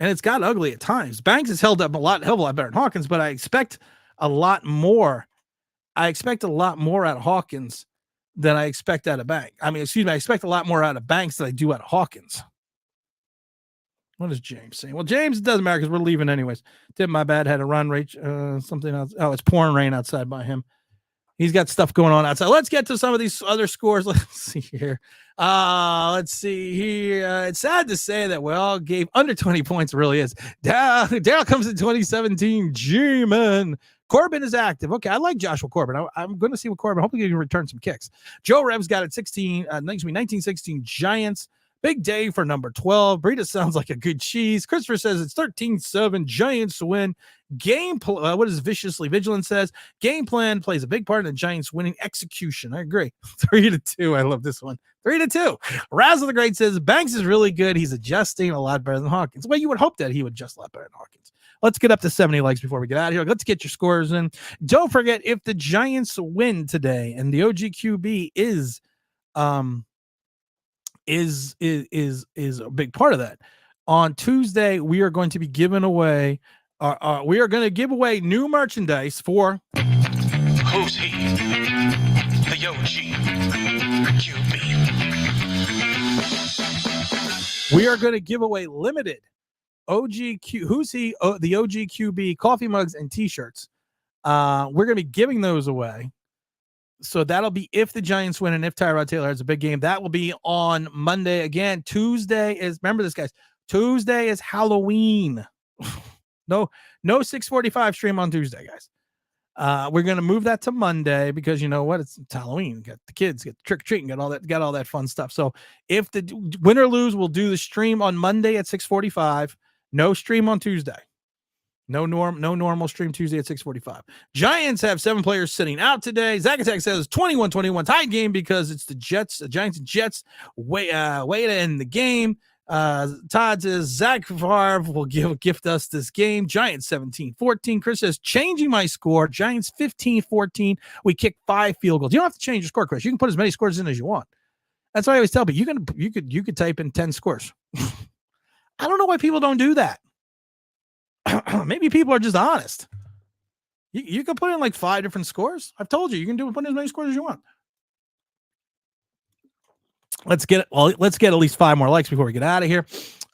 A: and it's got ugly at times. Banks has held up a hell of a lot better than Hawkins, but I expect a lot more. I expect a lot more out of Hawkins than I expect out of Banks. I expect a lot more out of Banks than I do out of Hawkins. What is James saying? Well, James, it doesn't matter because we're leaving anyways. Did my bad, had a run rate, something else. Oh, it's pouring rain outside by him. He's got stuff going on outside. Let's get to some of these other scores. Let's see here. Let's see here. It's sad to say that we all gave under 20 points. It really is. Daryl comes in 2017. G-Man. Corbin is active. Okay, I like Joshua Corbin. I'm going to see what Corbin. Hopefully he can return some kicks. Joe Rev's got it 1916 Giants. Big day for number 12. Breida sounds like a good cheese. Christopher says it's 13-7. Giants win. What is Viciously Vigilant says? Game plan plays a big part in the Giants winning. Execution. I agree. 3-2. I love this one. 3-2. Razzle the Great says Banks is really good. He's adjusting a lot better than Hawkins. Well, you would hope that he would adjust a lot better than Hawkins. Let's get up to 70 likes before we get out of here. Let's get your scores in. Don't forget, if the Giants win today, and the OGQB is a big part of that. On Tuesday, we are going to be giving away. We are going to give away new merchandise for
F: Who's he? The OGQB.
A: We are going to give away limited Who's he? The OGQB coffee mugs and T-shirts. We're going to be giving those away. So that'll be if the Giants win and if Tyrod Taylor has a big game. That will be on Monday. Again, Tuesday is, remember this, guys. Tuesday is Halloween. No 6:45 stream on Tuesday, guys. We're going to move that to Monday because you know what? It's Halloween. Got the kids, get trick or treating, got all that fun stuff. So if the win or lose, we'll do the stream on Monday at 6:45. No stream on Tuesday. No normal stream Tuesday at 6:45. Giants have 7 players sitting out today. Zach Attack says 21-21 tied game because it's the Giants and Jets way to end the game. Todd says Zach Favre will gift us this game. Giants 17-14. Chris says changing my score. Giants 15-14. We kicked 5 field goals. You don't have to change your score, Chris. You can put as many scores in as you want. That's what I always tell people. You could type in 10 scores. I don't know why people don't do that. Maybe people are just honest. You can put in like 5 different scores. I've told you, you can put in as many scores as you want. Let's get at least 5 more likes before we get out of here.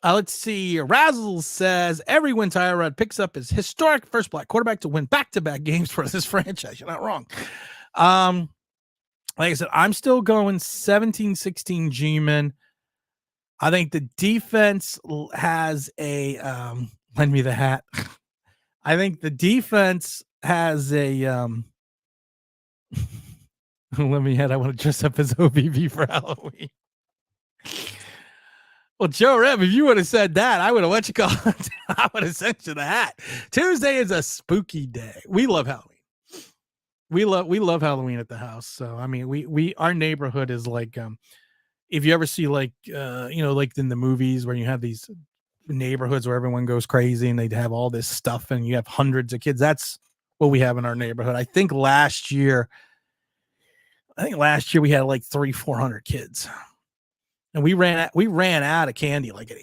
A: Let's see. Razzle says every win Tyrod picks up his historic first black quarterback to win back-to-back games for this franchise. You're not wrong. Like I said, I'm still going 17-16 G-Men. I think the defense has a lend me the hat. I think the defense has a let me head. I want to dress up as OBB for Halloween. Well, Joe Rev, if you would have said that, I would have what you call it. I would have sent you the hat. Tuesday is a spooky day. We love Halloween. We love Halloween at the house. So I mean, we our neighborhood is like if you ever see like like in the movies where you have these neighborhoods where everyone goes crazy and they have all this stuff and you have hundreds of kids. That's what we have in our neighborhood. I think last year we had like 300-400 kids, and we ran out of candy like at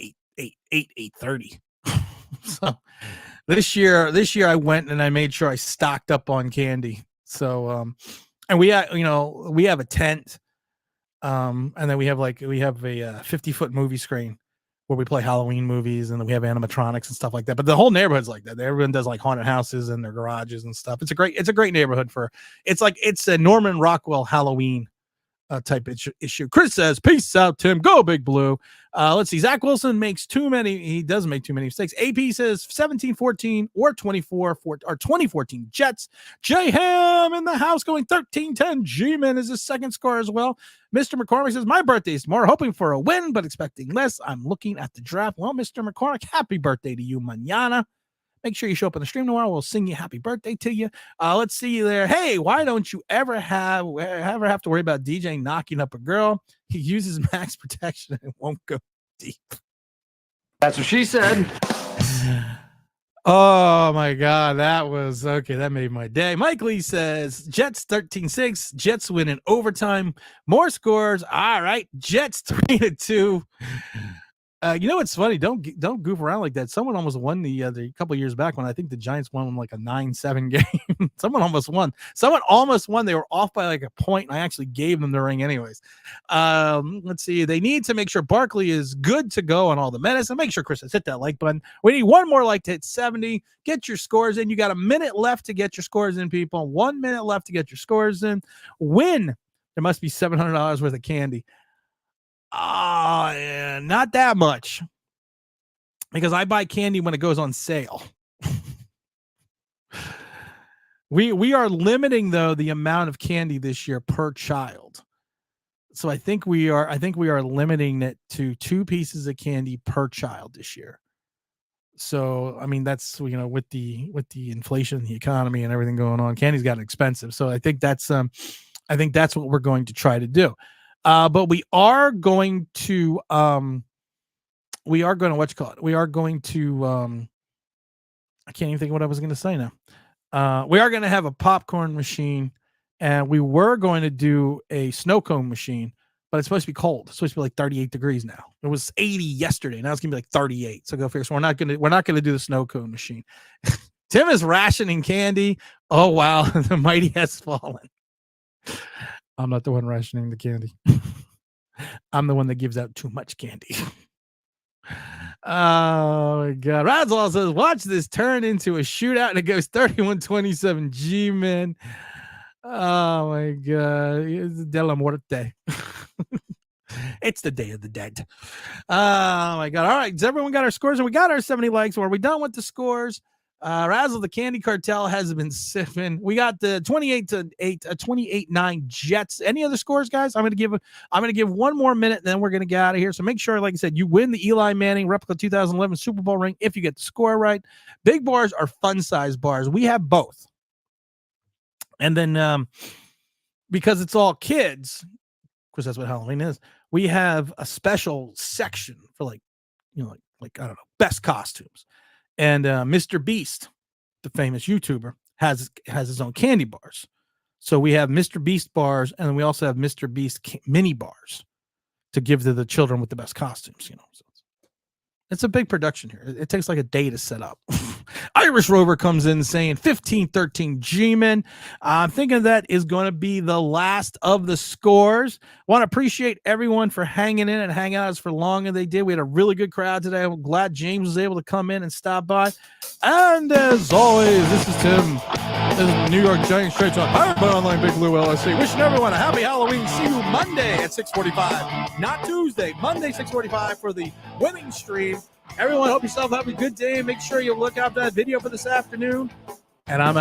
A: 8:30. So this year I went and I made sure I stocked up on candy. So and we have a tent. And then we have a 50-foot movie screen where we play Halloween movies, and then we have animatronics and stuff like that. But the whole neighborhood's like that. Everyone does like haunted houses in their garages and stuff. It's a great neighborhood it's a Norman Rockwell Halloween type issue. Chris says, peace out, Tim. Go Big Blue. Let's see. Zach Wilson he does make too many mistakes. AP says 17-14 or 2014 Jets. J Ham in the house going 13-10. G-Man is his second score as well. Mr. McCormick says, my birthday is tomorrow, hoping for a win, but expecting less. I'm looking at the draft. Well, Mr. McCormick, happy birthday to you, mañana. Make sure you show up on the stream tomorrow. We'll sing you happy birthday to you. Let's see you there. Hey, why don't you ever have to worry about DJ knocking up a girl? He uses max protection and won't go deep.
G: That's what she said.
A: Oh my God, that was okay. That made my day. Mike Lee says Jets 13-6. Jets win in overtime. More scores. All right, Jets 3-2. You know what's funny? Don't goof around like that. Someone almost won the couple years back when I think the Giants won like a 9-7 game. Someone almost won. They were off by like a point, and I actually gave them the ring anyways. Let's see. They need to make sure Barkley is good to go on all the medicine. Make sure Chris has hit that like button. We need one more like to hit 70. Get your scores in. You got a minute left to get your scores in, people. 1 minute left to get your scores in. Win. There must be $700 worth of candy. Yeah, not that much, because I buy candy when it goes on sale. We are limiting though the amount of candy this year per child. So I think we are limiting it to 2 pieces of candy per child this year. So I mean, that's, you know, with the inflation, the economy, and everything going on, candy's gotten expensive. So I think that's what we're going to try to do. But we are going to I can't even think of what I was going to say now. We are going to have a popcorn machine, and we were going to do a snow cone machine, but it's supposed to be cold. It's supposed to be like 38 degrees now. It was 80 yesterday. Now it's going to be like 38. So go figure. So we're not going to do the snow cone machine. Tim is rationing candy. Oh wow, the mighty has fallen. I'm not the one rationing the candy. I'm the one that gives out too much candy. Oh my God. Razzle says, watch this turn into a shootout, and it goes 31-27. G-Man. Oh my God. It's de la muerte. It's the Day of the Dead. Oh my God. All right. Has everyone got our scores? And we got our 70 likes. Are we done with the scores? Razzle, the Candy Cartel has been sipping. We got the 28-8, 28-9 Jets. Any other scores, guys? I'm gonna give 1 more minute, and then we're gonna get out of here. So make sure, like I said, you win the Eli Manning replica 2011 Super Bowl ring if you get the score right. Big bars are fun size bars. We have both, and then because it's all kids, because that's what Halloween is, we have a special section for like I don't know, best costumes. And Mr. Beast, the famous YouTuber, has his own candy bars. So we have Mr. Beast bars, and then we also have Mr. Beast mini bars to give to the children with the best costumes. So it's a big production here. It takes like a day to set up. Irish Rover comes in saying 15-13 G-Men. I'm thinking that is going to be the last of the scores. Want to appreciate everyone for hanging in and hanging out as for long as they did. We had a really good crowd today. I'm glad James was able to come in and stop by. And as always, this is Tim. This is the New York Giants Straight Talk, powered by Online Big Blue LLC. Wishing everyone a happy Halloween. See you Monday at 6:45. Not Tuesday. Monday, 6:45 for the winning stream. Everyone, hope yourself have a good day. Make sure you look out that video for this afternoon. And I'm out.